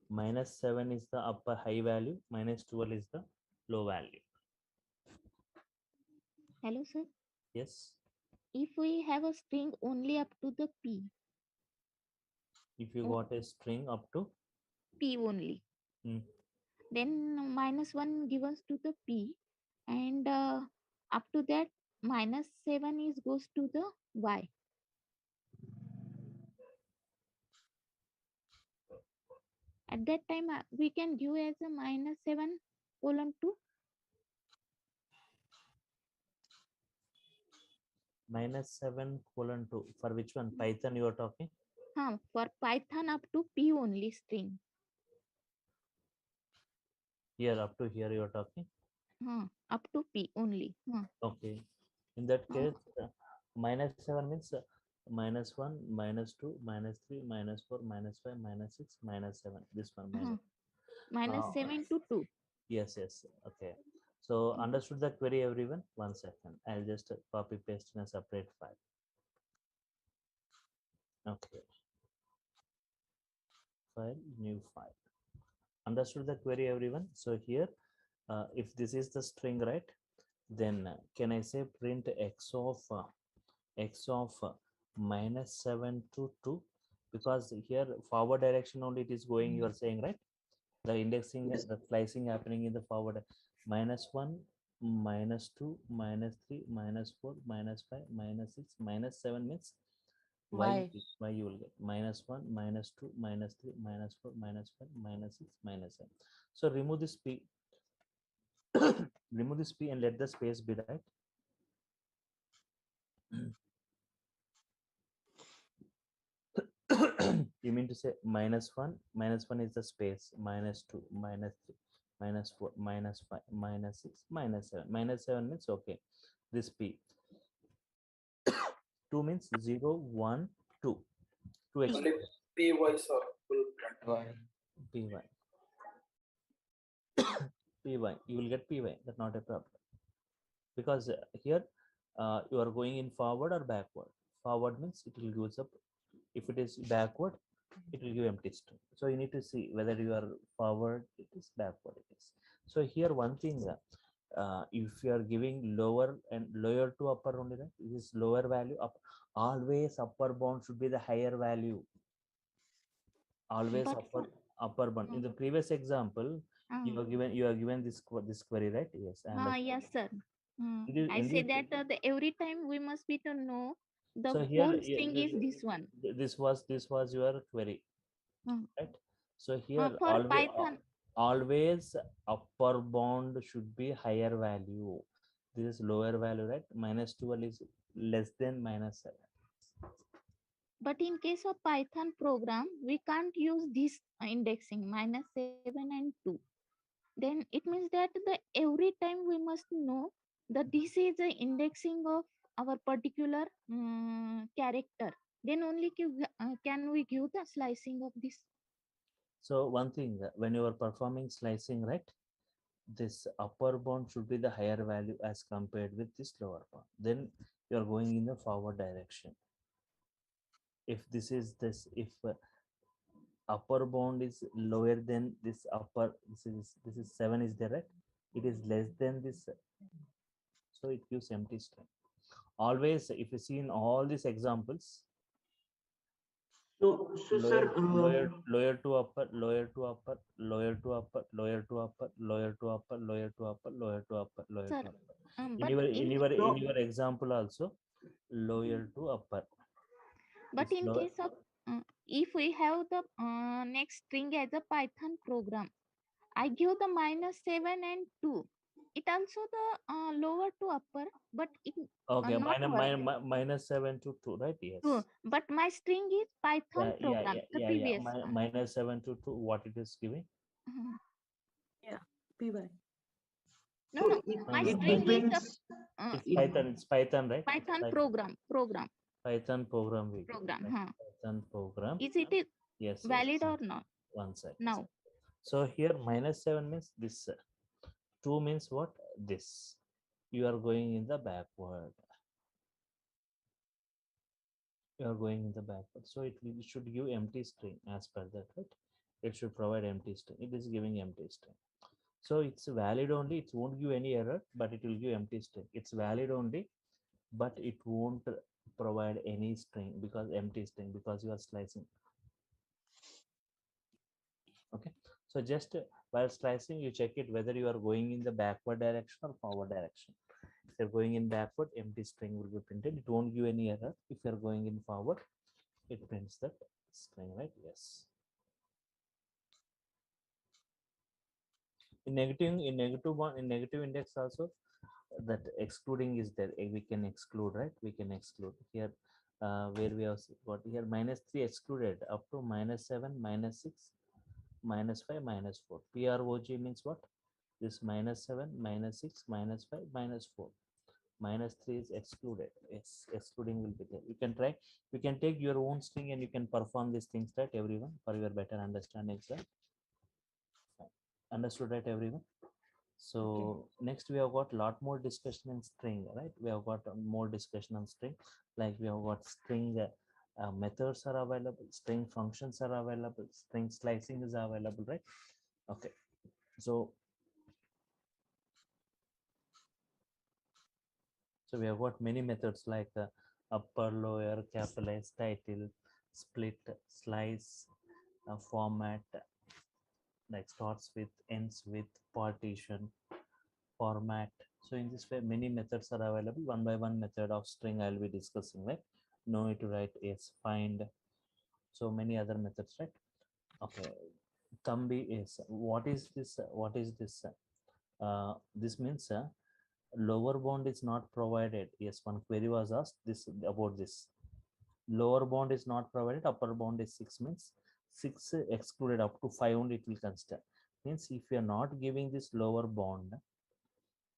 minus 7 is the upper high value, minus 12 is the low value. Hello, sir. Yes. If we have a string only up to the P, If you got a string up to P only, then minus 1 give us to the P, and up to that minus 7 is goes to the Y. At that time, we can give as a minus 7 colon 2. minus 7 colon 2 for which one? Python you are talking? For Python up to P only string. Here up to here you are talking? Up to P only. Okay. In that case, minus 7 means minus 1, minus 2, minus 3, minus 4, minus 5, minus 6, minus 7. This one minus. Minus 7 to 2. Yes, yes. Okay. So understood the query, everyone? 1 second. I'll just copy paste in a separate file. Okay. File, new file. Understood the query, everyone? So here, if this is the string, right? Then can I say print x of minus 7 to 2? Because here forward direction only it is going, you are saying, right? The indexing, the slicing happening in the forward. Minus 1, minus 2, minus 3, minus 4, minus 5, minus 6, minus 7 means y you will get minus 1, minus 2, minus 3, minus 4, minus 5, minus 6, minus 7. So remove this p. Remove this p and let the space be, right? You mean to say minus 1 is the space, minus 2, minus 3, minus 4, minus 5, minus 6, minus 7. Minus 7 means okay. This p. 2 means 0, 1, 2. 2 Only py, sir, will print. Py. Py. You will get py. That's not a problem. Because here you are going in forward or backward. Forward means it will use up. If it is backward, it will give empty string. So you need to see whether you are forward, it is backward, it is. So here one thing, if you are giving lower and lower to upper only, right? This is lower value up. Always upper bound should be the higher value. Always upper bound. In the previous example, you are given this query, right? Yes. Yes, sir. I say that every time we must be to know the So here whole string is this one. this was your query, right? So here For Python, always upper bound should be higher value. This is lower value, right? Minus 12 is less than minus 7. but in case of Python program, we can't use this indexing -7 and 2. Then it means that the every time we must know that this is the indexing of our particular character. Then only can we give the slicing of this. So one thing, when you are performing slicing, right, this upper bound should be the higher value as compared with this lower bound. Then you are going in the forward direction. If this is this, if upper bound is lower than this upper, this is 7 is there, right? It is less than this, so it gives empty string. Always, if you see in all these examples, So, sir, lower to upper, lower to upper, lower to upper, lower to upper, lower to upper, lower to upper, lower to upper, lower Sir, to upper. In but your in in your example also, lower to upper. But in case of if we have the next string as a Python program, I give the -7 and 2. It also the lower to upper, but it Okay, not work. -7 to 2, right? Yes. 2. But my string is Python program, the previous one. -7 to 2, what it is giving? Yeah, py. No, so no. My it string depends. is It's Python, right? Python program. Python program. Program. Python program. Is it Yes. valid or not? One second. Now. So here -7 means this. 2 means what? This. You are going in the backward. You are going in the backward. So it should give empty string as per that, right? It should provide empty string. It is giving empty string. So it's valid only. It won't give any error, but it will give empty string. It's valid only, but it won't provide any string because empty string because you are slicing. Okay, so just while slicing you check it whether you are going in the backward direction or forward direction. If you're going in backward, empty string will be printed. It won't give any error. If you're going in forward, it prints that string, right? Yes. In negative index also, that excluding is there. We can exclude, right? We can exclude here, where we have got here -3 excluded up to -7, -6, -5, -4. PROG means what? This -7, -6, -5, -4. -3 is excluded. Yes, excluding will be there. You can try. You can take your own string and you can perform these things, right, everyone, for your better understanding, sir. Understood, right, everyone? So next we have got a lot more discussion in string, right? We have got more discussion on string, like we have got string methods are available, string functions are available, string slicing is available, right? Okay, so we have got many methods like upper, lower, capitalize, title, split, slice, format, like starts with, ends with, partition, format. So in this way many methods are available. One by one method of string I'll be discussing, right? No need to write is, find, so many other methods, right? Okay, Thambi is, what is this? What is this? This means lower bound is not provided. Yes, one query was asked this about this. Lower bound is not provided, upper bound is 6, means 6 excluded, up to 5 only it will consider. Means if you are not giving this lower bound,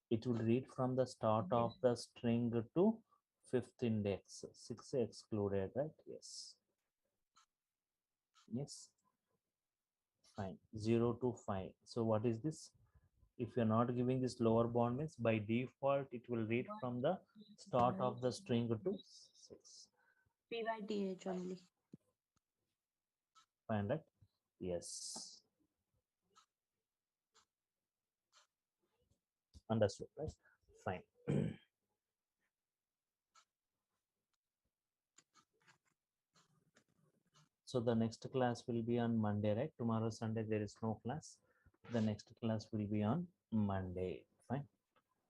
it will read from the start of the string to 5th index. 6 excluded, right? Yes. Yes. Fine. 0 to 5. So what is this? If you're not giving this lower bound, means by default it will read from the start of the string to 6. PYTH only. Fine, right? Yes. Understood, right? Fine. So the next class will be on Monday, right? Tomorrow Sunday there is no class. The next class will be on Monday. Fine.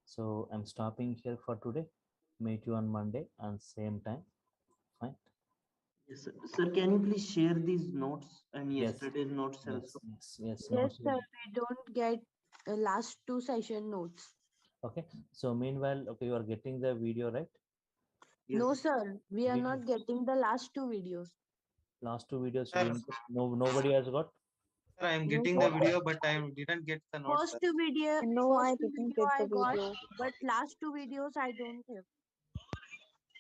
So I'm stopping here for today. Meet you on Monday and same time. Fine. Yes, sir. Sir, can you please share these notes and Yes. yesterday's notes Yes. also? Yes. Yes, Notes sir. will. We don't get last two session notes. Okay. So meanwhile, okay, you are getting the video, right? No, Yes. sir. We are Video. not getting the last two videos. Last two videos you Sir, didn't get. No, nobody has got. sir, I am No, getting the sir. video, but I didn't get the notes, sir. No, I First two didn't video get the I got, video. but last two videos I don't have.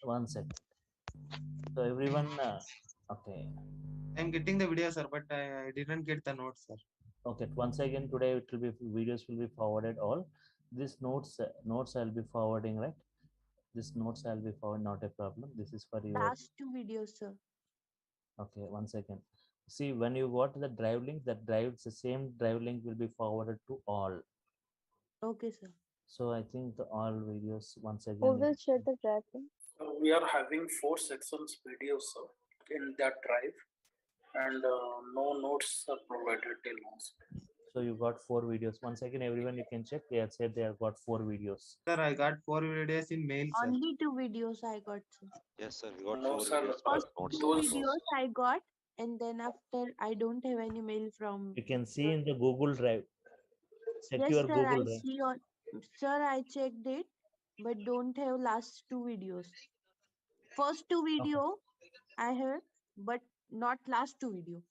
One second. So everyone, okay. I am getting the video, sir, but I didn't get the notes, sir. Okay. Once again, today it will be videos will be forwarded all. These notes I'll be forwarding, right? This notes I'll be forwarding, not a problem. This is for your. Last two videos, sir. Okay, one second. See, when you got the drive link, that drives the same drive link will be forwarded to all. Okay, sir. So I think the all videos once Who again. will share the drafting? We are having 4 sections videos in that drive, and no notes are provided till now. So you got 4 videos. Once again, everyone you can check. They have said they have got 4 videos. Sir, I got 4 videos in mail, sir. Only two videos I got, sir. Yes, sir. We got No, 4 sir. videos, First but notes two are Those videos I got, and then after I don't have any mail from. You can see in the Google Drive. Check Yes, your sir. Google I Drive. see on. Sir, I checked it, but don't have last two videos. First two video I have, but not last two video.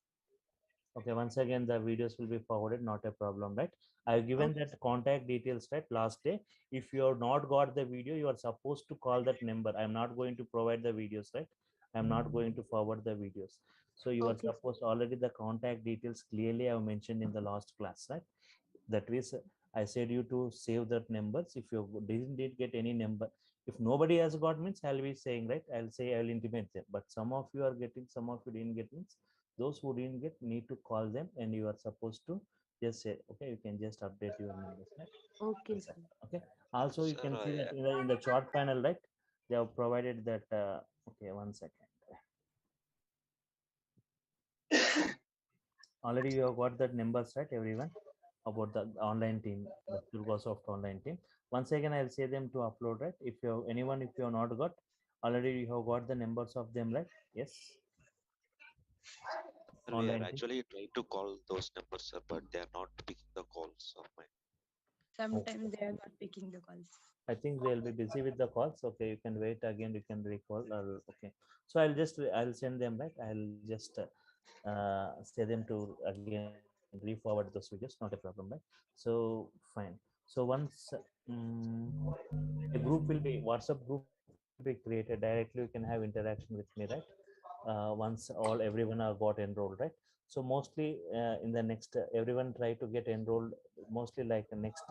Okay, once again the videos will be forwarded, not a problem, right? I've given Okay. that contact details, right, last day. If you have not got the video, you are supposed to call that number. I'm not going to provide the videos, right? I'm not going to forward the videos. So you are Okay, sir. supposed already the contact details clearly I've mentioned in the last class, right? That is, I said you to save that numbers. If you didn't get any number, if nobody has got means I'll be saying, right, I'll say I'll intimate them, but some of you are getting, some of you didn't get means those who didn't get need to call them, and you are supposed to just say, okay, you can just update your numbers, right? Okay, sir. Okay. Also you sir, can see that in the chart panel, right, they have provided that okay, one second. Already you have got that numbers, right, everyone, about the online team, the Durgasoft online team. Once again, I'll say them to upload, right? If you have anyone, if you have not got, already you have got the numbers of them, right? Yes. sir, we are Online team. actually trying to call those numbers, sir, but they are not picking the calls of mine. Sometimes they are not picking the calls. I think they'll be busy with the calls. Okay, you can wait again. You can recall. Okay, so I'll send them, right. I'll just say them to again re-forward those videos. Not a problem, right? So fine. So once a group will be WhatsApp group will be created directly, you can have interaction with me, right? Once all everyone are got enrolled, right? So mostly in the next everyone try to get enrolled, mostly like the next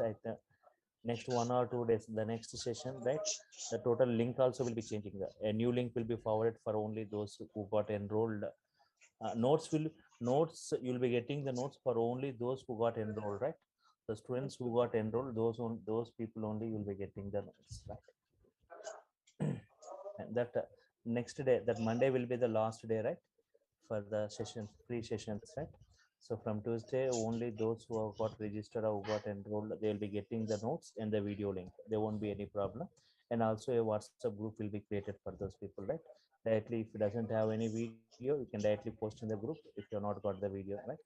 1 or 2 days, the next session, right? The total link also will be changing. A new link will be forwarded for only those who got enrolled. Notes you'll be getting the notes for only those who got enrolled, right? The students who got enrolled, those people only will be getting the notes, right? And that next day, that Monday will be the last day, right, for the sessions, free sessions, right? So from Tuesday, only those who have got registered or who got enrolled, they will be getting the notes and the video link. There won't be any problem. And also a WhatsApp group will be created for those people, right? Directly, if it doesn't have any video, you can directly post in the group if you have not got the video, right?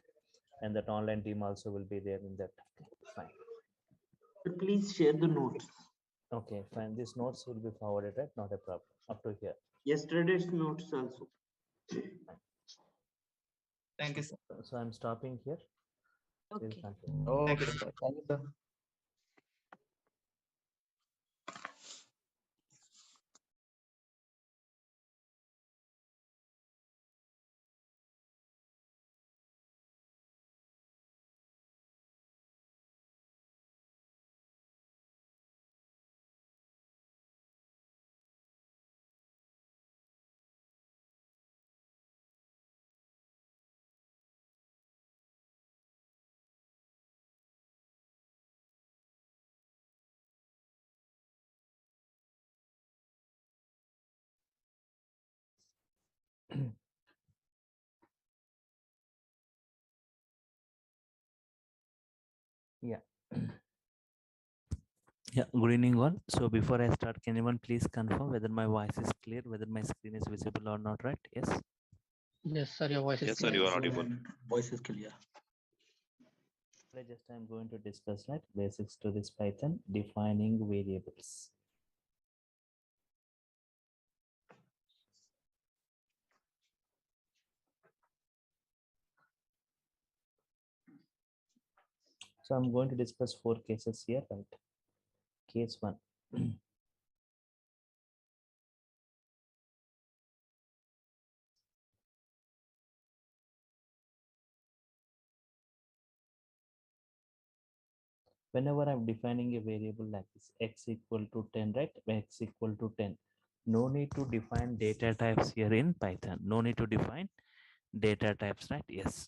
And that online team also will be there in that. Okay, fine. Sir, please share the notes. Okay, fine. These notes will be forwarded, right? Not a problem. Up to here. Yesterday's notes also. Thank you, sir. So I'm stopping here. We'll Okay. continue. Thank you, Okay, sir. thank you, sir. Yeah. Yeah, good evening all. So before I start, can anyone please confirm whether my voice is clear, whether my screen is visible or not, right? Yes. Yes, sir, your voice is Yes, clear. you are audible. Voice is clear. I'm going to discuss right basics to this Python, defining variables. So I'm going to discuss 4 cases here, right? Case 1. Whenever I'm defining a variable like this, x equal to 10, right? X equal to 10. No need to define data types here in Python. No need to define data types, right? Yes.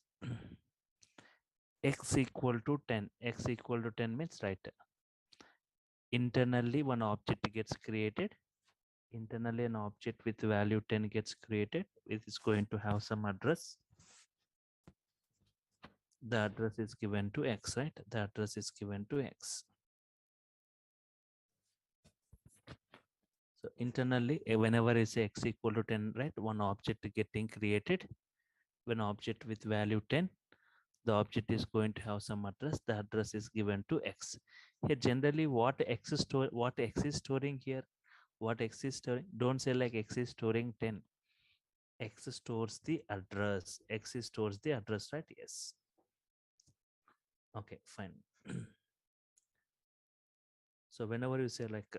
X equal to 10. X equal to 10 means, right? Internally, one object gets created. Internally, an object with value 10 gets created. It is going to have some address. The address is given to x, right? The address is given to x. So internally, whenever I say x equal to 10, right, one object getting created. When object with value 10, the object is going to have some address. The address is given to x. Here, generally, what x is storing here? What x is storing? Don't say like x is storing 10. X stores the address. X stores the address, right? Yes. Okay, fine. So whenever you say like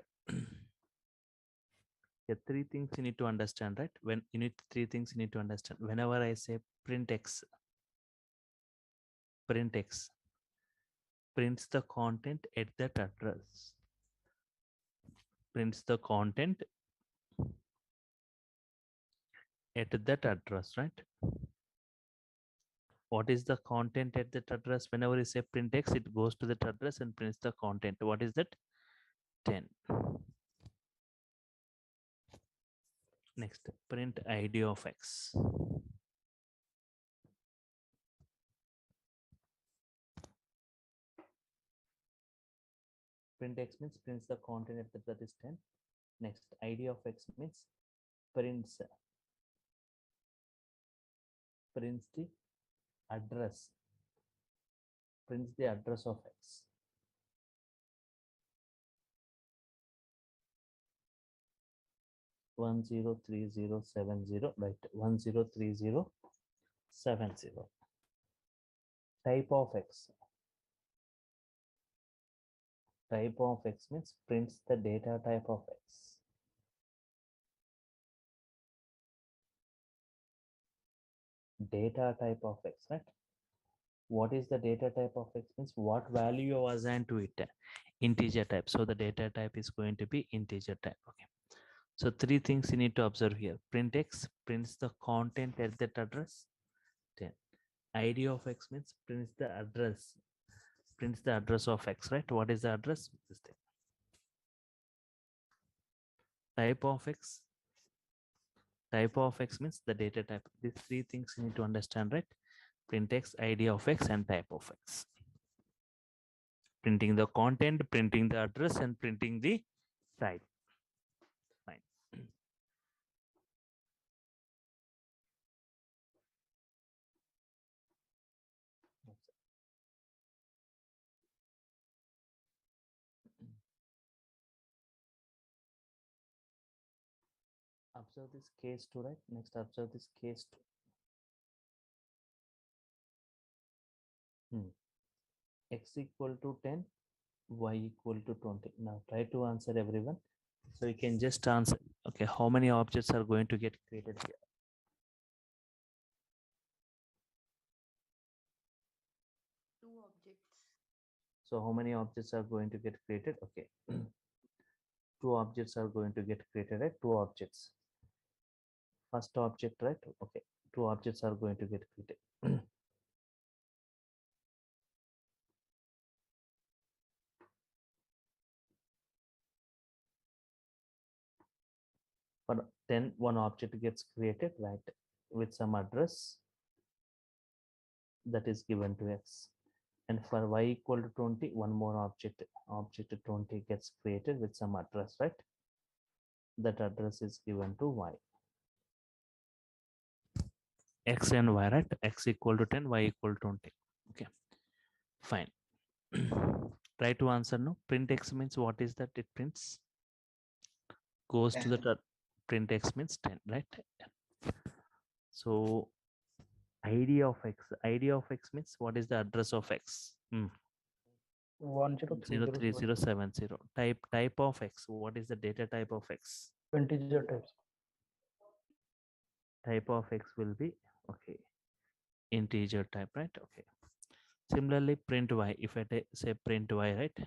yeah, 3 things you need to understand, right? When you need 3 things you need to understand. Whenever I say print x prints the content at that address. Prints the content at that address, right? What is the content at that address? Whenever you say print x, it goes to that address and prints the content. What is that? 10. Next, print id of x. Print x means prints the content at that is 10. Next, id of x means prints the address. Prints the address of x. 103070, right? 103070. Type of x. Type of x means prints the data type of x. Data type of x, right? What is the data type of x means what value you assign to it? Integer type. So the data type is going to be integer type. Okay. So 3 things you need to observe here. Print x prints the content at that address. 10. id of x means prints the address. Prints the address of x, right? What is the address? This thing. Type of x. Type of x means the data type. These 3 things you need to understand, right? Print x, id of x, and type of x. Printing the content, printing the address, and printing the type. Fine. Observe this case 2, right? Next, observe this case 2. X equal to 10, y equal to 20. Now try to answer everyone. So you can just answer. Okay, how many objects are going to get created here? Two objects. So how many objects are going to get created? Okay. 2 objects are going to get created, right? 2 objects. First object, right? Okay. 2 objects are going to get created. For 10, one object gets created, right? With some address that is given to x. And for y equal to 20, one more object 20 gets created with some address, right? That address is given to y. X and y, right? X equal to 10, y equal to 20. Okay, fine. Try to answer no. Print x means what is that? It prints goes to the print x means 10, right? So id of x means what is the address of x? 03070. Type of x, what is the data type of x? Integer types. Type of x will be okay, integer type, right? Okay. Similarly, print y, if I say print y, right?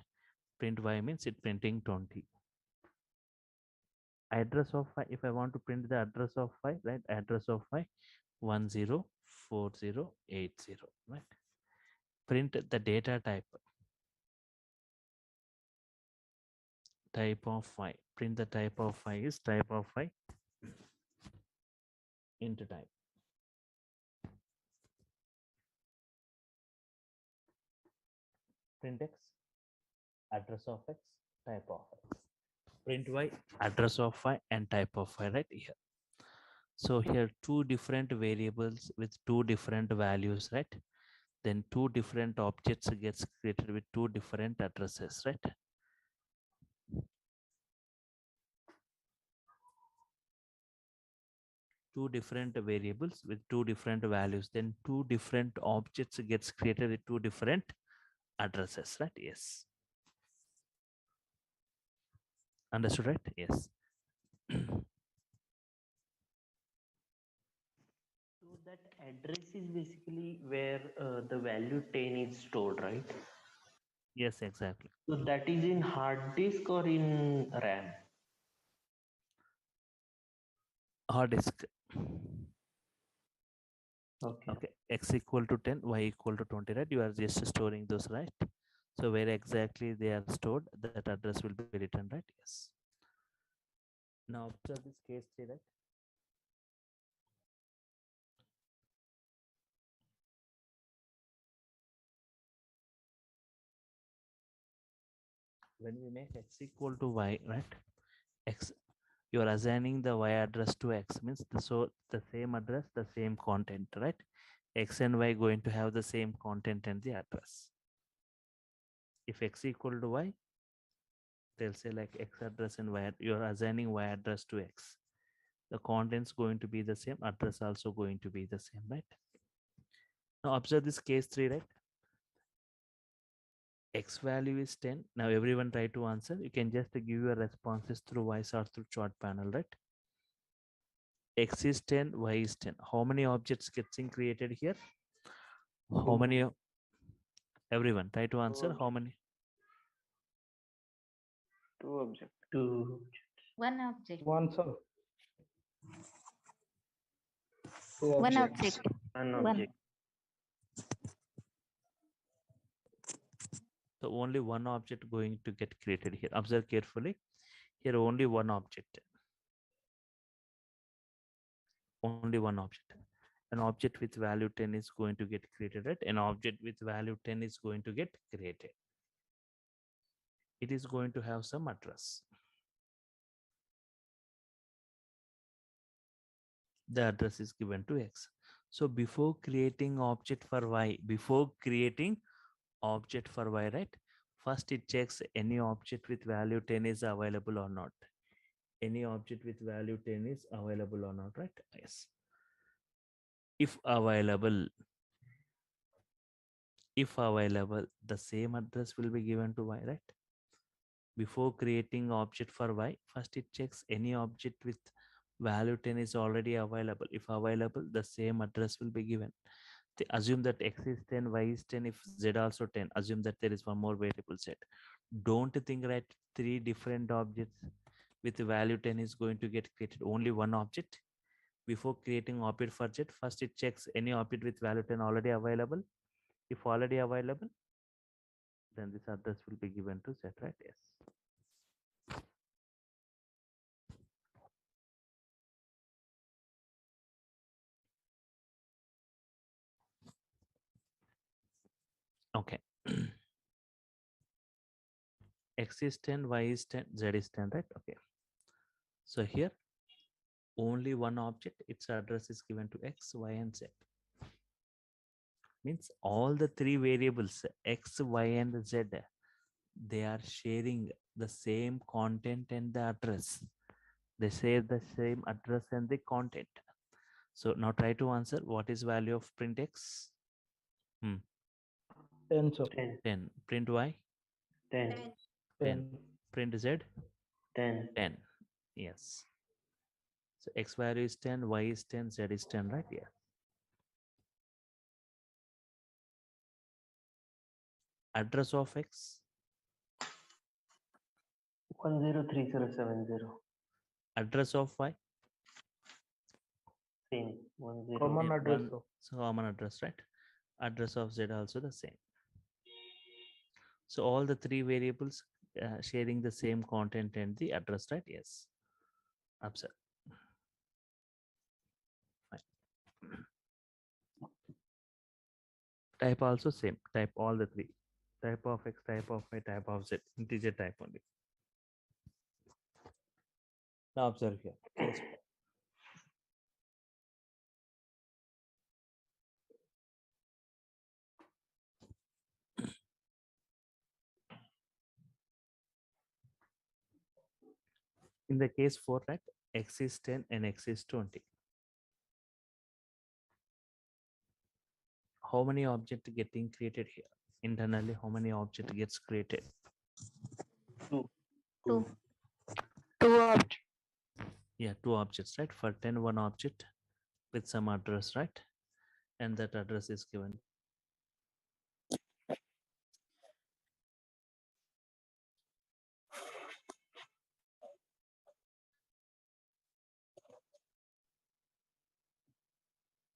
Print y means it printing 20. Address of y, if I want to print the address of y, right? Address of y 104080, right? Print the data type of y. Print the type of y is type of y into type. Print x, address of x, type of x. Print y, address of y and type of y, right here. So here two different variables with two different values, right? Then two different objects gets created with two different addresses, right? Two different variables with two different values, then two different objects gets created with two different addresses, right? Yes. Understood, right? Yes. So that address is basically where the value 10 is stored, right? Yes, exactly. So that is in hard disk or in RAM? Hard disk. Okay. X equal to 10, y equal to 20, right? You are just storing those, right? So where exactly they are stored, that address will be written, right? Yes. Now observe this case 3, right? When we make x equal to y, right? X, you are assigning the y address to x, means so the same address, the same content, right? X and y going to have the same content and the address. If x equal to y, they'll say like x address and y, you're assigning y address to x. The contents going to be the same, address also going to be the same, right? Now observe this case 3, right? X value is 10. Now everyone try to answer. You can just give your responses through voice or through chat panel, right? X is 10, Y is 10. How many objects getting created here? How many? Everyone try to answer. How many? Two objects. One object. One, sir. One object. One One. object. So only one object going to get created here. Observe carefully. Here only one object. Only one object. An object with value 10 is going to get created, right? An object with value 10 is going to get created. It is going to have some address. The address is given to x. So before creating object for y, right? First it checks any object with value 10 is available or not. Any object with value 10 is available or not, right? Yes. If available, the same address will be given to y, right? Before creating object for y, first it checks any object with value 10 is already available. If available, the same address will be given. They assume that x is 10, y is 10, if z also 10, assume that there is one more variable set. Don't think that three different objects with value 10 is going to get created. Only one object. Before creating object for z, first it checks any object with value 10 already available. If already available, then this address will be given to z, right? Yes. Okay. X is 10, Y is 10, Z is 10, right? Okay. So here only one object, its address is given to X, Y, and Z. Means all the three variables X, Y, and Z, they are sharing the same content and the address. They share the same address and the content. So now try to answer what is value of print X? 10, sir. 10. Print Y? 10. 10. Print Z? 10. 10. Yes. So X value is 10, Y is 10, Z is 10, right? Yeah. Address of X? 103070. Address of Y? Same. 10. Common address, sir. So common address, right? Address of Z also the same. So all the three variables sharing the same content and the address, right? Yes. Observe. Fine. Type also same. Type all the three. Type of X, type of Y, type of Z. Integer type only. Now observe here. Case four. In the case 4, right? X is 10 and X is 20. How many objects getting created here? Internally, how many object gets created? 2. 2. 2 objects. Yeah, 2 objects, right? For 10, one object with some address, right? And that address is given.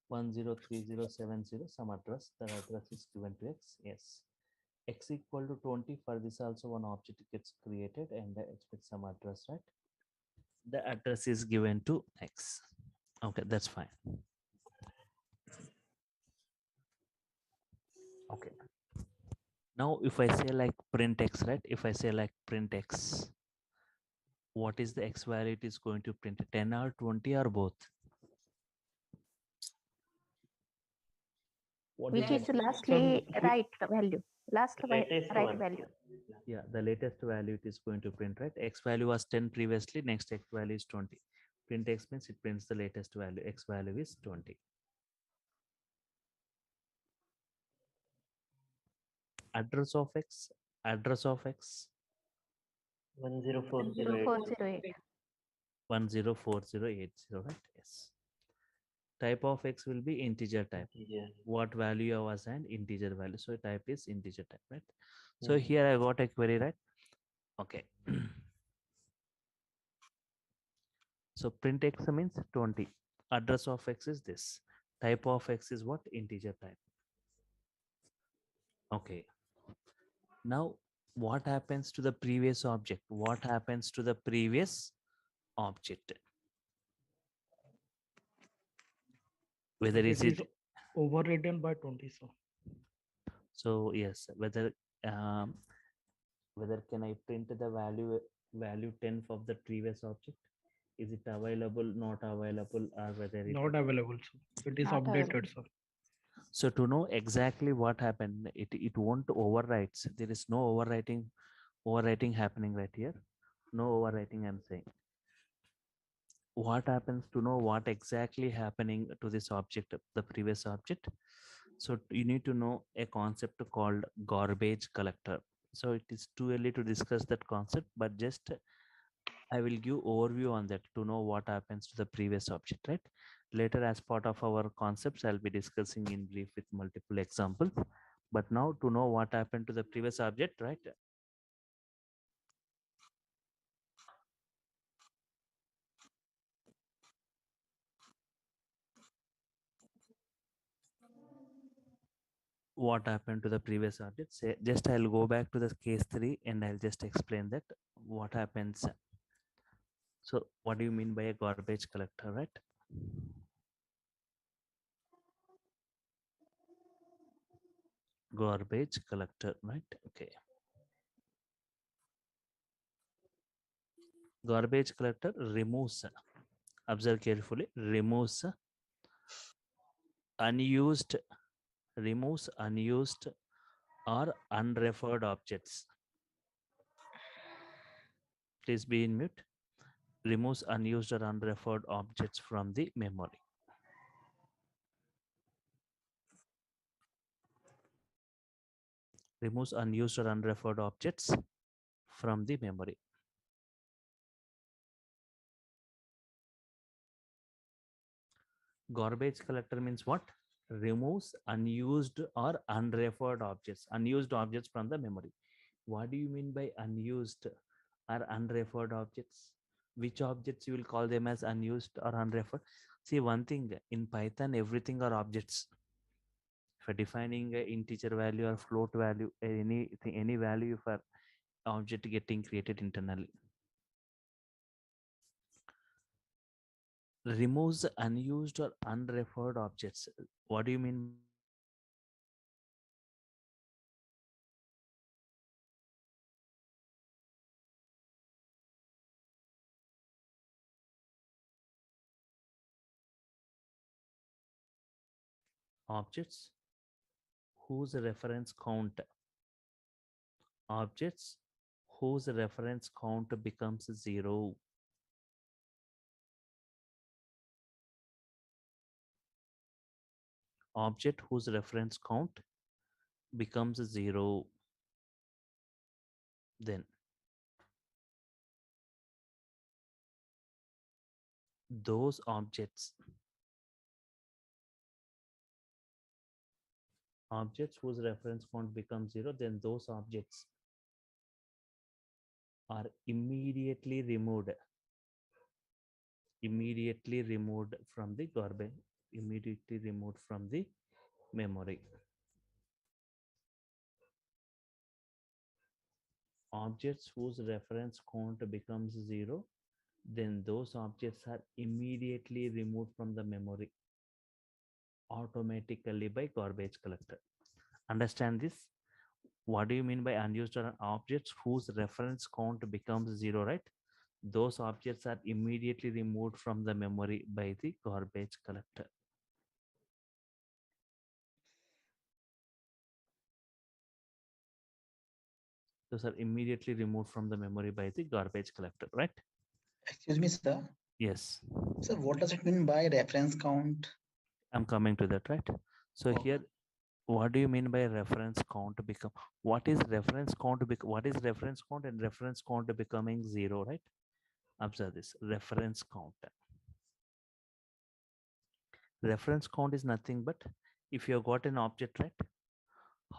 One zero three zero seven zero, some address. That address is given to X. Yes. X equal to 20. For this also one object gets created and it's with some address, right? The address is given to X. Okay, that's fine. Okay. Now if I say like print X, right? If I say like print X, what is the X value it is going to print? 10 or 20 or both? What Which is is lastly right value. Latest Right one. value. Yeah, the latest value it is going to print, right? X value was 10 previously, next X value is 20. Print X means it prints the latest value. X value is 20. Address of X, address of X. 10408. 104080, right? Yes. Type of X will be integer type. Integer. What value you have assigned? Integer value. So type is integer type, right? So here I got a query, right? Okay. So print X means 20. Address of X is this. Type of X is what? Integer type. Okay. Now what happens to the previous object? What happens to the previous object? Whether is it overridden by 20, sir. so? Yes. Whether can I print the value 10 of the previous object? Is it available, not available, or whether it Not available, sir. It is Not updated, available. sir. So to know exactly what happened, it won't overwrites. There is no overwriting happening right here. No overwriting, I'm saying. What happens to know what exactly happening to this object, the previous object? So you need to know a concept called garbage collector. So it is too early to discuss that concept, but just I will give overview on that to know what happens to the previous object, right? Later, as part of our concepts, I'll be discussing in brief with multiple examples. But now to know what happened to the previous object, right? What happened to the previous object? Say, just I'll go back to the case 3 and I'll just explain that what happens. So what do you mean by a garbage collector, right? Garbage collector, right? Okay. Garbage collector removes, observe carefully, removes unused, removes unused or unreferred objects. Please be in mute. Removes unused or unreferred objects from the memory. Removes unused or unreferred objects from the memory. Garbage collector means what? Removes unused or unreferred objects. Unused objects from the memory. What do you mean by unused or unreferred objects? Which objects you will call them as unused or unreferred? See, one thing in Python, everything are objects. For defining an integer value or float value, anything, any value for object getting created internally. Removes unused or unreferred objects. What do you mean by unused or unreferred objects? Objects whose reference count, objects whose reference count becomes 0. Object whose reference count becomes 0. Then those objects, objects whose reference count becomes 0, then those objects are immediately removed from the garbage, immediately removed from the memory. Objects whose reference count becomes 0, then those objects are immediately removed from the memory automatically by garbage collector. Understand this? What do you mean by unused or objects whose reference count becomes 0, right? Those objects are immediately removed from the memory by the garbage collector. Those are immediately removed from the memory by the garbage collector, right? Excuse me, sir. Yes. So what does it mean by reference count? I'm coming to that, right? So here, what do you mean by reference count become? What is reference count? What is reference count and reference count becoming 0, right? Observe this, reference count. Reference count is nothing but if you have got an object, right?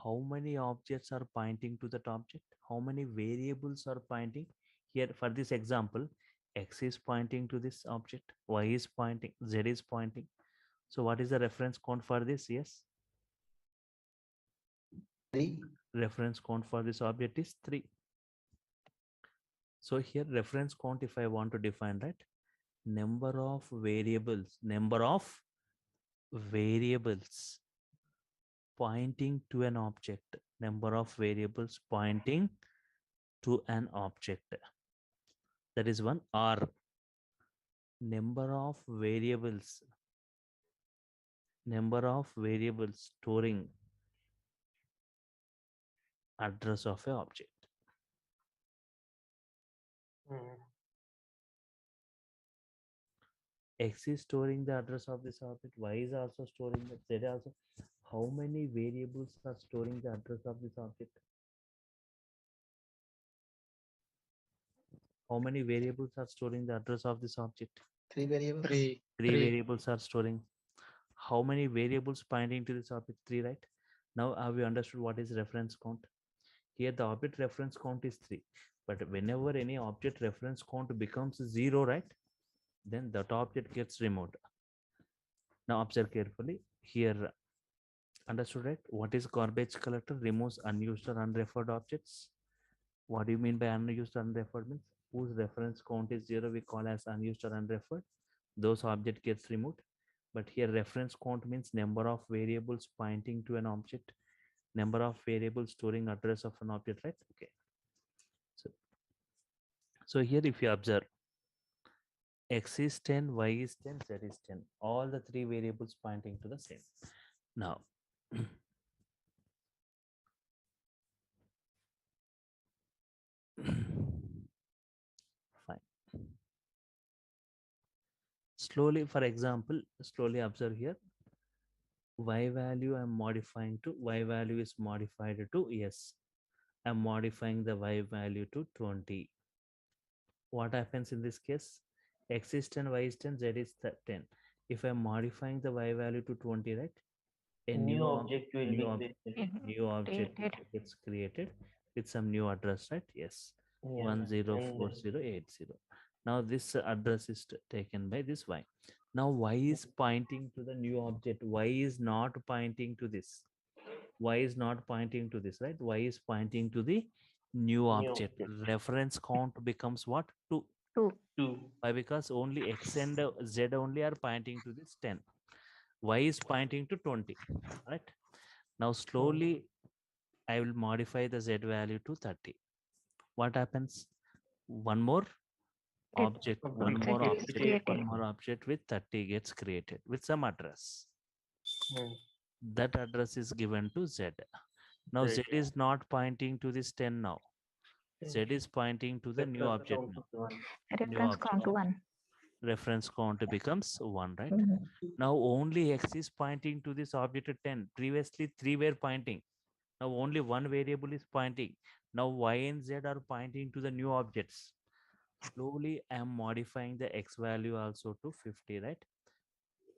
How many objects are pointing to that object? How many variables are pointing? Here for this example, X is pointing to this object, Y is pointing, Z is pointing. So what is the reference count for this? Yes. 3. Reference count for this object is 3. So here reference count, if I want to define, right? Number of variables pointing to an object, number of variables pointing to an object. That is one. R, number of variables storing address of a object. X is storing the address of this object, Y is also storing it, Z also. How many variables are storing the address of this object? How many variables are storing the address of this object? 3 variables. Three variables are storing. How many variables pointing to this object? 3, right? Now have you understood what is reference count? Here the object reference count is 3. But whenever any object reference count becomes 0, right? Then that object gets removed. Now observe carefully. Here, understood, right? What is garbage collector? Removes unused or unreferred objects. What do you mean by unused or unreferred? Means whose reference count is 0, we call as unused or unreferred. Those object gets removed. But here reference count means number of variables pointing to an object. Number of variables storing address of an object, right? Okay. So here if you observe, x is 10, y is 10, z is 10. All the three variables pointing to the same. Now, fine. Slowly, for example, slowly observe here. Y value I'm modifying to, y value is modified to, yes. I'm modifying the y value to 20. What happens in this case? X is 10, y is 10, z is 10. If I'm modifying the y value to 20, right? A New object will new be object, created. new object gets created with some new address, right? Yes, Yeah, 104080. Now this address is taken by this y. Now y is pointing to the new object. Y is not pointing to this. Y is not pointing to this, right? Y is pointing to the new object. Reference count becomes what? 2. 2. Why? Because only x and z only are pointing to this 10. Y is pointing to 20, right? Now slowly I will modify the z value to 30. What happens? One more object, one more object with 30 gets created with some address. That address is given to z. Now z is not pointing to this 10 now. Z is pointing to the new object now. Reference count 1. Reference count becomes 1, right? Now only x is pointing to this object 10. Previously 3 were pointing. Now only one variable is pointing. Now y and z are pointing to the new objects. Slowly I am modifying the x value also to 50, right?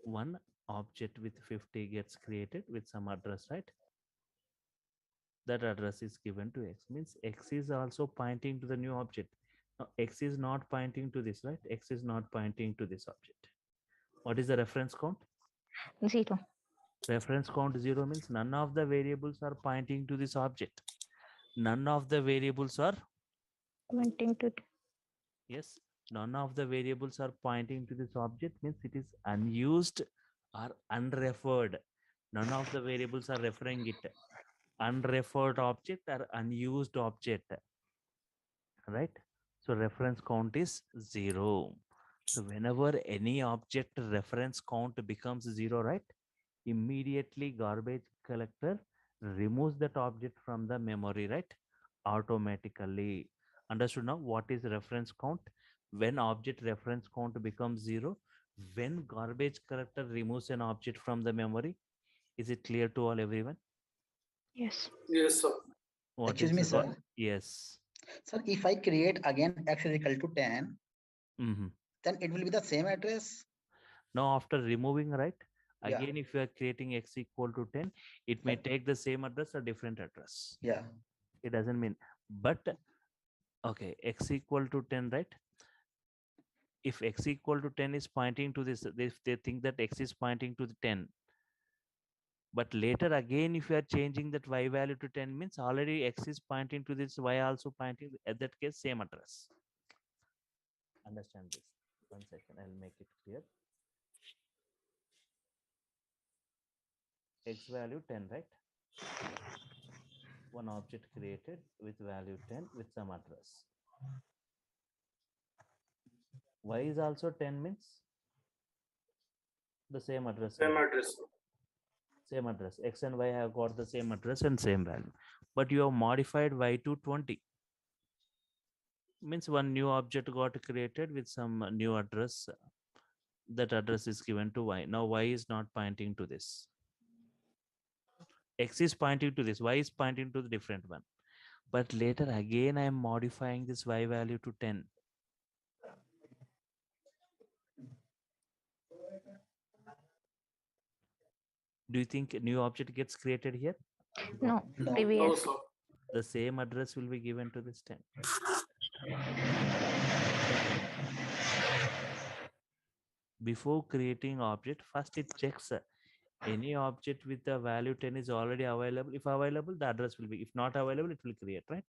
One object with 50 gets created with some address, right? That address is given to x, means x is also pointing to the new object. Now x is not pointing to this, right? X is not pointing to this object. What is the reference count? 0. Reference count 0 means none of the variables are pointing to this object. None of the variables are pointing to. Yes, none of the variables are pointing to this object, means it is unused or unreferred. None of the variables are referring it. Unreferred object or unused object, right? So reference count is 0. So whenever any object reference count becomes 0, right? Immediately garbage collector removes that object from the memory, right? Automatically. Understood now what is reference count? When object reference count becomes 0, when garbage collector removes an object from the memory. Is it clear to all, everyone? Yes. Yes, sir. What Excuse is me, the sir. Yes. Sir, if I create again x is equal to 10, Mm-hmm. then it will be the same address. Now after removing, right? Yeah. Again, if you are creating x equal to 10, it may take the same address or different address. Yeah. It doesn't mean, but okay, x equal to 10, right? If x equal to 10 is pointing to this, if they think that x is pointing to the 10, but later again, if you are changing that y value to 10, means already x is pointing to this, y also pointing, at that case, same address. Understand this. 1 second, I'll make it clear. X value 10, right? One object created with value 10 with some address. Y is also 10 means the same address. Same address. Same address. X and Y have got the same address and same value. But you have modified Y to 20. Means one new object got created with some new address. That address is given to Y. Now Y is not pointing to this. X is pointing to this. Y is pointing to the different one. But later again, I am modifying this Y value to 10. Do you think a new object gets created here? No, No, previous. sir. The same address will be given to this 10. Before creating object, first it checks any object with the value 10 is already available. If available, the address will be. If not available, it will create, right?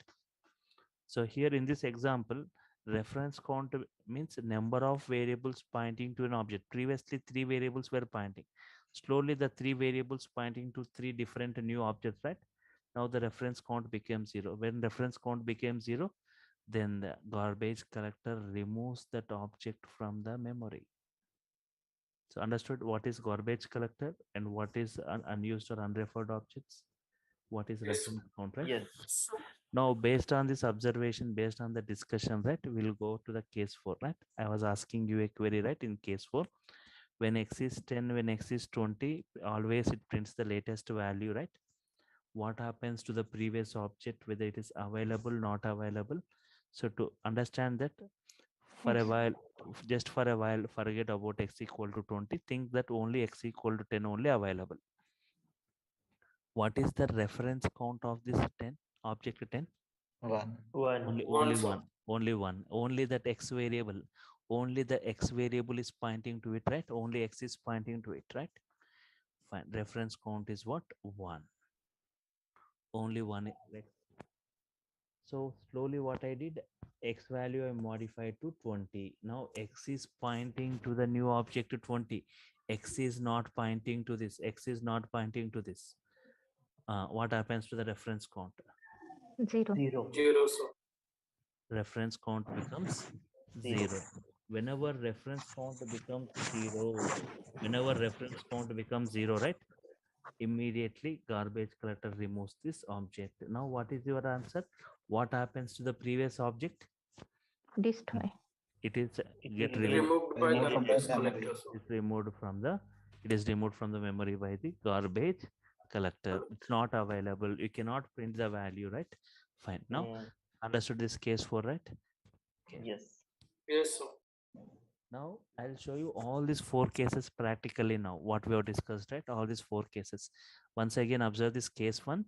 So here in this example, reference count means number of variables pointing to an object. Previously, 3 variables were pointing. Slowly, the 3 variables pointing to 3 different new objects, right? Now the reference count became 0. When reference count became 0, then the garbage collector removes that object from the memory. So understood what is garbage collector and what is unused or unreferred objects? What is Yes. reference count, right? Yes. Now, based on this observation, based on the discussion, right, we'll go to the case 4, right? I was asking you a query, right, in case 4. When x is 10, when x is 20, always it prints the latest value, right? What happens to the previous object, whether it is available, not available? So to understand that, for a while, just for a while, forget about x equal to 20. Think that only x equal to 10 only available. What is the reference count of this 10 object 10? One. Only one. Only one. Only that x variable. Only the x variable is pointing to it, right? Only x is pointing to it, right? Fine. Reference count is what? 1. Only one. So slowly what I did, x value I modified to 20. Now x is pointing to the new object to 20. X is not pointing to this. X is not pointing to this. What happens to the reference count? 0. 0, sir. Reference count becomes 0. Whenever reference count becomes 0, whenever reference count becomes 0, right? Immediately garbage collector removes this object. Now what is your answer? What happens to the previous object? Destroy. It is get Removed by Removed from the garbage memory. collector, sir. It's removed from the, it is removed from the memory by the garbage collector. It's not available. You cannot print the value, right? Fine. Now understood this case 4, right? Okay. Yes. Yes, sir. Now I'll show you all these 4 cases practically now, what we have discussed, right? All these 4 cases. Once again, observe this case 1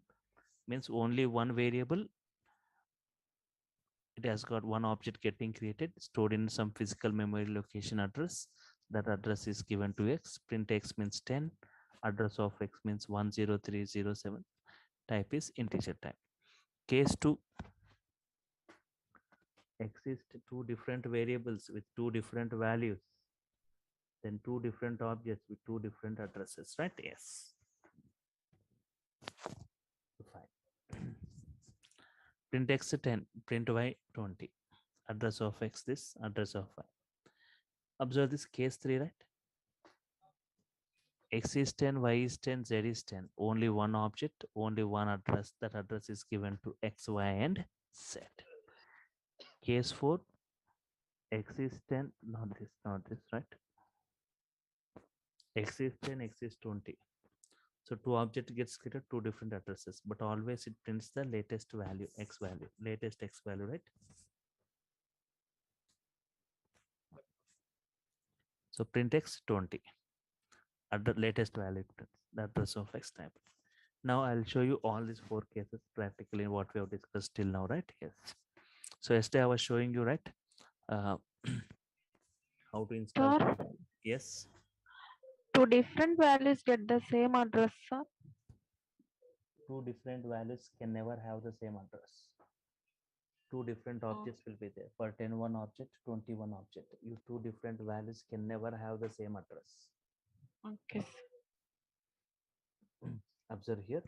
means only one variable. It has got one object getting created, stored in some physical memory location address. That address is given to x. Print x means 10. Address of x means 10307. Type is integer type. Case 2. Exist 2 different variables with 2 different values. Then 2 different objects with 2 different addresses, right? Yes. Fine. Print x 10, print y 20. Address of x this, address of y. Observe this case 3, right? X is 10, y is 10, z is 10. Only one object, only one address. That address is given to x, y, and z. Case 4, x is 10, not this, right? X is 10, x is 20. So 2 object gets created, 2 different addresses, but always it prints the latest value, x value, latest x value, right? So print x 20. At the latest value prints the address of x type. Now I'll show you all these 4 cases practically what we have discussed till now, right? Yes. So yesterday I was showing you, right? How to install. Sir, Yes. 2 different values get the same address, sir. 2 different values can never have the same address. 2 different objects will be there. For 10 one object, 21 object. You 2 different values can never have the same address. Okay. Observe here.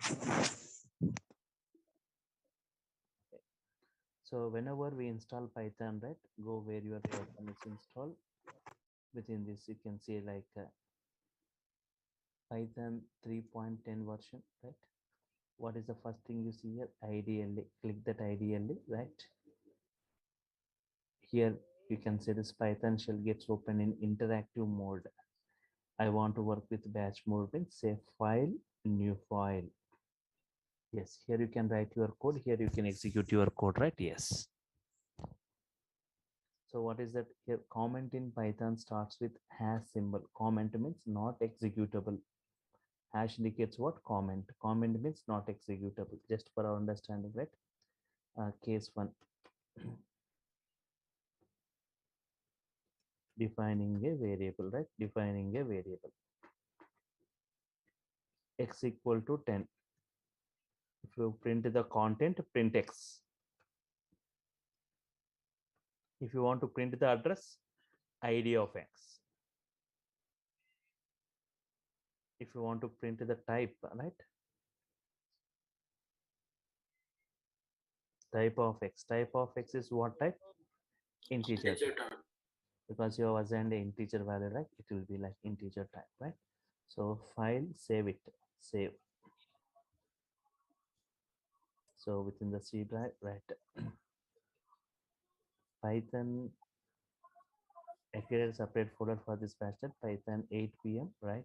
So whenever we install Python, right, go where your Python is installed. Within this, you can see like Python 3.10 version, right? What is the first thing you see here? IDLE. Click that IDLE, right? Here you can see this Python shell gets open in interactive mode. I want to work with batch mode, means say file, new file. Yes, here you can write your code. Here you can execute your code, right? Yes. So what is that? Here comment in Python starts with hash symbol. Comment means not executable. Hash indicates what? Comment. Comment means not executable. Just for our understanding, right? Case 1. Defining a variable, right? Defining a variable. X equal to 10. If you print the content, print X. If you want to print the address, ID of X. If you want to print the type, right? type of x. Type of x is what type? Integer Integer type. type. Because you have assigned the integer value, right? It will be like integer type, right? So file, save it, save. So within the C drive, right? Python, I created a separate folder for this bastard, Python 8 p.m, right?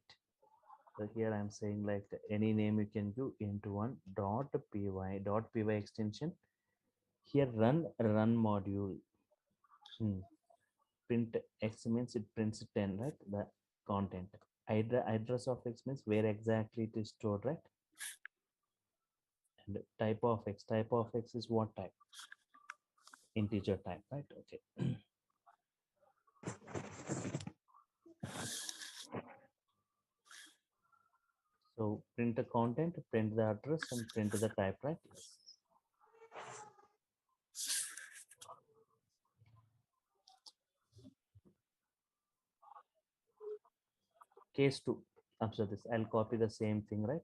So here I'm saying like any name you can do into one .py extension. Here run module. Print x means it prints 10, right? The content. Address of x means where exactly it is stored, right? And type of x. Type of x is what type? Integer type, right? Okay. So print the content, print the address, and print the type, right? Yes. Case 2. Observe this. I'll copy the same thing, right?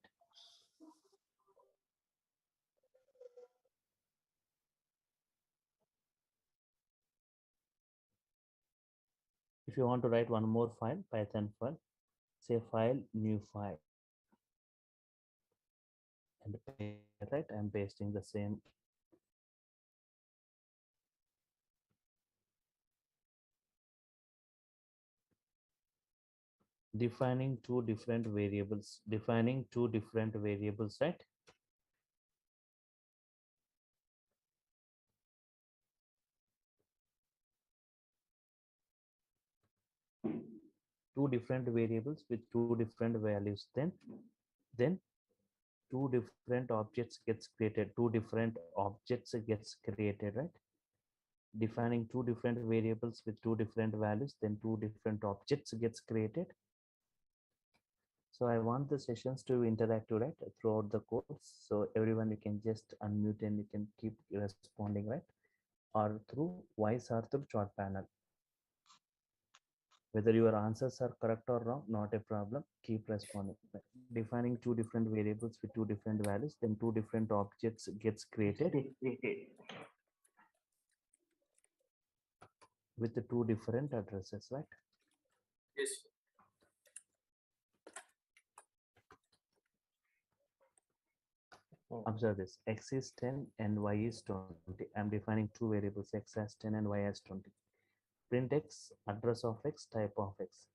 If you want to write one more file, Python file, say file, new file. And right, I'm pasting the same. Defining two different variables, right? Two different variables with two different values, then two different objects gets created, right? Defining two different variables with two different values, then two different objects gets created. So I want the sessions to interact, right, throughout the course. So everyone, you can just unmute and you can keep responding, right? Or through voice or through chat panel. Whether your answers are correct or wrong, not a problem. Keep responding. Defining two different variables with two different values, then two different objects gets created with the two different addresses, right? Yes. Observe this. X is 10 and y is 20. I'm defining two variables, x as 10 and y as 20. Print x, address of x, type of x.